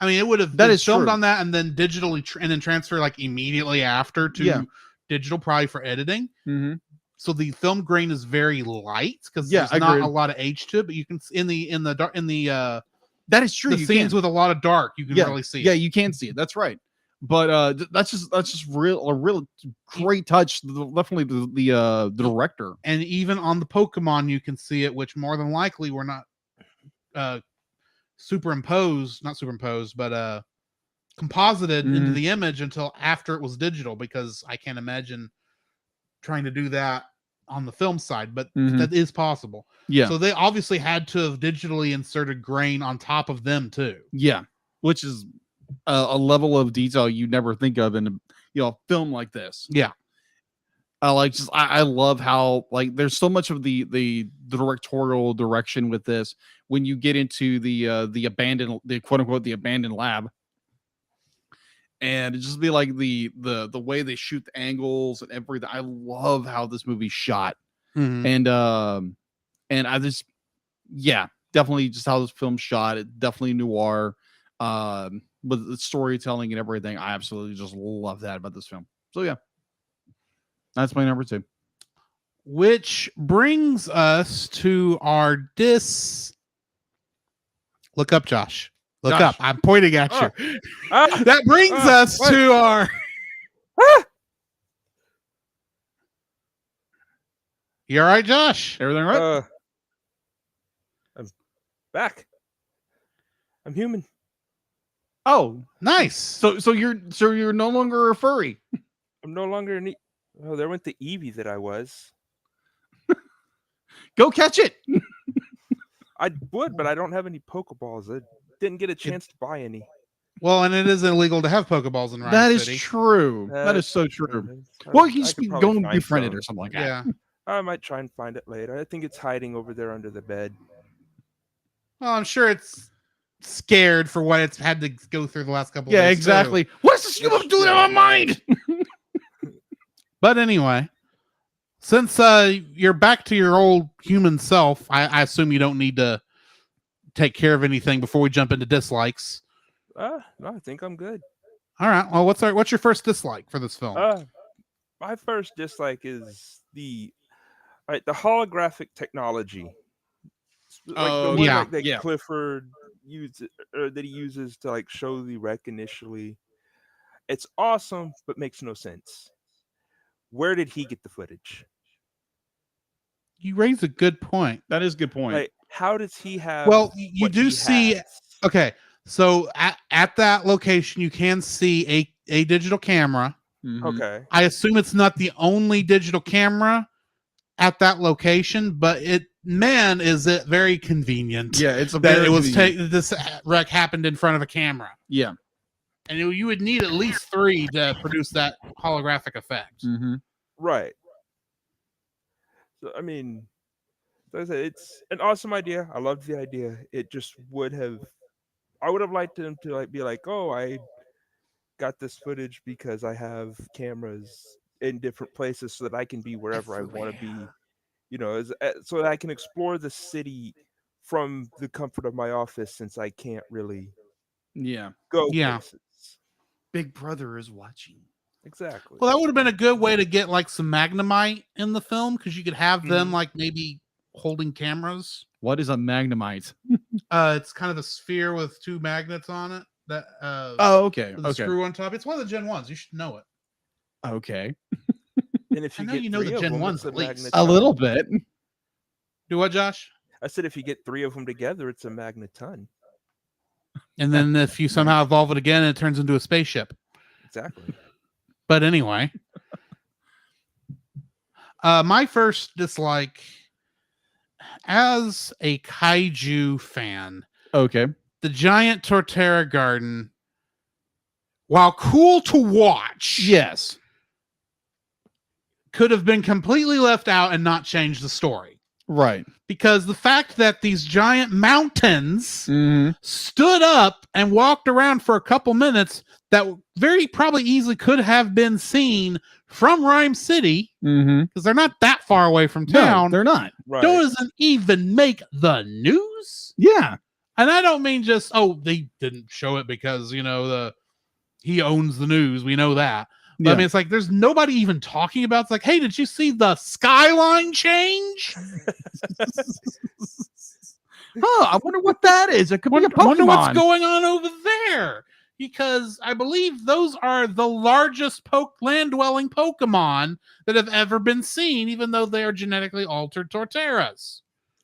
I mean, it would have is filmed true. on that and then digitally and then transfer like immediately after to digital, probably for editing. Mm-hmm. So the film grain is very light because there's not a lot of age to it, but you can in the that is true. The you scenes can. with a lot of dark, you can really see. Yeah, you can see it. That's right. But that's just a real great touch. Definitely the director. And even on the Pokemon, you can see it, which more than likely were not not superimposed, but composited into the image until after it was digital, because I can't imagine trying to do that on the film side, but that is possible. Yeah. So they obviously had to have digitally inserted grain on top of them too. Yeah. Which is a level of detail you never think of in a film like this. Yeah. I love how like there's so much of the directorial direction with this when you get into the quote unquote the abandoned lab, and it just be like the way they shoot the angles and everything. I love how this movie's shot, and I just definitely just how this film's shot. It definitely noir, with the storytelling and everything. I absolutely just love that about this film. So yeah. That's my number 2. Which brings us to our Look up, Josh. Look up. I'm pointing at you. That brings us to our... You all right, Josh? Everything right? I'm back. I'm human. Oh, nice. So you're no longer a furry. I'm no longer an... Oh, there went the Eevee that I was. Go catch it. I would, but I don't have any Pokeballs. I didn't get a chance to buy any. Well, and it is illegal to have Pokeballs in Ryan That City. Is true. That is so true. Well, you just go and befriend it or something like that. Yeah. I might try and find it later. I think it's hiding over there under the bed. Well, I'm sure it's scared for what it's had to go through the last couple of days. Yeah, exactly. What is this human doing in my mind? But anyway, since you're back to your old human self, I assume you don't need to take care of anything before we jump into dislikes? No, I think I'm good. All right. Well, what's your first dislike for this film? My first dislike is the holographic technology. Like the one yeah. like that Yeah. Clifford uses, or that he uses to like show the wreck initially. It's awesome, but makes no sense. Where did he get the footage? You raise a good point. That is a good point. Like, how does he have? Well, you what do he see. has? Okay, so at that location, you can see a digital camera. Mhm. Okay. I assume it's not the only digital camera at that location, but is it very convenient. Yeah, it's a that very it was convenient. this wreck happened in front of a camera, Yeah. and you would need at least 3 to produce that holographic effect. Mm-hmm. Right. So I mean, like I said, it's an awesome idea. I loved the idea. It just I would have liked him to like be like, oh, I got this footage because I have cameras in different places so that I can be wherever I want to be. So that I can explore the city from the comfort of my office since I can't really Yeah. go Yeah. places. Big Brother is watching. Exactly. Well, that would have been a good way to get like some Magnemite in the film, because you could have them like maybe holding cameras. What is a Magnemite? It's kind of a sphere with 2 magnets on it. That Oh, okay. with a Okay. screw on top. It's one of the Gen 1s. You should know it. Okay. And if I you know get you know the 3 of Gen them, 1s it's a at least. A magneton. little bit. Do what, Josh? I said if you get 3 of them together, it's a magneton. And then if you somehow evolve it again, it turns into a spaceship. Exactly. But anyway, my first dislike as a kaiju fan, Okay. the giant Torterra garden, while cool to watch, Yes. could have been completely left out and not change the story. Right. Because the fact that these giant mountains Mm-hmm. stood up and walked around for a couple minutes, that very probably easily could have been seen from Rhyme City, Mm-hmm. because they're not that far away from No, town, they're not. Right. doesn't even make the news. Yeah. And I don't mean just, they didn't show it because, he owns the news. We know that. But I mean, it's like there's nobody even talking about. It's like, hey, did you see the skyline change? I wonder what that is. It could be a I wonder what's Pokemon. going on over there. Because I believe those are the largest land-dwelling Pokemon that have ever been seen, even though they are genetically altered Torterras.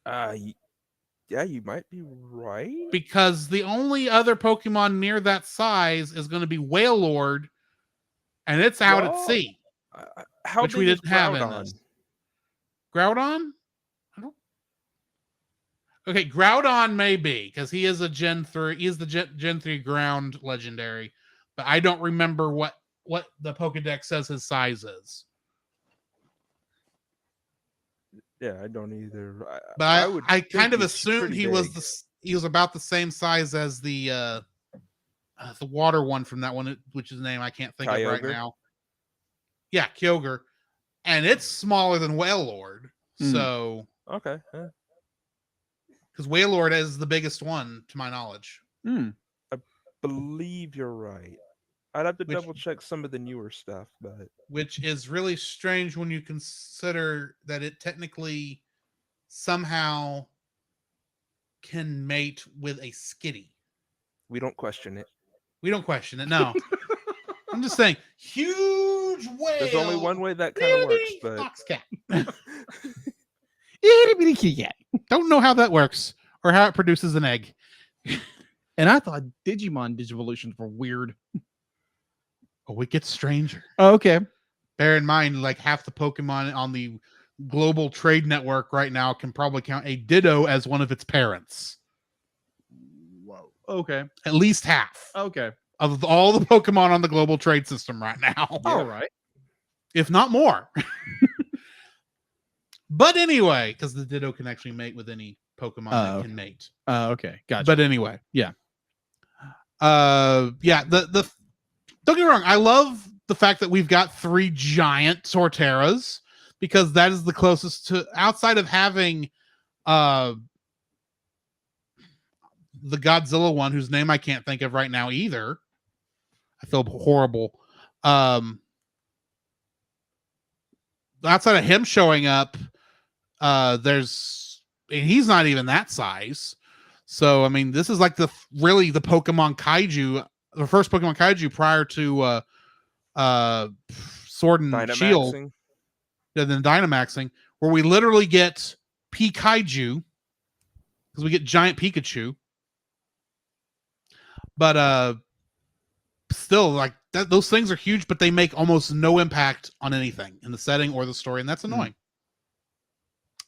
Yeah, you might be right. Because the only other Pokemon near that size is going to be Wailord, and it's out at Well, sea. How Which big we is didn't have in Groudon? this. Groudon? Okay, Groudon may be, because he is a Gen 3. He is the Gen 3 ground legendary. But I don't remember what the Pokedex says his size is. Yeah, I don't either. But would I think kind of he's assumed pretty he big. was about the same size as the water one from that one, which is the name I can't think of right Kyogre? now. Yeah, Kyogre. And it's smaller than Wailord. So, Okay. Yeah. because Wailord is the biggest one, to my knowledge. Believe you're right. I'd have to Which- double check some of the newer stuff, but Which is really strange when you consider that it technically somehow can mate with a Skitty. we don't question it. We don't question it, no. I'm just saying, huge whale. There's only one way that kind of works, but Fox cat. Itty bitty kitty cat. Don't know how that works or how it produces an egg. And I thought Digimon Digivolutions were weird. Oh, it gets stranger. Oh, okay. Bear in mind, like half the Pokemon on the global trade network right now can probably count a Ditto as one of its parents. Whoa. Okay. At least half Okay. of all the Pokemon on the global trade system right now. All right. If not more. But anyway, because the Ditto can actually mate with any Pokemon that can mate. Okay. Gotcha. But anyway. Yeah. Yeah, the don't get me wrong, I love the fact that we've got 3 giant Torterras, because that is the closest to, outside of having the Godzilla one, whose name I can't think of right now either. I feel horrible. Outside of him showing up, he's not even that size. So I mean, this is like the Pokemon Kaiju, the first Pokemon Kaiju prior to Sword and Shield, Dynamaxing. and then Dynamaxing, where we literally get Pikachu because we get giant Pikachu. But still, like those things are huge, but they make almost no impact on anything in the setting or the story, and that's annoying.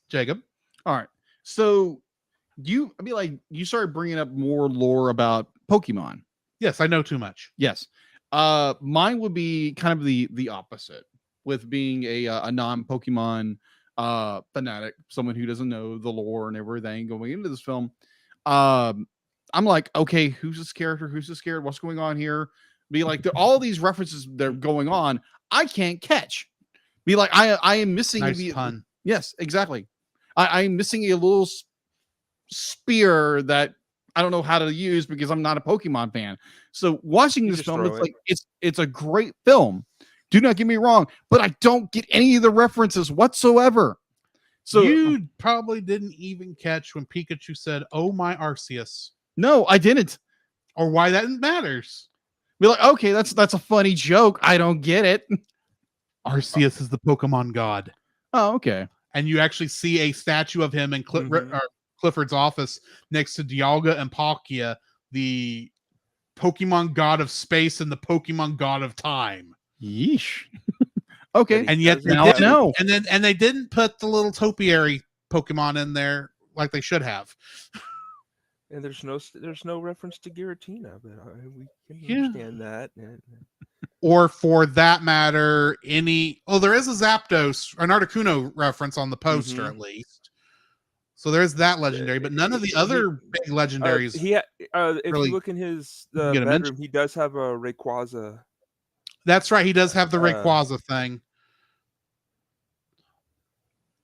Jacob, All right. So you started bringing up more lore about Pokemon. yes, I know too much. Yes. Mine would be kind of the opposite, with being a non-Pokemon fanatic, someone who doesn't know the lore and everything going into this film. I'm like, okay, who's this character? Who's this character? What's going on here? Be like, all these references that are going on, I can't catch. Be like, I am missing Nice pun. Yes, exactly. I'm missing a little spear that I don't know how to use because I'm not a Pokemon fan. So watching this film, it's like it's a great film. Do not get me wrong, but I don't get any of the references whatsoever. So you probably didn't even catch when Pikachu said, "Oh my Arceus." No, I didn't. Or why that matters. Be like, okay, that's a funny joke. I don't get it. Arceus is the Pokemon god. Oh, okay. And you actually see a statue of him in Clifford's office next to Dialga and Palkia, the Pokemon god of space and the Pokemon god of time. Yeesh. Okay. And yet now I know. And they didn't put the little topiary Pokemon in there like they should have. And there's no reference to Giratina, but we can understand that. Or for that matter, there is a Zapdos or an Articuno reference on the poster at least. So there's that legendary, but none of the other big legendaries. If really you look in his bedroom, he does have a Rayquaza. That's right. He does have the Rayquaza thing.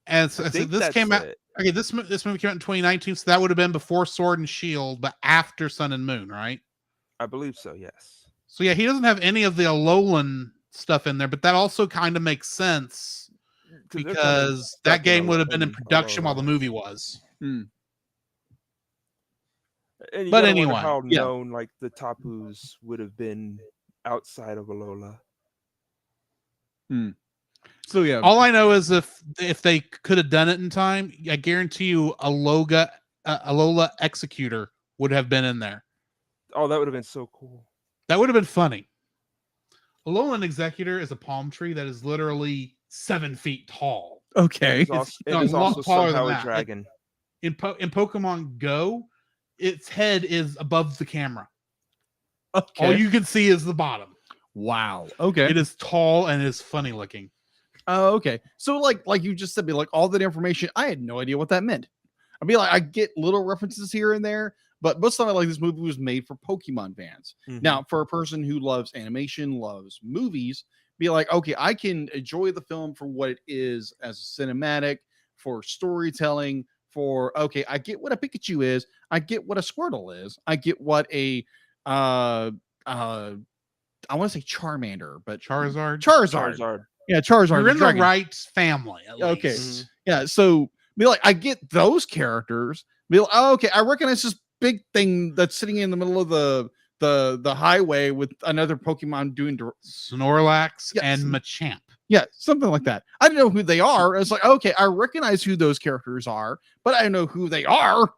And so this came out. Okay, this movie came out in 2019, so that would have been before Sword and Shield, but after Sun and Moon, right? I believe so, yes. So yeah, he doesn't have any of the Alolan stuff in there, but that also kind of makes sense because that game would have been in production while the movie was. But anyway, how known like the Tapus would have been outside of Alola. So yeah, all I know is if they could have done it in time, I guarantee you Alola Executor would have been in there. Oh, that would have been so cool. That would have been funny. Alolan Executor is a palm tree that is literally 7 feet tall. Okay, it's also somehow a dragon. In Pokemon Go, its head is above the camera. Okay, all you can see is the bottom. Wow. Okay, it is tall and it is funny looking. Oh, okay. So like you just said, like all that information, I had no idea what that meant. I mean, like I get little references here and there, but most of the time, like this movie was made for Pokemon fans. Now, for a person who loves animation, loves movies, be like, okay, I can enjoy the film for what it is as a cinematic, for storytelling, for I get what a Pikachu is, I get what a Squirtle is, I get what a I want to say Charmander, but Charizard. Yeah, Charizard. You're in the right family, at least. Okay. Yeah, so be like, I get those characters. Be like, oh, okay, I recognize this big thing that's sitting in the middle of the highway with another Pokemon doing Snorlax and Machamp. Yeah, something like that. I don't know who they are. It's like, okay, I recognize who those characters are, but I don't know who they are.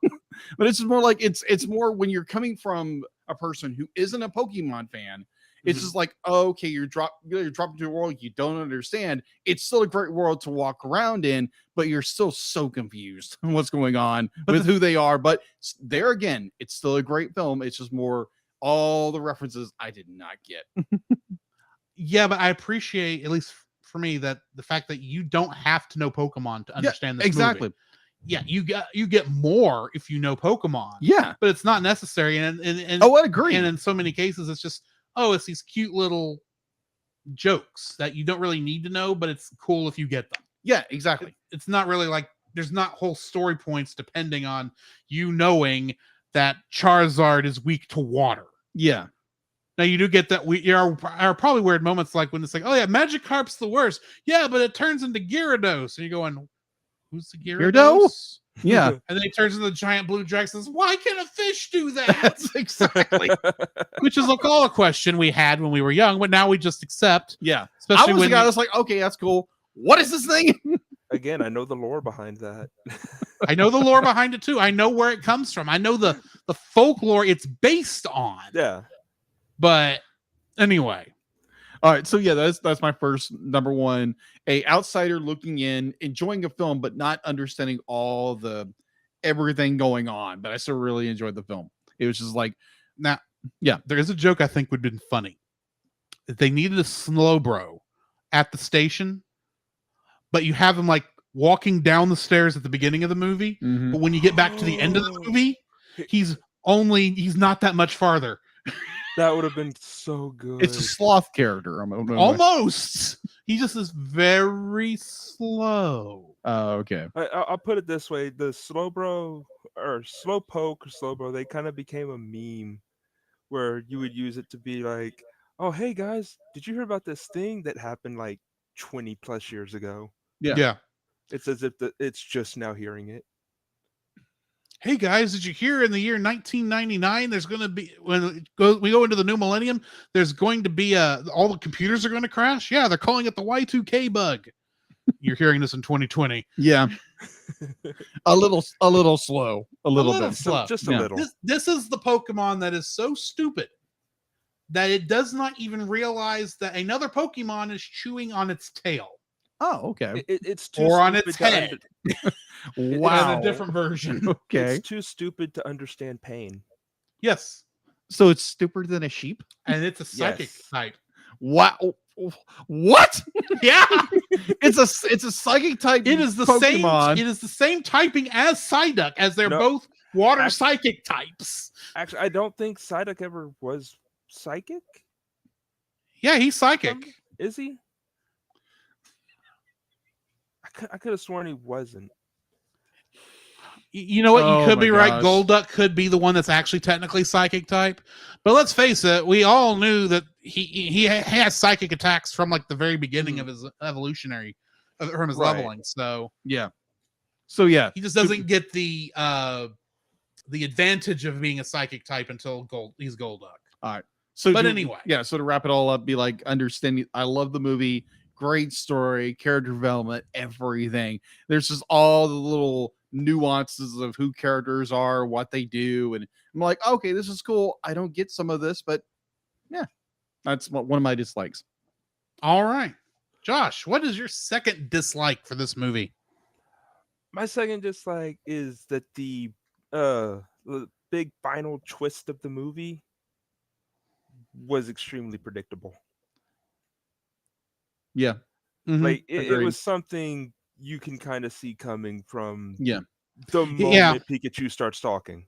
But it's more like it's more when you're coming from a person who isn't a Pokemon fan. It's just like, okay, you're dropped into a world you don't understand. It's still a great world to walk around in, but you're still so confused on what's going on with who they are. But there again, it's still a great film. It's just more all the references I did not get. Yeah, but I appreciate, at least for me, that the fact that you don't have to know Pokemon to understand this movie. Yeah, you get more if you know Pokemon. Yeah, but it's not necessary. And I agree. And in so many cases, it's just, it's these cute little jokes that you don't really need to know, but it's cool if you get them. Yeah, exactly. It's not really like there's not whole story points depending on you knowing that Charizard is weak to water. Yeah. Now you do get that are probably weird moments like when it's like, oh yeah, Magikarp's the worst. Yeah, but it turns into Gyarados. And you're going, who's the Gyarados? Yeah. And then he turns into the giant blue dragon and says, why can a fish do that? That's exactly. Which is like all a question we had when we were young, but now we just accept. Yeah. Especially I was when the guy that's like, okay, that's cool. What is this thing? Again, I know the lore behind that. I know the lore behind it too. I know where it comes from. I know the folklore it's based on. Yeah. But anyway. All right, so yeah, that's my first number one. A outsider looking in, enjoying a film, but not understanding all the everything going on. But I still really enjoyed the film. It was just like, now, yeah, there is a joke I think would have been funny. They needed a slow bro at the station, but you have him like walking down the stairs at the beginning of the movie. Mhm. But when you get back to the end of the movie, he's not that much farther. That would have been so good. it's a sloth character. Almost. He just is very slow. Oh, okay. I'll put it this way: the Slowbro or Slowpoke or Slowbro, they kind of became a meme where you would use it to be like, "Oh, hey guys, did you hear about this thing that happened like 20 plus years ago?" Yeah. It's as if it's just now hearing it. Hey guys, did you hear in the year 1999 there's going to be when we go into the new millennium, there's going to be all the computers are going to crash? Yeah, they're calling it the Y2K bug. You're hearing this in 2020. Yeah. a little slow. A little bit. slow. Just a Yeah. little. This is the Pokemon that is so stupid that it does not even realize that another Pokemon is chewing on its tail Oh, okay. It's too or on stupid its to head. Wow. In a different version. Okay. It's too stupid to understand pain. Yes. So it's stupider than a sheep? And it's a psychic Yes. type. Wow. What? Yeah. it's a psychic type. It is the Pokemon. same. It is the same typing as Psyduck, as they're No. both water Act- psychic types. Actually, I don't think Psyduck ever was psychic. Yeah, he's psychic. Is he? I could have sworn he wasn't. You know what? Oh You could my be right. gosh. Golduck could be the one that's actually technically psychic type. But let's face it, we all knew that he has psychic attacks from like the very beginning of his evolutionary, from his Right. leveling. So Yeah. So yeah. he just doesn't get the advantage of being a psychic type until he's Golduck. All right. So But to- anyway. yeah. So to wrap it all up, be like understanding. I love the movie. Great story, character development, everything. There's just all the little nuances of who characters are, what they do, and I'm like, okay, this is cool. I don't get some of this, but yeah, that's one of my dislikes. All right. Josh, what is your second dislike for this movie? My second dislike is that the big final twist of the movie was extremely predictable. Yeah. Mhm. Like it agreed. was something you can kind of see coming from Yeah. the moment Yeah. Pikachu starts talking.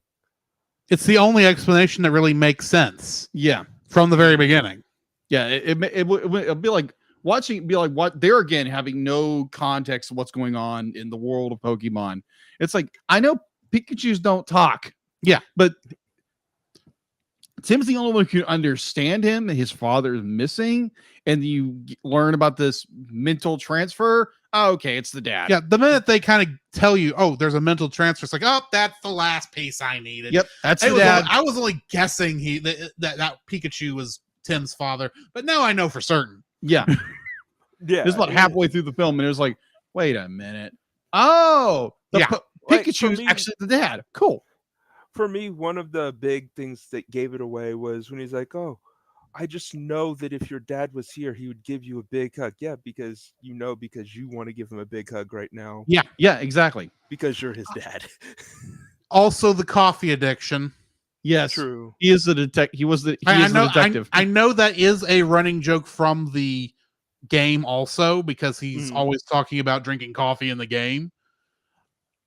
It's the only explanation that really makes sense Yeah. from the very beginning. Yeah. It'll be like watching, be like what they're again having no context of what's going on in the world of Pokemon. It's like, I know Pikachus don't talk. Yeah. But Tim's the only one who can understand him. His father is missing, and you learn about this mental transfer. Oh, okay, it's the dad. Yeah, the minute they kind of tell you, oh, there's a mental transfer, it's like, oh, that's the last piece I needed. Yep, that's I the was, dad. only, I was only guessing that Pikachu was Tim's father, but now I know for certain. Yeah, Yeah, this is about halfway through the film, and it was like, wait a minute. Oh, Yeah. Like, for Pikachu's me- actually the dad. Cool. For me, one of the big things that gave it away was when he's like, "Oh, I just know that if your dad was here, he would give you a big hug." Yeah, because you want to give him a big hug right now Yeah, exactly. because you're his dad. Also, the coffee addiction. Yes, True. he is the detective. He is the detective. I know that is a running joke from the game also, because he's Mm. always talking about drinking coffee in the game.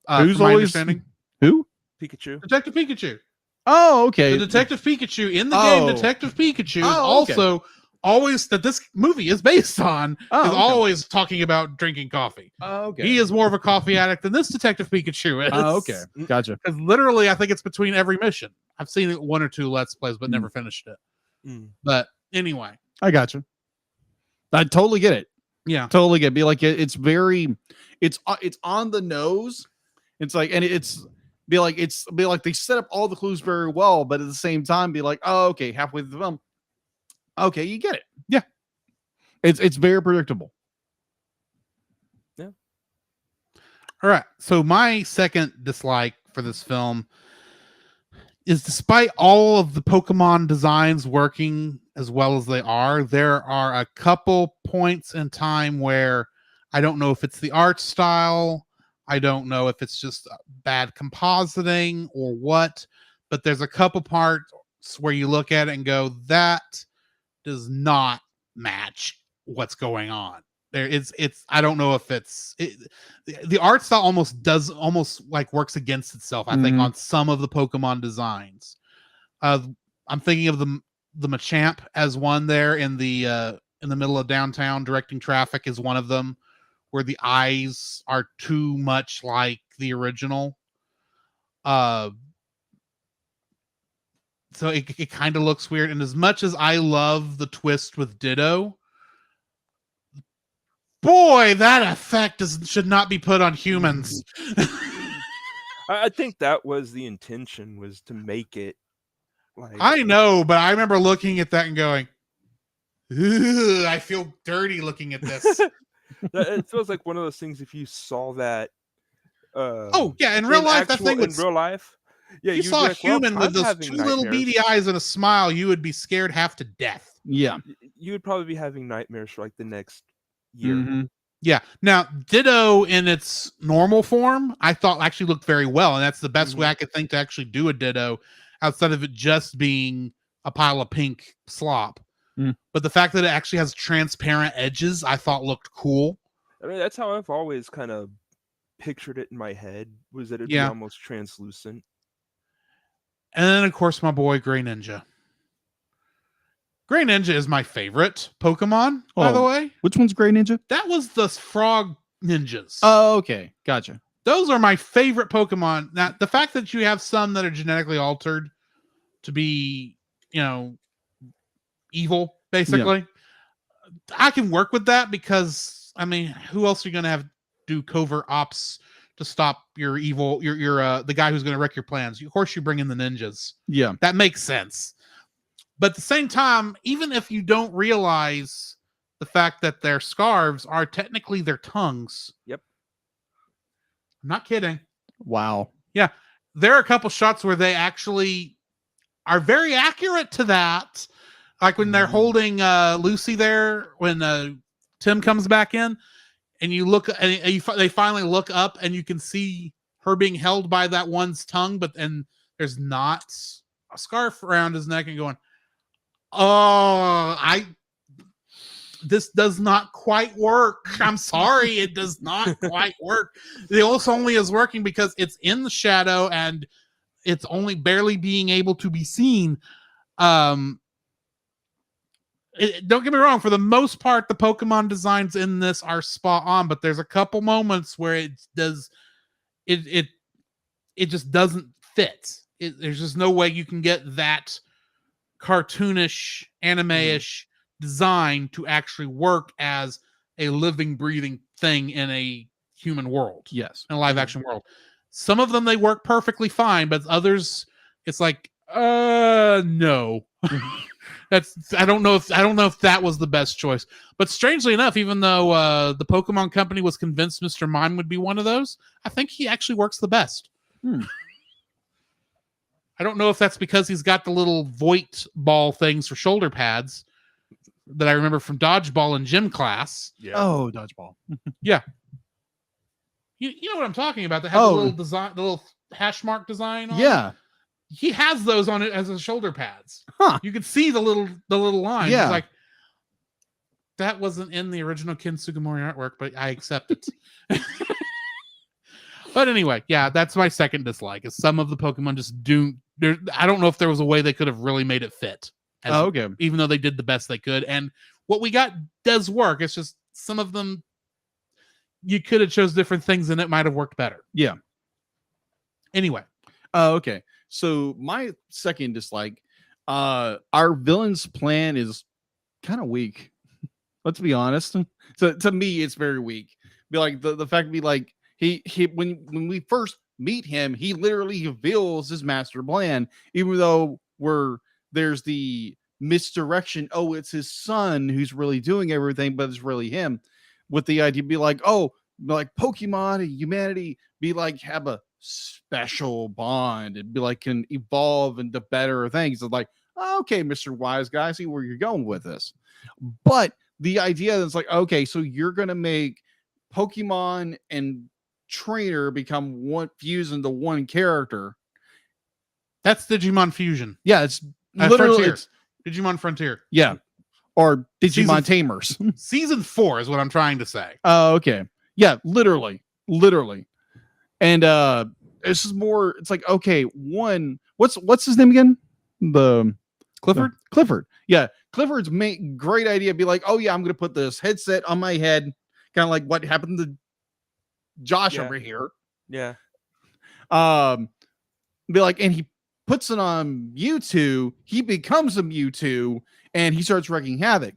Who's from my always- understanding? Who? Pikachu. Detective Pikachu. Oh, okay. The Detective Pikachu in the game, Oh. Detective Pikachu, is Oh, okay. also always that this movie is based on Oh, is okay. always talking about drinking coffee. Oh, okay. He is more of a coffee addict than this Detective Pikachu is. Oh, okay. Gotcha. Because literally, I think it's between every mission. I've seen one or two Let's Plays, but never finished it. But anyway, I gotcha. I totally get it. yeah. Totally get it. Be like it's very, it's on the nose. It's like, and it's be like they set up all the clues very well, but at the same time, be like, oh, okay, halfway through the film, okay, you get it. Yeah. It's very predictable. Yeah. All right. So my second dislike for this film is, despite all of the Pokemon designs working as well as they are, there are a couple points in time where I don't know if it's the art style, I don't know if it's just bad compositing or what, but there's a couple parts where you look at it and go, that does not match what's going on. It's I don't know if the art style almost like works against itself, I think, on some of the Pokemon designs. I'm thinking of the Machamp as one there in the middle of downtown directing traffic is one of them, where the eyes are too much like the original. So it kind of looks weird. And as much as I love the twist with Ditto, boy, that effect should not be put on humans. I think that was the intention, was to make it like, I know, but I remember looking at that and going, "Ugh, I feel dirty looking at this." it feels like one of those things. If you saw that, Oh yeah, in real life, that thing in was. real life, yeah, If you you'd saw be a like, well, human with I'm those having two little nightmares. beady eyes and a smile, you would be scared half to death. Yeah. You would probably be having nightmares for like the next year. Mhm. Yeah. Now, Ditto in its normal form, I thought actually looked very well, and that's the best way I could think to actually do a Ditto, outside of it just being a pile of pink slop. But the fact that it actually has transparent edges, I thought looked cool. I mean, that's how I've always kind of pictured it in my head, was that it'd be Yeah. almost translucent. And then, of course, my boy Grey Ninja. Grey Ninja is my favorite Pokemon, by the way. Which one's Gray Ninja? That was the Frog Ninjas. Oh, okay. Gotcha. Those are my favorite Pokemon. Now, the fact that you have some that are genetically altered to be, evil, basically, I can work with that, because, I mean, who else are you going to have do covert ops to stop your evil, the guy who's going to wreck your plans? Of course, you bring in the ninjas. Yeah. That makes sense. But at the same time, even if you don't realize the fact that their scarves are technically their tongues. Yep. I'm not kidding. Wow. Yeah. There are a couple shots where they actually are very accurate to that. Like when they're holding Lucy there, when Tim comes back in, and you look, and they finally look up, and you can see her being held by that one's tongue, and there's not a scarf around his neck, and going, oh, this does not quite work. I'm sorry, it does not quite work. The also only is working because it's in the shadow and it's only barely being able to be seen. Don't get me wrong, for the most part, the Pokemon designs in this are spot on, but there's a couple moments where it just doesn't fit. There's just no way you can get that cartoonish, anime-ish design to actually work as a living, breathing thing in a human world. Yes. In a live action world. Some of them they work perfectly fine, but others it's like, no. I don't know if that was the best choice. But strangely enough, even though the Pokemon Company was convinced Mr. Mime would be one of those, I think he actually works the best. I don't know if that's because he's got the little Voight ball things for shoulder pads that I remember from dodgeball in gym class. Yeah. Oh, dodgeball. Yeah. You know what I'm talking about? That has the little design, the little hash mark design on it? Yeah. He has those on it as his shoulder pads. Huh. You can see the little lines. Yeah. It's like, that wasn't in the original Ken Sugimori artwork, but I accept it. But anyway, yeah, that's my second dislike, is some of the Pokemon just do. I don't know if there was a way they could have really made it fit. Okay. even though they did the best they could. And what we got does work. It's just some of them you could have chose different things and it might have worked better. Yeah. Anyway. Okay. So my second dislike, our villain's plan is kind of weak. Let's be honest. To me, it's very weak. Be like the fact be like he when we first meet him, he literally reveals his master plan, even though there's the misdirection. Oh, it's his son who's really doing everything, but it's really him. With the idea, be like, oh, like Pokemon and humanity, be like have a special bond and be like can evolve into better things. It's like, oh, okay, Mr. Wise Guy, I see where you're going with this. But the idea is like, okay, so you're gonna make Pokemon and trainer become one fuse into one character. That's Digimon Fusion. Yeah, it's literally Frontier. Digimon Frontier. Yeah. Or Digimon Season- Tamers. Season 4 is what I'm trying to say. Oh, okay. Yeah, literally. And this is more, it's like, okay, one, what's his name again? Clifford? Clifford. Yeah. Clifford's great idea. Be like, oh yeah, I'm gonna put this headset on my head, kind of like what happened to Josh over here. Yeah. Be like, and he puts it on Mewtwo, he becomes a Mewtwo, and he starts wreaking havoc.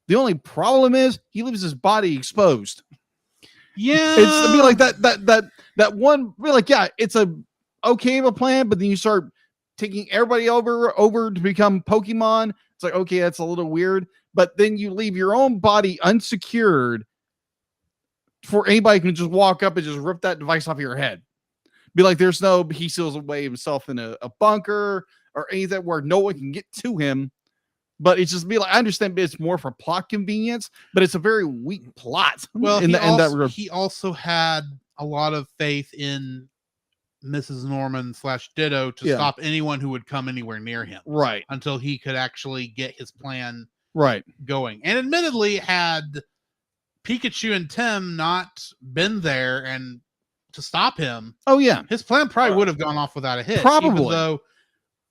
The only problem is he leaves his body exposed. Yeah. It's be like that one, be like, yeah, it's a okay of a plan, but then you start taking everybody over to become Pokemon. It's like, okay, that's a little weird, but then you leave your own body unsecured for anybody can just walk up and just rip that device off your head. Be like, there's no, he seals away himself in a bunker or anything where no one can get to him. But it's just be like, I understand it's more for plot convenience, but it's a very weak plot. Well, in that regard. He also had a lot of faith in Mrs. Norman / Ditto to stop anyone who would come anywhere near him. Right. Until he could actually get his plan going. And admittedly, had Pikachu and Tim not been there and to stop him, oh yeah, his plan probably would have gone off without a hitch. Probably. Even though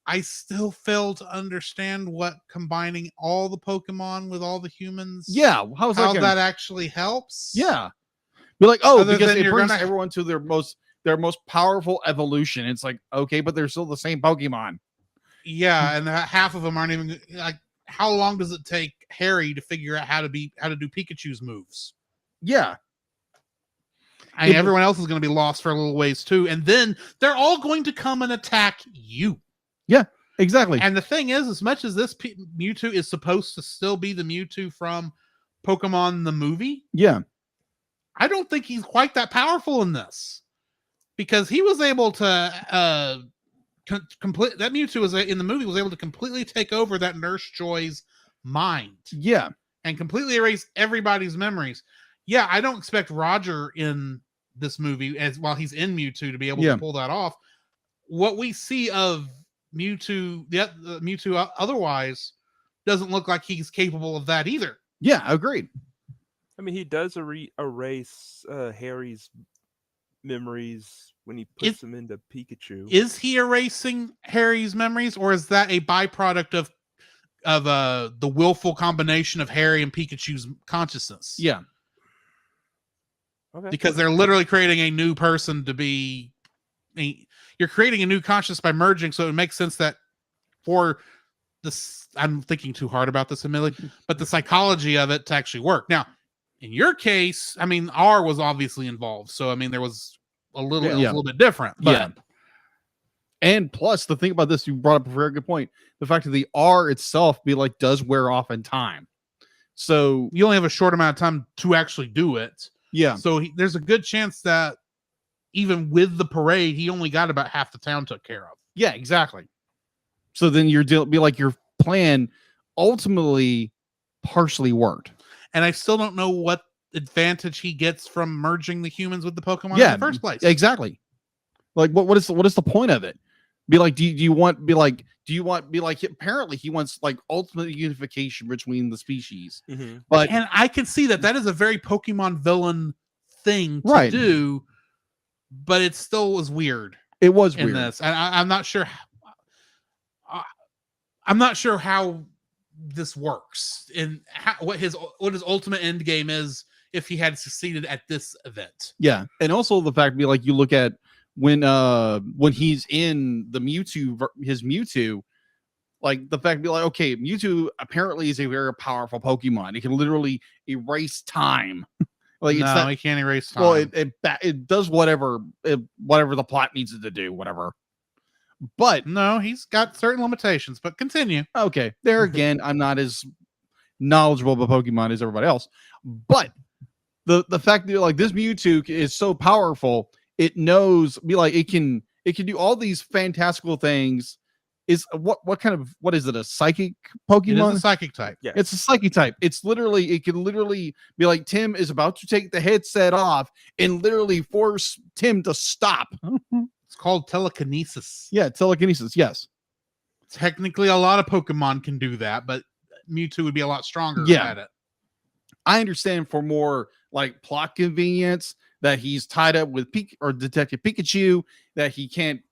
I still fail to understand what combining all the Pokemon with all the humans. Yeah, how that actually helps. Yeah, be like, oh, Other because than it brings gonna- everyone to their most powerful evolution. It's like, okay, but they're still the same Pokemon. Yeah, and half of them aren't even like. How long does it take Harry to figure out how to do Pikachu's moves? Yeah. And everyone else is going to be lost for a little ways too, and then they're all going to come and attack you. Yeah, exactly. And the thing is, as much as this Mewtwo is supposed to still be the Mewtwo from Pokemon the movie, yeah, I don't think he's quite that powerful in this, because he was able to complete that Mewtwo was in the movie was able to completely take over that Nurse Joy's mind. Yeah, and completely erase everybody's memories. Yeah, I don't expect Roger in this movie while he's in Mewtwo to be able to pull that off. What we see of Mewtwo, the Mewtwo otherwise doesn't look like he's capable of that either. Yeah, agreed. I mean, he does erase Harry's memories when he puts them into Pikachu. Is he erasing Harry's memories, or is that a byproduct of the willful combination of Harry and Pikachu's consciousness? Yeah. Okay. Because they're literally creating a new person to be. You're creating a new conscious by merging, so it makes sense that for this, I'm thinking too hard about this, Emily, but the psychology of it to actually work. Now, in your case, I mean, R was obviously involved, so I mean, there was a little bit different. But yeah. And plus, the thing about this, you brought up a very good point. The fact that the R itself does wear off in time. So you only have a short amount of time to actually do it. Yeah. So there's a good chance that even with the parade, he only got about half the town took care of. Yeah, exactly. So then your plan ultimately partially worked. And I still don't know what advantage he gets from merging the humans with the Pokemon in the first place. Exactly. Like what is the point of it? Apparently he wants like ultimate unification between the species. Mm-hmm. And I can see that is a very Pokemon villain thing to do, but it still was weird. It was in weird. This. And I'm not sure. I'm not sure how this works and what his ultimate end game is if he had succeeded at this event. Yeah, and also the fact be like you look at when he's in the his Mewtwo, like the fact be like, okay, Mewtwo apparently is a very powerful Pokemon. It can literally erase time. Like No, it's not, he can't erase time. well, it does whatever the plot needs it to do, whatever. But no, he's got certain limitations. But continue. okay, there again, I'm not as knowledgeable about Pokemon as everybody else, but the fact that like this Mewtwo is so powerful, it knows it can do all these fantastical things. Is what is it, a psychic Pokemon? It is a psychic type. Yeah. It's a psychic type. It can literally be like Tim is about to take the headset off and literally force Tim to stop. It's called telekinesis. Yeah, telekinesis. Yes. Technically, a lot of Pokemon can do that, but Mewtwo would be a lot stronger at it. I understand for more like plot convenience that he's tied up with Detective Pikachu, that he can't,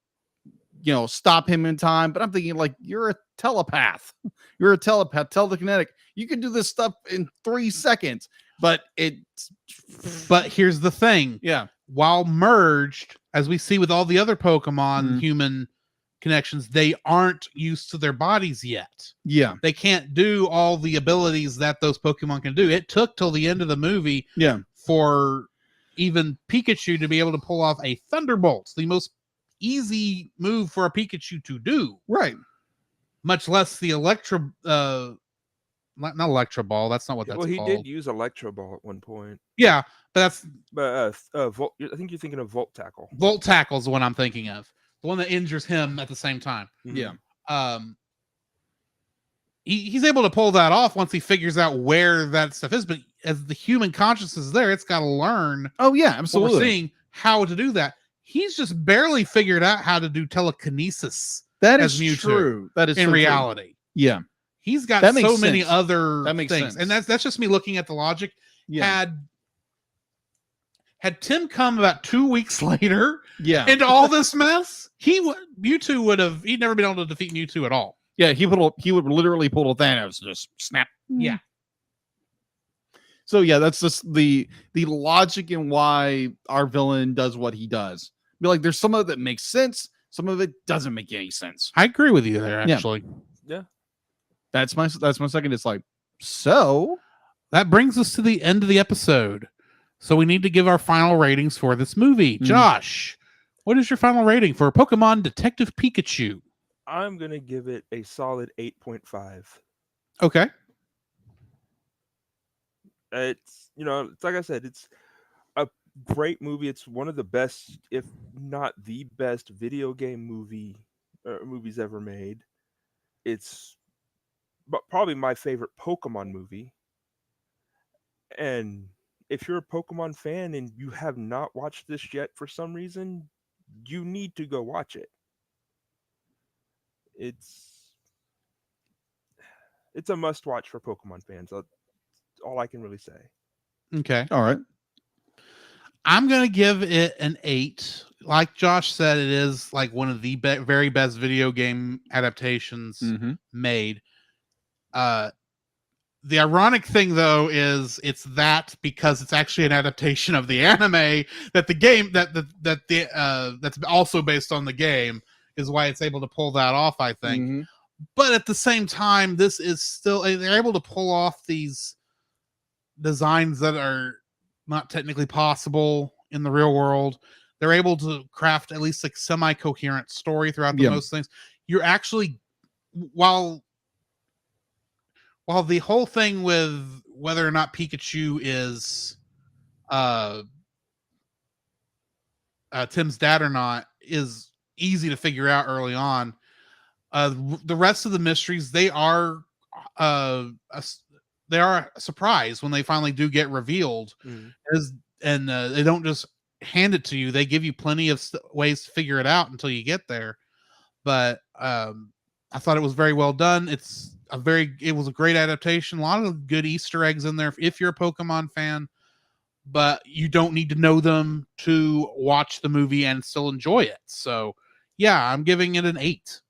stop him in time. But I'm thinking like, you're a telepath. You're a telepath, telekinetic. You can do this stuff in 3 seconds, but here's the thing. Yeah. While merged, as we see with all the other Pokemon human connections, they aren't used to their bodies yet. Yeah. They can't do all the abilities that those Pokemon can do. It took till the end of the movie for even Pikachu to be able to pull off a Thunderbolt, the most easy move for a Pikachu to do. Right. Much less the not Electro Ball. That's not what that's called. Well, he did use Electro Ball at one point. Yeah, but I think you're thinking of Volt Tackle. Volt Tackle is the one I'm thinking of. The one that injures him at the same time. Yeah. He's able to pull that off once he figures out where that stuff is. But as the human consciousness is there, it's got to learn. Oh yeah, absolutely. We're seeing how to do that. He's just barely figured out how to do telekinesis. That is true. That is in so reality. True. Yeah. He's got so many other things. And that's just me looking at the logic. Yeah. Had Tim come about 2 weeks later into all this mess, Mewtwo would have never been able to defeat Mewtwo at all. Yeah, he would literally pull a Thanos, just snap. Yeah. So yeah, that's just the logic in why our villain does what he does. Be like, there's some of it that makes sense, some of it doesn't make any sense. I agree with you there, actually. Yeah. That's my second. It's like, so that brings us to the end of the episode. So we need to give our final ratings for this movie. Josh, what is your final rating for Pokemon Detective Pikachu? I'm going to give it a solid 8.5. Okay. It's like I said, it's a great movie. It's one of the best, if not the best, video game movies ever made. It's probably my favorite Pokemon movie. And if you're a Pokemon fan and you have not watched this yet for some reason, you need to go watch it. It's a must watch for Pokemon fans. That's all I can really say. Okay. All right. I'm going to give it an 8. Like Josh said, it is like one of the very best video game adaptations made. The ironic thing, though, is it's that because it's actually an adaptation of the anime that the game that's also based on the game is why it's able to pull that off, I think. But at the same time, this is still, they're able to pull off these designs that are not technically possible in the real world. They're able to craft at least like semi-coherent story throughout most things. You're actually, while the whole thing with whether or not Pikachu is Tim's dad or not is easy to figure out early on, the rest of the mysteries, they are a surprise when they finally do get revealed. They don't just hand it to you. They give you plenty of ways to figure it out until you get there. But I thought it was very well done. It was a great adaptation. A lot of good Easter eggs in there if you're a Pokemon fan, but you don't need to know them to watch the movie and still enjoy it. So yeah, I'm giving it an 8.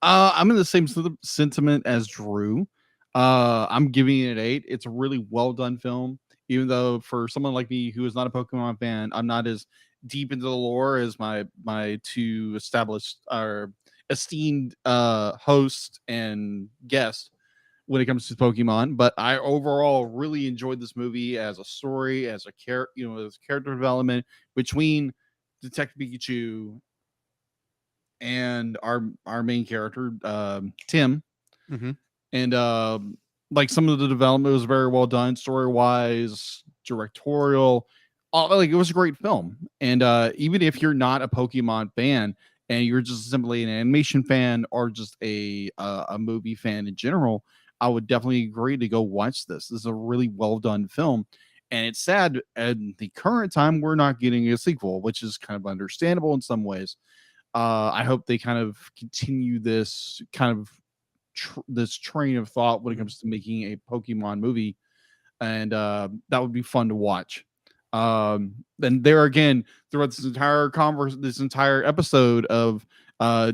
I'm in the same sentiment as Drew. I'm giving it an 8. It's a really well done film, even though for someone like me who is not a Pokemon fan, I'm not as deep into the lore as my two established or esteemed host and guest when it comes to Pokemon. But I overall really enjoyed this movie as a story, as a as character development between Detective Pikachu and our main character, Tim. Mm-hmm. And like some of the development was very well done, story wise, directorial. Like it was a great film. And even if you're not a Pokemon fan and you're just simply an animation fan or just a movie fan in general, I would definitely agree to go watch this. This is a really well done film. And it's sad at the current time we're not getting a sequel, which is kind of understandable in some ways. I hope they kind of continue this kind of this train of thought when it comes to making a Pokemon movie, and that would be fun to watch. And there again, throughout this entire episode of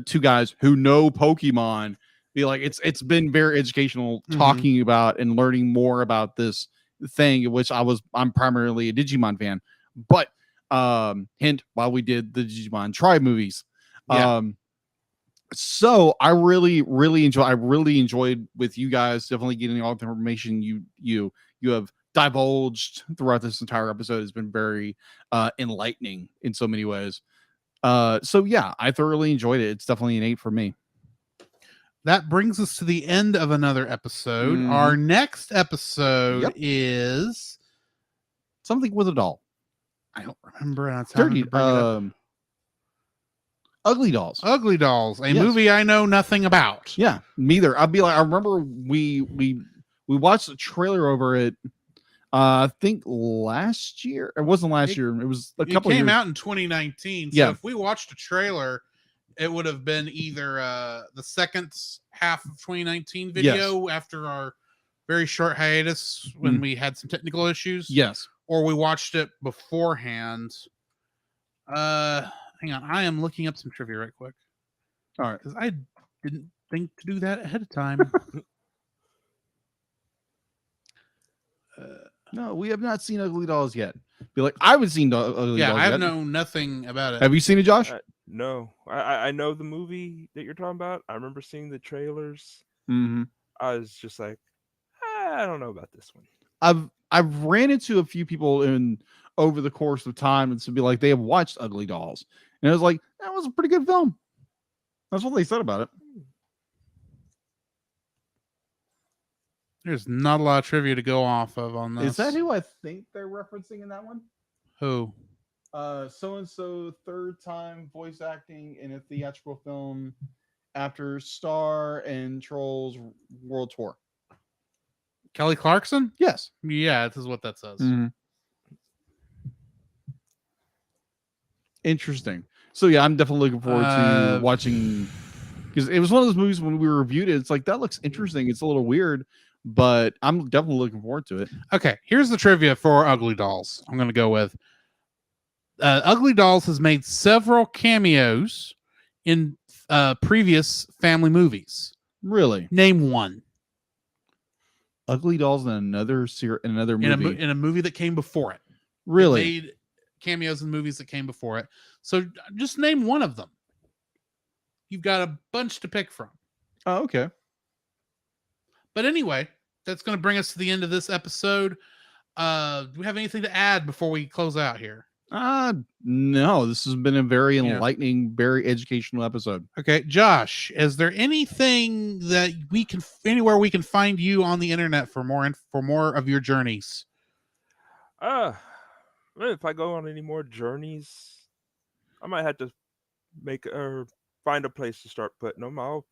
two guys who know Pokemon, be like it's been very educational talking about and learning more about this thing, which I'm primarily a Digimon fan, but hint while we did the Digimon Tribe movies. Yeah. So I really enjoyed with you guys definitely getting all the information you have divulged throughout this entire episode has been very enlightening in so many ways. So yeah, I thoroughly enjoyed it. It's definitely an 8 for me. That brings us to the end of another episode. Our next episode is something with a doll. I don't remember. And it's Dirty. Ugly Dolls. Ugly Dolls, a movie I know nothing about. Yeah, neither. I remember we watched a trailer over it. I think last year. It wasn't last year. It was a couple. It came years. out in 2019. So yeah. If we watched a trailer, it would have been either the second half of 2019 video after our very short hiatus when we had some technical issues. Yes. Or we watched it beforehand. Hang on, I am looking up some trivia right quick. All right, because I didn't think to do that ahead of time. No, we have not seen Ugly Dolls yet. Be like, I haven't seen Ugly Dolls I yet. know nothing about it. Have you seen it, Josh? No, I know the movie that you're talking about. I remember seeing the trailers. Mm-hmm. I was just like, I don't know about this one. I've ran into a few people over the course of time and to be like they have watched Ugly Dolls, and I was like, that was a pretty good film. That's what they said about it. There's not a lot of trivia to go off of on this. Is that who I think they're referencing in that one? Who? So and so third time voice acting in a theatrical film after Star and Trolls World Tour. Kelly Clarkson? Yes. Yeah, this is what that says. Mm-hmm. Interesting. So yeah, I'm definitely looking forward to watching, because it was one of those movies when we reviewed it. It's like, that looks interesting. It's a little weird, but I'm definitely looking forward to it. Okay, here's the trivia for Ugly Dolls. I'm going to go with Ugly Dolls has made several cameos in previous family movies. Really? Name one. Ugly Dolls in another movie. In a movie that came before it. Really? It made cameos in movies that came before it. So just name one of them. You've got a bunch to pick from. Oh, okay. But anyway, that's going to bring us to the end of this episode. Do we have anything to add before we close out here? No, this has been a very enlightening, very educational episode. Okay, Josh, is there anything that anywhere we can find you on the internet for more of your journeys? If I go on any more journeys, I might have to find a place to start putting them. I'll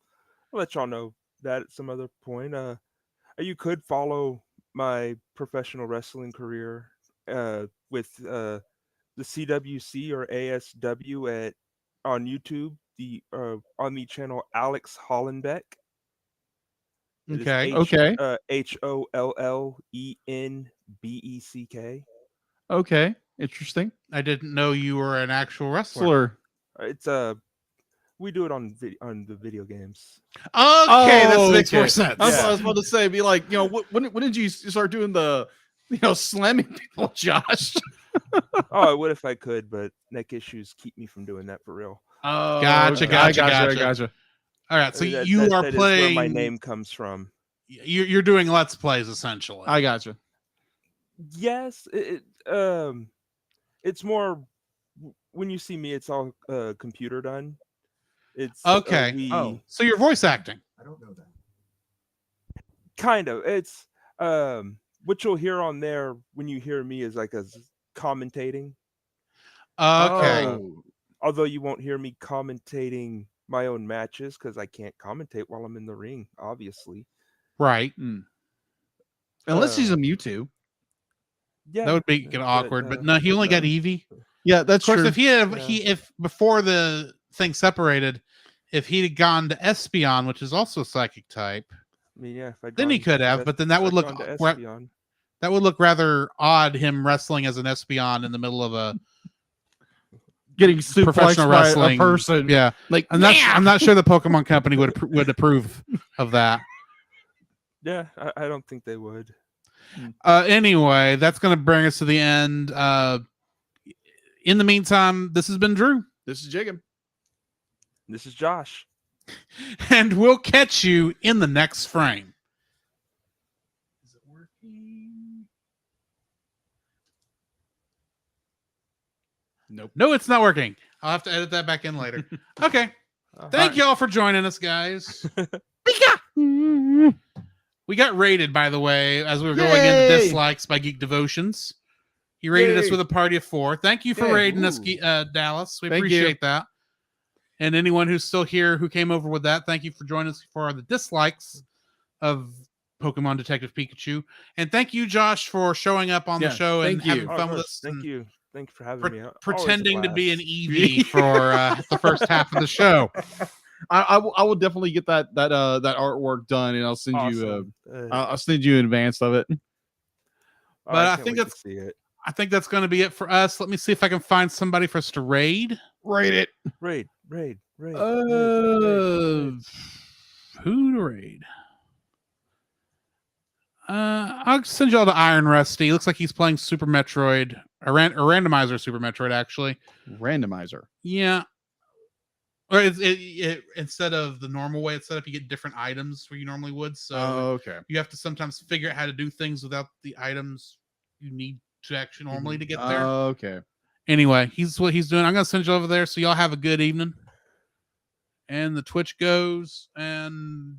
let y'all know that at some other point. You could follow my professional wrestling career with the CWC or ASW on YouTube, on the channel Alex Hollenbeck. Okay. HOLLENBECK. Okay, interesting. I didn't know you were an actual wrestler. It's a We do it on the video games. Okay, that makes more okay. sense. I was about to say, be like, when did you start doing the, slamming people, Josh? Oh, I would if I could, but neck issues keep me from doing that for real. Oh, Gotcha, okay. I gotcha. gotcha. All right, so That- you that- are that is playing. where my name comes from. You're doing Let's Plays essentially. I gotcha. Yes, it's more when you see me, it's all computer done. It's Okay. So you're voice acting. kind of it's what you'll hear on there when you hear me is like commentating. Okay. Although you won't hear me commentating my own matches because I can't commentate while I'm in the ring, obviously. Right. Unless he's a Mewtwo. Yeah, That would be get awkward, but no, he only got Eevee. Yeah, that's Of course, true. if he had, Yeah. if before the thing separated, if he'd have gone to Espeon, which is also a psychic type, I mean, yeah. If I'd then he gone could to have, Es- but then that if would I'd look gone to ra- Espeon. that would look rather odd. Him wrestling as an Espeon in the middle of a Getting suplexed professional by wrestling a person. Yeah, Like, I'm not sure the Pokemon Company would approve of that. Yeah, I don't think they would. Anyway, that's going to bring us to the end. In the meantime, this has been Drew, This is Jacob. This is Josh. and we'll catch you in the next frame. Is it working? Nope. No, it's not working. I'll have to edit that back in later. Okay. Thank y'all for joining us, guys. We got rated, by the way, as we were going into Yay! dislikes by Geek Devotions. He rated us Yay! with a party of 4. Thank you for Yeah, rating us, ooh. Dallas. We Thank you. appreciate that. And anyone who's still here who came over with that, thank you for joining us for the dislikes of Pokemon Detective Pikachu. And thank you, Josh, for showing up on the Yeah, show and thank you. having Oh, of fun with course. us. Thank and you. Thank you for having me. Always a pretending to be an blast. Eevee for the first half of the show. I will definitely get that artwork done, and I'll send you Awesome. I'll send you in advance of it. But I can't think wait to that's- see it. I think that's going to be it for us. Let me see if I can find somebody for us to raid. Rate it. Raid. Who to raid? I'll send y'all to Iron Rusty. Looks like he's playing Super Metroid, or randomizer Super Metroid, actually. Randomizer. Yeah. Or it instead of the normal way it's set up, you get different items where you normally would. So Okay. you have to sometimes figure out how to do things without the items you need to actually normally to get there. Okay. Anyway, he's what he's doing. I'm gonna send you over there, so y'all have a good evening. And the Twitch goes, and